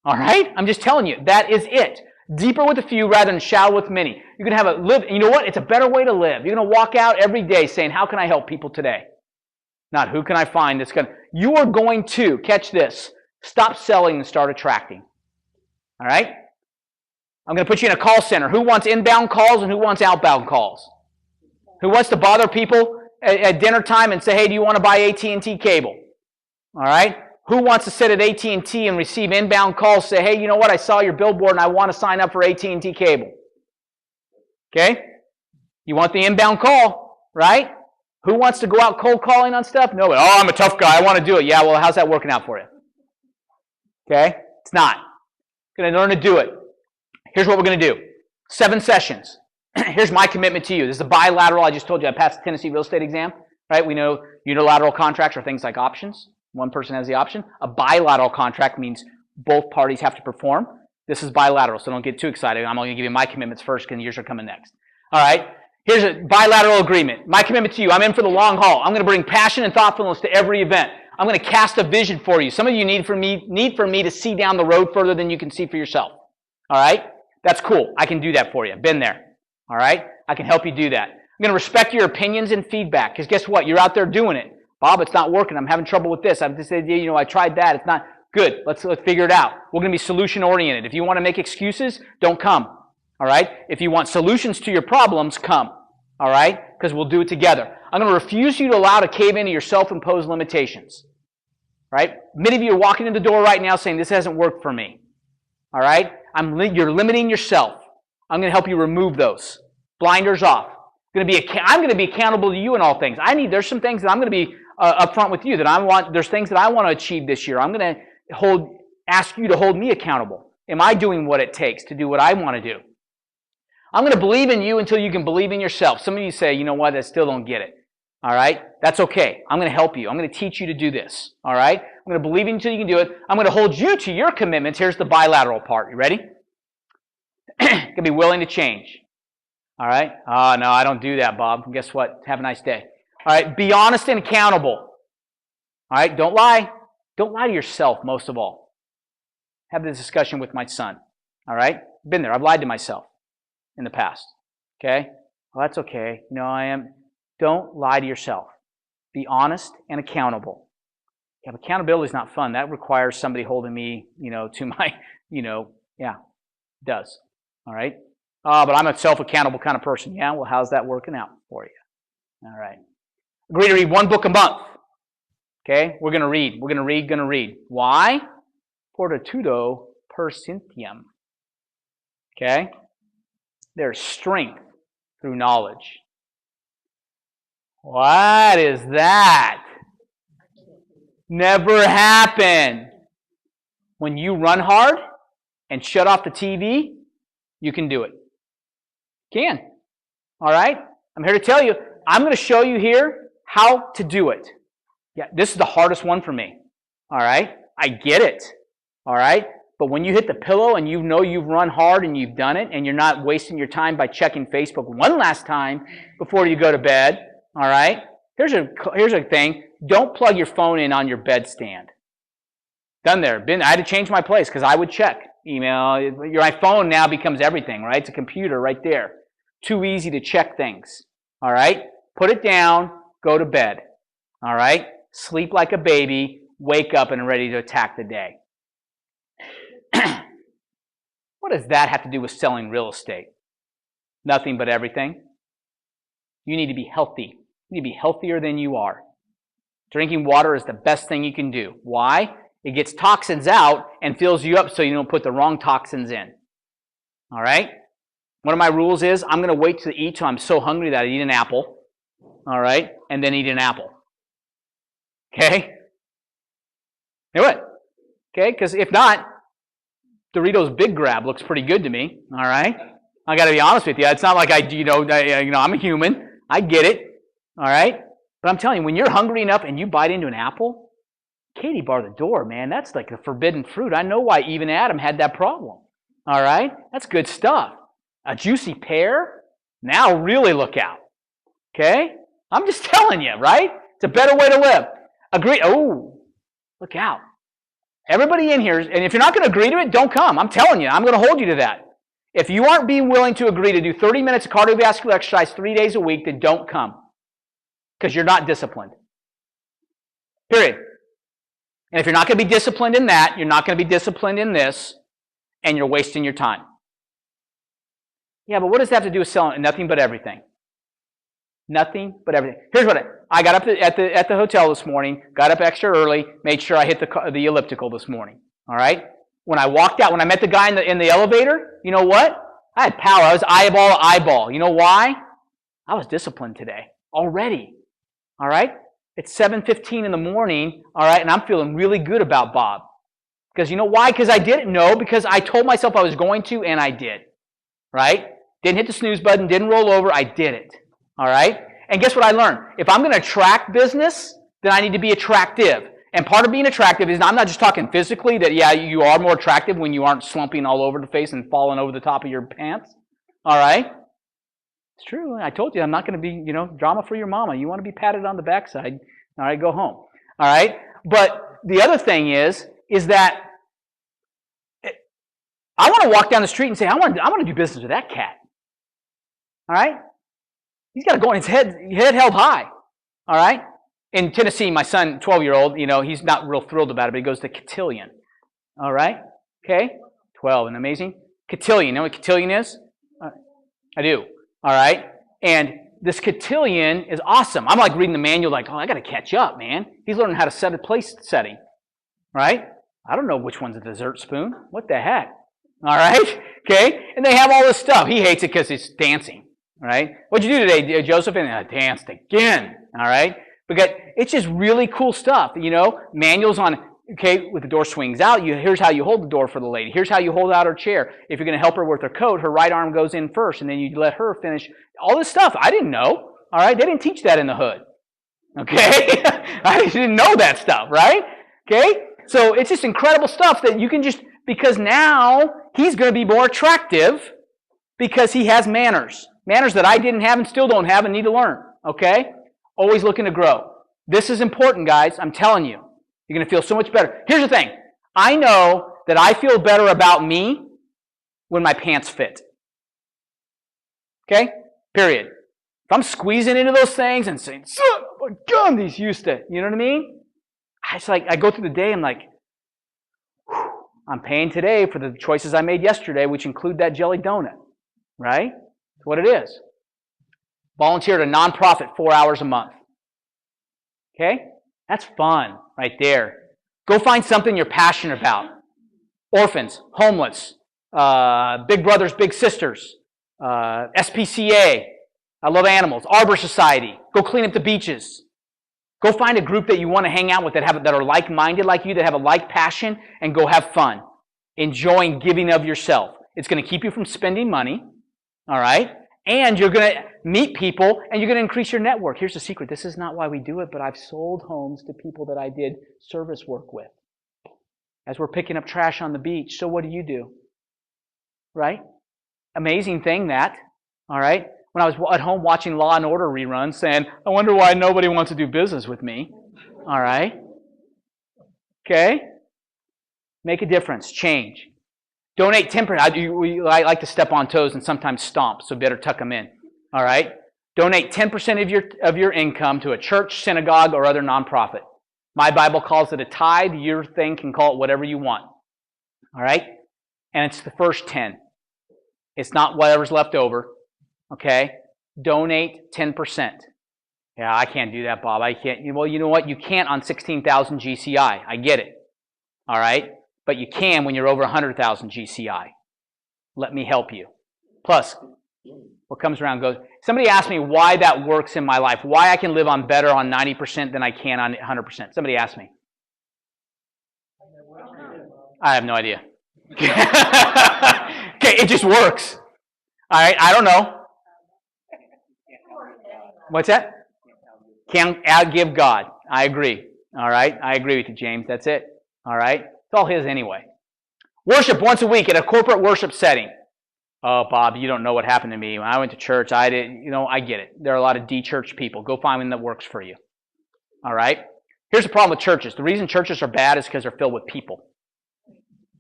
Speaker 1: All right? I'm just telling you, that is it. Deeper with a few rather than shallow with many. You're going to have a live. You know what? It's a better way to live. You're going to walk out every day saying, how can I help people today? Not who can I find that's going to. You are going to, catch this, stop selling and start attracting. All right? I'm going to put you in a call center. Who wants inbound calls and who wants outbound calls? Who wants to bother people at dinner time and say, hey, do you want to buy AT&T cable? All right? Who wants to sit at AT&T and receive inbound calls, say, hey, you know what, I saw your billboard and I want to sign up for AT&T cable. Okay? You want the inbound call, right? Who wants to go out cold calling on stuff? Nobody. Oh, I'm a tough guy. I want to do it. Yeah, well, how's that working out for you? Okay? It's not. You're going to learn to do it. Here's what we're going to do. 7 sessions. Here's my commitment to you. This is a bilateral. I just told you I passed the Tennessee real estate exam, right? We know unilateral contracts are things like options. One person has the option. A bilateral contract means both parties have to perform. This is bilateral, so don't get too excited. I'm only going to give you my commitments first because yours are coming next. All right? Here's a bilateral agreement. My commitment to you. I'm in for the long haul. I'm going to bring passion and thoughtfulness to every event. I'm going to cast a vision for you. Some of you need for me to see down the road further than you can see for yourself. All right? That's cool. I can do that for you. Been there. All right? I can help you do that. I'm going to respect your opinions and feedback because guess what? You're out there doing it. Bob, it's not working. I'm having trouble with this. I've just said, you know, I tried that. It's not good. Let's figure it out. We're going to be solution oriented. If you want to make excuses, don't come. All right? If you want solutions to your problems, come. All right? Because we'll do it together. I'm going to refuse you to allow to cave into your self-imposed limitations. Right? Many of you are walking in the door right now saying, this hasn't worked for me. All right? You're limiting yourself. I'm going to help you remove those. Blinders off. I'm going to be accountable to you in all things. There's some things that I'm going to be upfront with you there's things that I want to achieve this year. I'm going to ask you to hold me accountable. Am I doing what it takes to do what I want to do? I'm going to believe in you until you can believe in yourself. Some of you say, you know what, I still don't get it. All right? That's okay. I'm going to help you. I'm going to teach you to do this. All right? I'm going to believe in you until you can do it. I'm going to hold you to your commitments. Here's the bilateral part. You ready? Going to be willing to change. All right? Oh, no, I don't do that, Bob. And guess what? Have a nice day. All right? Be honest and accountable. All right? Don't lie. Don't lie to yourself, most of all. Have this discussion with my son. All right? Been there. I've lied to myself in the past. Okay? Well, that's okay. No, I am. Don't lie to yourself. Be honest and accountable. Yeah, accountability is not fun. That requires somebody holding me, to my, it does. All right? But I'm a self-accountable kind of person. Yeah, well, how's that working out for you? All right. Agree to read 1 book a month. Okay? We're going to read. We're going to read. Why? Fortitudo per centium. Okay? There's strength through knowledge. What is that? Never happened. When you run hard and shut off the TV, you can do it. Can. All right? I'm here to tell you, I'm going to show you here how to do it. Yeah, this is the hardest one for me. All right? I get it. All right? But when you hit the pillow and you know you've run hard and you've done it and you're not wasting your time by checking Facebook one last time before you go to bed, all right? Here's a thing. Don't plug your phone in on your bedstand. Done there. I had to change my place because I would check email. Your phone now becomes everything, right? It's a computer right there. Too easy to check things. All right? Put it down. Go to bed. All right? Sleep like a baby. Wake up and ready to attack the day. What does that have to do with selling real estate? Nothing but everything. You need to be healthy. You need to be healthier than you are. Drinking water is the best thing you can do. Why? It gets toxins out and fills you up so you don't put the wrong toxins in. All right? One of my rules is I'm going to wait to eat till I'm so hungry that I eat an apple. All right? And then eat an apple. Okay? Do it. Okay? Because if not, Doritos Big Grab looks pretty good to me. All right? I got to be honest with you. It's not like I'm a human. I get it. All right? But I'm telling you, when you're hungry enough and you bite into an apple, Katie barred the door, man. That's like the forbidden fruit. I know why Eve and Adam had that problem. All right? That's good stuff. A juicy pear? Now really look out. Okay? I'm just telling you, right? It's a better way to live. Agree. Oh, look out. Everybody in here, and if you're not going to agree to it, don't come. I'm telling you, I'm going to hold you to that. If you aren't being willing to agree to do 30 minutes of cardiovascular exercise 3 days a week, then don't come. Because you're not disciplined. Period. And if you're not going to be disciplined in that, you're not going to be disciplined in this, and you're wasting your time. Yeah, but what does that have to do with selling? Nothing but everything. Nothing but everything. Here's what I got up at the hotel this morning, got up extra early, made sure I hit the elliptical this morning. All right? When I walked out, when I met the guy in the elevator, you know what? I had power. I was eyeball to eyeball. You know why? I was disciplined today already. All right? It's 7:15 in the morning, all right, and I'm feeling really good about Bob. Because you know why? Because I didn't know, because I told myself I was going to, and I did. Right? Didn't hit the snooze button, didn't roll over, I did it. All right? And guess what I learned? If I'm going to attract business, then I need to be attractive. And part of being attractive is, I'm not just talking physically, that, yeah, you are more attractive when you aren't slumping all over the face and falling over the top of your pants. All right? It's true. I told you I'm not going to be, drama for your mama. You want to be patted on the backside. All right, go home. All right? But the other thing is that I want to walk down the street and say, I want to do business with that cat. All right? He's got to go on his head held high. All right? In Tennessee, my son, 12-year-old, he's not real thrilled about it, but he goes to cotillion. All right? Okay? 12, isn't that amazing? Cotillion. You know what cotillion is? I do. All right? And this cotillion is awesome. I'm like reading the manual like, I got to catch up, man. He's learning how to set a place setting. Right? I don't know which one's a dessert spoon. What the heck? All right? Okay? And they have all this stuff. He hates it because it's dancing. All right? What'd you do today, Joseph? And I danced again. All right? Because it's just really cool stuff. Manuals on, with the door swings out, here's how you hold the door for the lady. Here's how you hold out her chair. If you're going to help her with her coat, her right arm goes in first, and then you let her finish. All this stuff, I didn't know. All right? They didn't teach that in the hood. Okay? I didn't know that stuff, right? Okay? So it's just incredible stuff that you can just, because now he's going to be more attractive because he has manners. Manners that I didn't have and still don't have and need to learn. Okay? Always looking to grow. This is important, guys. I'm telling you. You're going to feel so much better. Here's the thing. I know that I feel better about me when my pants fit. Okay? Period. If I'm squeezing into those things and saying, son of a gun, these used to, you know what I mean? It's like I go through the day, I'm like, I'm paying today for the choices I made yesterday, which include that jelly donut. Right? That's what it is. Volunteer at a nonprofit 4 hours a month. Okay? That's fun right there. Go find something you're passionate about. Orphans, homeless, Big Brothers, Big Sisters, SPCA, I love animals, Arbor Society. Go clean up the beaches. Go find a group that you want to hang out with that are like-minded like you, that have a like passion, and go have fun. Enjoying giving of yourself. It's going to keep you from spending money. All right? And you're going to meet people, and you're going to increase your network. Here's the secret. This is not why we do it, but I've sold homes to people that I did service work with. As we're picking up trash on the beach. So what do? Right? Amazing thing that. All right? When I was at home watching Law and Order reruns, saying, I wonder why nobody wants to do business with me. All right? Okay? Make a difference. Change. Donate 10%. I like to step on toes and sometimes stomp, so better tuck them in. All right? Donate 10% of your income to a church, synagogue, or other nonprofit. My Bible calls it a tithe. Your thing can call it whatever you want. All right? and it's the first 10. It's not whatever's left over, okay? Donate 10%. Yeah, I can't do that, Bob. I can't. Well, you know what? You can't on 16,000 GCI. I get it, all right? But you can when you're over 100,000 GCI. Let me help you. Plus, what comes around goes. Somebody asked me why that works in my life, why I can live on better on 90% than I can on 100%. Somebody asked me. I have no idea. Okay, it just works. All right, I don't know. What's that? Can't outgive God. I agree. All right, I agree with you, James. That's it. All right, it's all His anyway. Worship once a week at a corporate worship setting. Oh, Bob, you don't know what happened to me. When I went to church, I get it. There are a lot of de-church people. Go find one that works for you. All right? Here's the problem with churches. The reason churches are bad is because they're filled with people.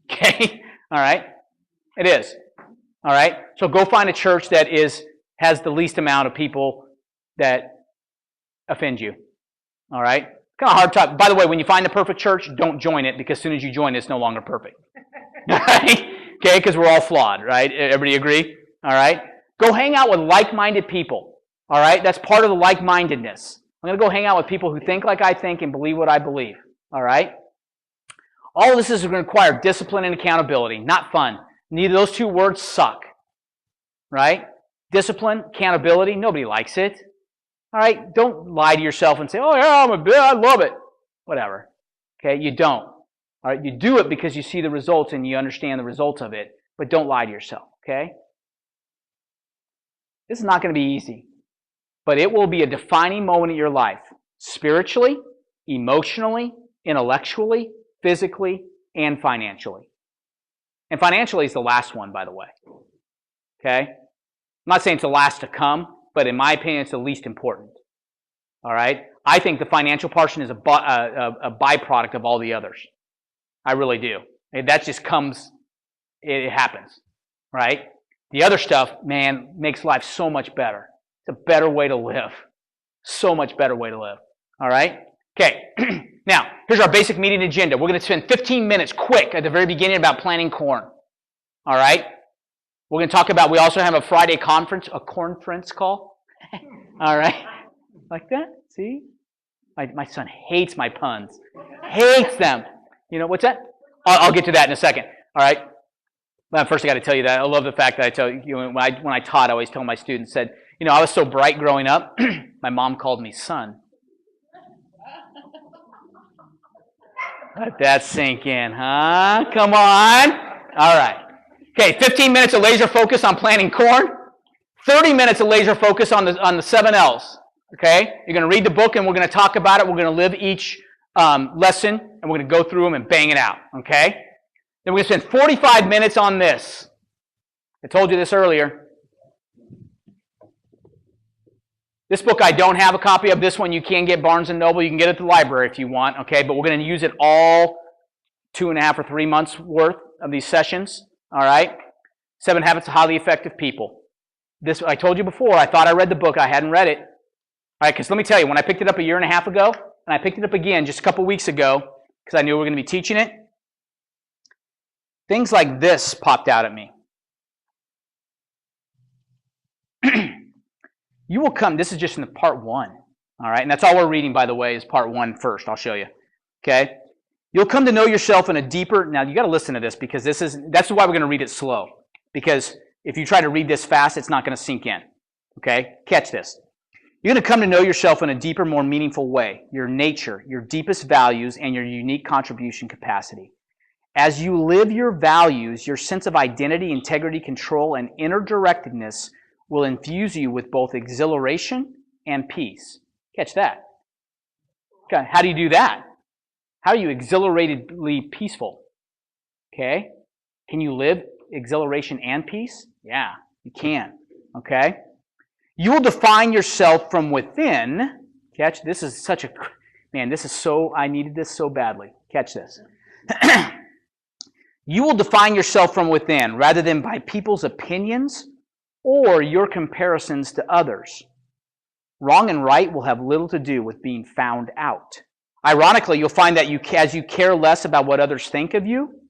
Speaker 1: Okay? All right? It is. All right? So go find a church that has the least amount of people that offend you. All right? Kind of hard to. By the way, when you find the perfect church, don't join it, because as soon as you join it, it's no longer perfect. All right? Okay, because we're all flawed, right? Everybody agree? All right? Go hang out with like-minded people. All right? That's part of the like-mindedness. I'm going to go hang out with people who think like I think and believe what I believe. All right? All of this is going to require discipline and accountability, not fun. Neither of those two words suck. Right? Discipline, accountability, nobody likes it. All right? Don't lie to yourself and say, oh, yeah, I love it. Whatever. Okay? You don't. All right, you do it because you see the results and you understand the results of it, but don't lie to yourself, okay? This is not going to be easy, but it will be a defining moment in your life, spiritually, emotionally, intellectually, physically, and financially. And financially is the last one, by the way, okay? I'm not saying it's the last to come, but in my opinion, it's the least important, all right? I think the financial portion is a byproduct of all the others. I really do. That just comes, it happens, right? The other stuff, man, makes life so much better. It's a better way to live. So much better way to live. All right? Okay. Now, here's our basic meeting agenda. We're going to spend 15 minutes quick at the very beginning about planting corn. All right? We're going to talk about, we also have a Friday conference, a conference call. All right? Like that? See? My son hates my puns. Hates them. You know, what's that? I'll get to that in a second. All right? Well, first I got to tell you that I love the fact that I tell you, when I taught, I always tell my students, said, you know, I was so bright growing up, my mom called me son. Let that sink in, huh? Come on. All right. Okay, 15 minutes of laser focus on planting corn. 30 minutes of laser focus on the 7 L's. Okay? You're going to read the book and we're going to talk about it. We're going to live each lesson, and we're going to go through them and bang it out, okay? Then we're going to spend 45 minutes on this. I told you this earlier. This book I don't have a copy of. This one you can get Barnes & Noble. You can get it at the library if you want, okay? But we're going to use it all 2.5 or 3 months worth of these sessions, all right? 7 Habits of Highly Effective People. This, I told you before, I thought I read the book. I hadn't read it. All right, because let me tell you, when I picked it up 1.5 years ago, and I picked it up again just a couple weeks ago because I knew we were going to be teaching it, things like this popped out at me. You will come, this is just in the part 1, all right? And that's all we're reading, by the way, is part 1 first. I'll show you, okay? You'll come to know yourself in a deeper, now you got to listen to this because that's why we're going to read it slow. Because if you try to read this fast, it's not going to sink in, okay? Catch this. You're going to come to know yourself in a deeper, more meaningful way, your nature, your deepest values, and your unique contribution capacity. As you live your values, your sense of identity, integrity, control, and inner directedness will infuse you with both exhilaration and peace. Catch that. Okay, how do you do that? How are you exhilaratedly peaceful? Okay? Can you live exhilaration and peace? Yeah, you can. Okay? You will define yourself from within. Catch, this is such a, man, this is so, I needed this so badly. Catch this. You will define yourself from within rather than by people's opinions or your comparisons to others. Wrong and right will have little to do with being found out. Ironically, you'll find that as you care less about what others think of you,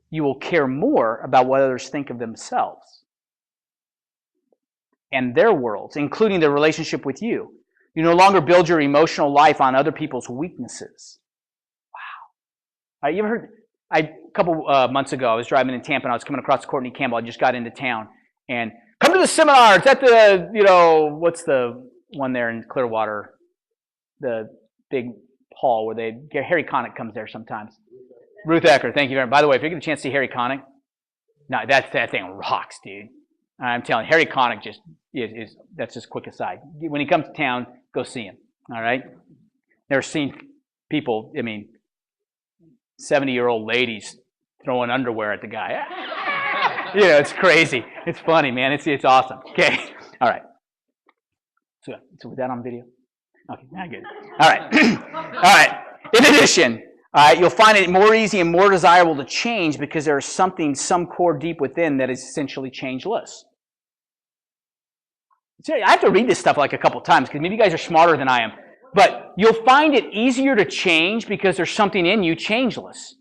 Speaker 1: you will care more about what others think of themselves and their worlds, including their relationship with you. You no longer build your emotional life on other people's weaknesses. Wow. You ever heard? A couple months ago, I was driving in Tampa, and I was coming across Courtney Campbell. I just got into town, and come to the seminar. It's at the, what's the one there in Clearwater? The big hall where Harry Connick comes there sometimes. Ruth Ecker, thank you very much. By the way, if you get a chance to see Harry Connick, no, that thing rocks, dude. I'm telling you, Harry Connick just is that's just a quick aside. When he comes to town, go see him, all right? Never seen people, 70-year-old ladies throwing underwear at the guy. It's crazy. It's funny, man. It's awesome. Okay, all right. So with that on video? Okay, not good. All right. All right. In addition, you'll find it more easy and more desirable to change because there is some core deep within that is essentially changeless. See, I have to read this stuff like a couple times because maybe you guys are smarter than I am. But you'll find it easier to change because there's something in you changeless.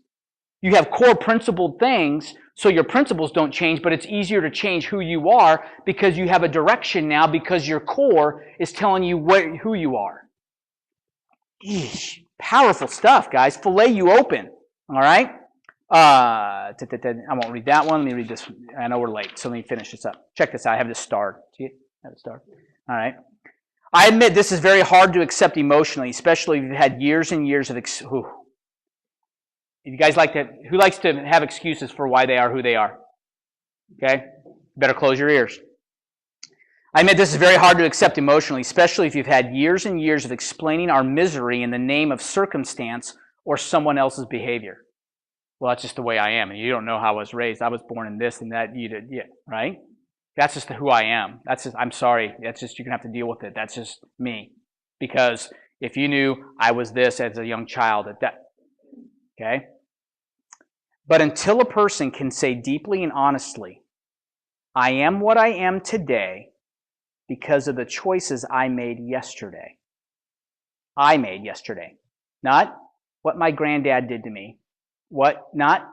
Speaker 1: You have core principled things, so your principles don't change, but it's easier to change who you are because you have a direction now because your core is telling you who you are. Eesh, powerful stuff, guys. Fillet you open. All right? I won't read that one. Let me read this one. I know we're late, so let me finish this up. Check this out. I have this starred. See it? I have it starred. All right. I admit this is very hard to accept emotionally, especially if you've had years and years of you guys who likes to have excuses for why they are who they are? Okay? Better close your ears. I admit this is very hard to accept emotionally, especially if you've had years and years of explaining our misery in the name of circumstance or someone else's behavior. Well, that's just the way I am, and you don't know how I was raised. I was born in this and that. You did, yeah, right? That's just who I am. I'm sorry. That's just, you're going to have to deal with it. That's just me. Because if you knew I was this as a young child, okay? But until a person can say deeply and honestly, I am what I am today because of the choices I made yesterday. I made yesterday. Not what my granddad did to me. Not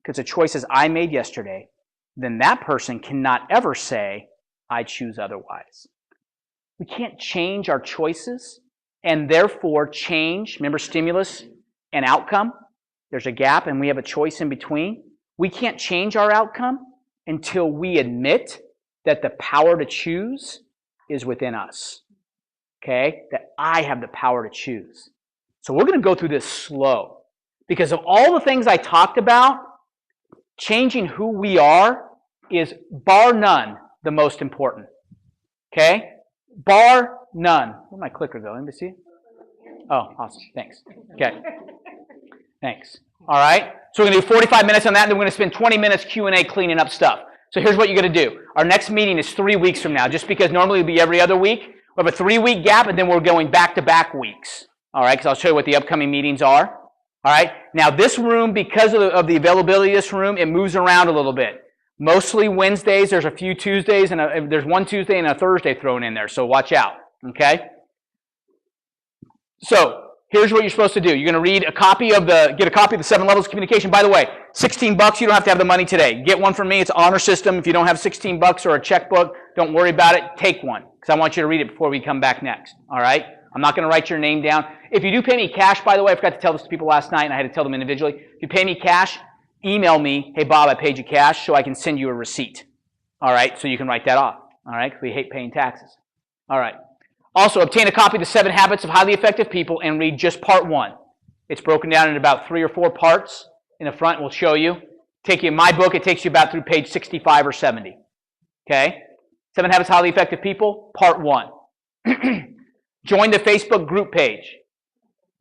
Speaker 1: because the choices I made yesterday, then that person cannot ever say, I choose otherwise. We can't change our choices and therefore change, remember stimulus and outcome? There's a gap and we have a choice in between. We can't change our outcome until we admit that the power to choose is within us. Okay? That I have the power to choose. So we're going to go through this slow. Because of all the things I talked about, changing who we are is bar none the most important. Okay? Bar none. Where'd my clicker go? Anybody see it? Oh, awesome. Thanks. Okay. Thanks. All right? So we're going to do 45 minutes on that, and then we're going to spend 20 minutes Q&A cleaning up stuff. So here's what you're going to do. Our next meeting is 3 weeks from now, just because normally it would be every other week. We have a 3-week gap, and then we're going back-to-back weeks. All right? Because I'll show you what the upcoming meetings are. All right? Now, this room, because of the availability of this room, it moves around a little bit. Mostly Wednesdays. There's a few Tuesdays, and there's one Tuesday and a Thursday thrown in there, so watch out. Okay? So, here's what you're supposed to do. You're going to get a copy of the 7 Levels of Communication. By the way, $16, you don't have to have the money today. Get one from me. It's an honor system. If you don't have $16 or a checkbook, don't worry about it. Take one, because I want you to read it before we come back next. All right? I'm not going to write your name down. If you do pay me cash, by the way, I forgot to tell this to people last night, and I had to tell them individually. If you pay me cash, email me, hey, Bob, I paid you cash, so I can send you a receipt. All right? So you can write that off. All right? Because we hate paying taxes. All right. Also, obtain a copy of the 7 Habits of Highly Effective People and read just part 1. It's broken down in about 3 or 4 parts. In the front, we'll show you. In my book, it takes you about through page 65 or 70. Okay? 7 Habits of Highly Effective People, part 1. Join the Facebook group page.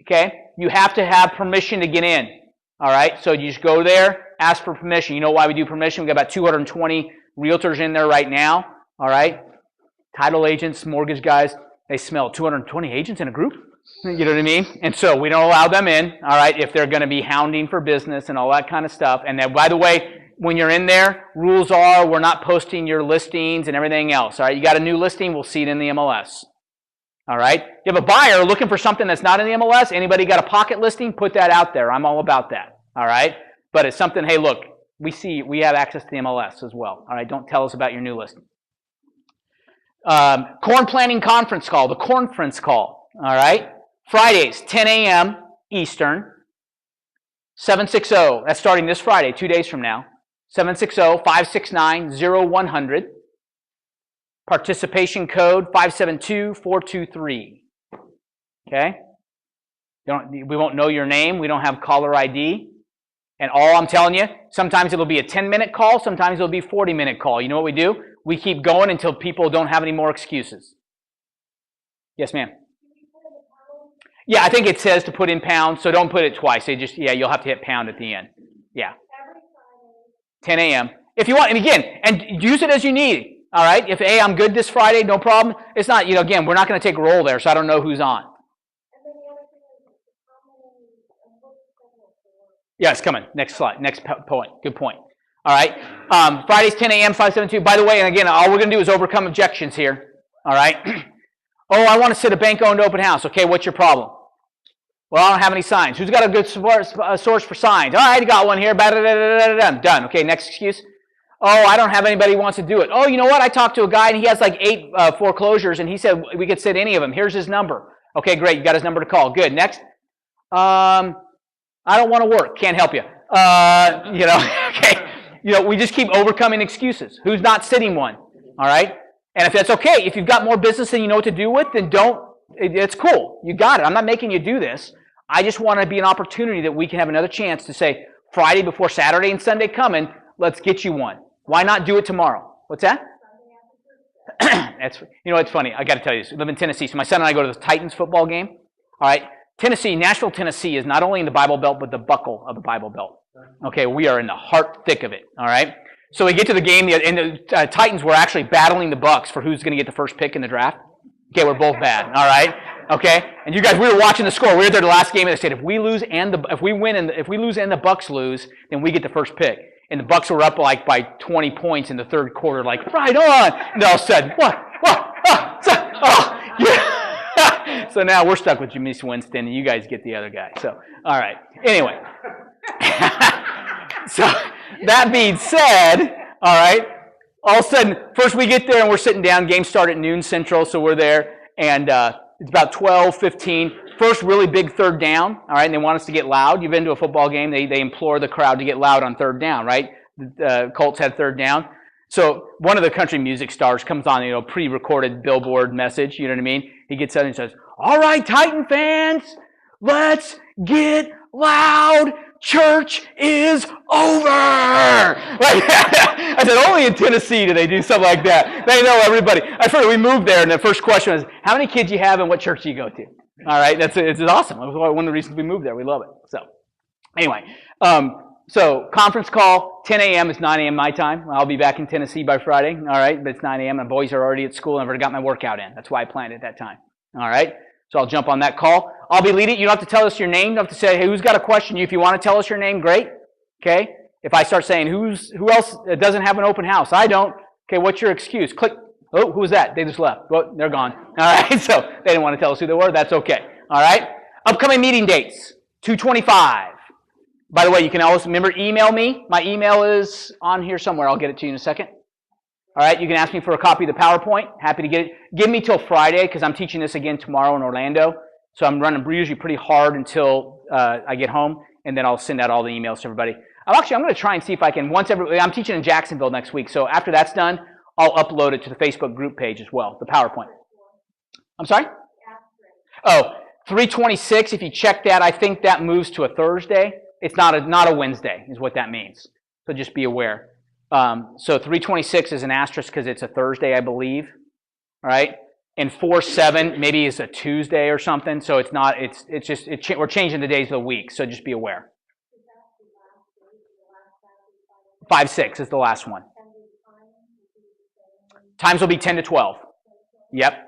Speaker 1: Okay? You have to have permission to get in. All right? So you just go there, ask for permission. You know why we do permission? We've got about 220 realtors in there right now. All right? Title agents, mortgage guys. They smell 220 agents in a group. You know what I mean? And so we don't allow them in, all right, if they're going to be hounding for business and all that kind of stuff. And then, by the way, when you're in there, rules are we're not posting your listings and everything else. All right, you got a new listing, we'll see it in the MLS. All right? You have a buyer looking for something that's not in the MLS. Anybody got a pocket listing? Put that out there. I'm all about that. All right? But it's something, hey, look, We have access to the MLS as well. All right, don't tell us about your new listing. Corn planting conference call, the conference call. All right, Fridays, 10 a.m. Eastern. 760. That's starting this Friday, 2 days from now. 760-569-0100. Participation code 572423. Okay? We won't know your name. We don't have caller ID. And all I'm telling you, sometimes it'll be a 10-minute call. Sometimes it'll be a 40-minute call. You know what we do? We keep going until people don't have any more excuses. Yes, ma'am. Yeah, I think it says to put in pounds, so don't put it twice. You'll have to hit pound at the end. Yeah. 10 a.m. If you want, and again, and use it as you need. All right? If, hey, I'm good this Friday, no problem. It's not, again, we're not going to take a roll there, so I don't know who's on. Yeah, it's coming. Next slide. Next point. Good point. All right. Fridays, 10 a.m., 572. By the way, and again, all we're going to do is overcome objections here. All right. Oh, I want to sit a bank-owned open house. Okay, what's your problem? Well, I don't have any signs. Who's got a good source for signs? All right, I got one here. Done. Okay, next excuse. Oh, I don't have anybody who wants to do it. Oh, you know what? I talked to a guy, and he has like 8 foreclosures, and he said we could sit any of them. Here's his number. Okay, great. You got his number to call. Good. Next. I don't want to work. Can't help you. Okay. We just keep overcoming excuses. Who's not sitting one? All right? And if that's okay, if you've got more business than you know what to do with, then don't. It's cool. You got it. I'm not making you do this. I just want to be an opportunity that we can have another chance to say, Friday before Saturday and Sunday coming, let's get you one. Why not do it tomorrow? What's that? It's funny. I got to tell you this. I live in Tennessee, so my son and I go to the Titans football game. All right? Nashville, Tennessee is not only in the Bible Belt, but the buckle of the Bible Belt. Okay, we are in the heart thick of it. All right? So we get to the game, and the Titans were actually battling the Bucks for who's going to get the first pick in the draft. Okay, we're both bad. All right, okay. And you guys, we were watching the score. We were there the last game, and they said if we lose and the Bucks lose, then we get the first pick. And the Bucks were up like by 20 points in the third quarter. Like, right on. And all of a sudden, what? Yeah. So now we're stuck with Jameis Winston, and you guys get the other guy. So, all right. Anyway. So that being said, all right, all of a sudden, first we get there and we're sitting down. Game start at noon Central, so we're there, and it's about 12:15. First really big third down, all right, and they want us to get loud. You've been to a football game. They implore the crowd to get loud on third down, right? The Colts had third down. So one of the country music stars comes on, pre-recorded billboard message, you know what I mean? He gets out and says, all right, Titan fans, let's get loud. Church is over. I said, only in Tennessee do they do something like that. They know everybody. I heard we moved there, and the first question was, how many kids you have and what church do you go to? All right, it's awesome. It was one of the reasons we moved there. We love it. So anyway, so conference call, 10 a.m. is 9 a.m. my time. I'll be back in Tennessee by Friday. All right, but it's 9 a.m. My boys are already at school, and I've already got my workout in. That's why I planned it at that time. All right. So I'll jump on that call. I'll be leading. You don't have to tell us your name. You don't have to say, hey, who's got a question? If you want to tell us your name, great. Okay? If I start saying, who else doesn't have an open house? I don't. Okay, what's your excuse? Click. Oh, who was that? They just left. Well, they're gone. All right, so they didn't want to tell us who they were. That's okay. All right? Upcoming meeting dates, 2/25. By the way, you can always, remember, email me. My email is on here somewhere. I'll get it to you in a second. All right, you can ask me for a copy of the PowerPoint. Happy to get it. Give me till Friday because I'm teaching this again tomorrow in Orlando. So I'm running usually pretty hard until I get home, and then I'll send out all the emails to everybody. I'm going to try and see if I can, I'm teaching in Jacksonville next week. So after that's done, I'll upload it to the Facebook group page as well, the PowerPoint. I'm sorry? Oh, 3/26, if you check that, I think that moves to a Thursday. It's not a Wednesday is what that means. So just be aware. So 3/26 is an asterisk because it's a Thursday, I believe. All right? And 4/7 maybe is a Tuesday or something. So it's not, we're changing the days of the week. So just be aware. 5/6 is the last one. Times will be 10 to 12. Yep.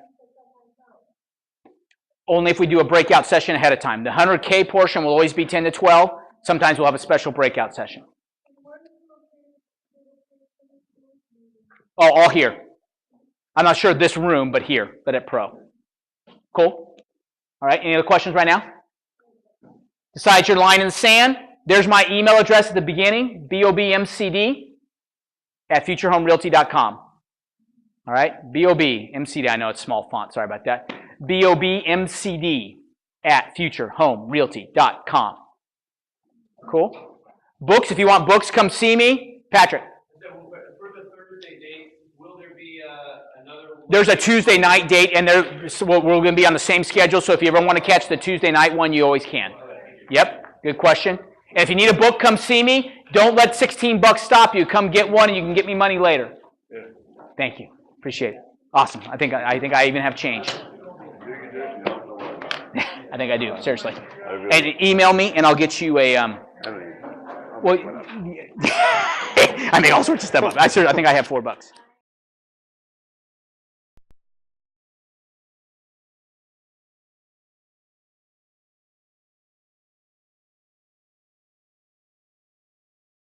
Speaker 1: Only if we do a breakout session ahead of time. The 100K portion will always be 10 to 12. Sometimes we'll have a special breakout session. Oh, all here. I'm not sure this room, but here, but at Pro. Cool? All right, any other questions right now? Decide your line in the sand. There's my email address at the beginning, bobmcd@futurehomerealty.com. All right, bobmcd. I know it's small font. Sorry about that. bobmcd@futurehomerealty.com. Cool. Books. If you want books, come see me, Patrick.
Speaker 16: For the Thursday date, will there be another?
Speaker 1: There's a Tuesday night date, and we're going to be on the same schedule. So if you ever want to catch the Tuesday night one, you always can. Yep. Good question. And if you need a book, come see me. Don't let $16 stop you. Come get one, and you can get me money later. Thank you. Appreciate it. Awesome. I think I even have change. I think I do. Seriously. And email me, and I'll get you a. Well, I make all sorts of stuff up. I think I have $4.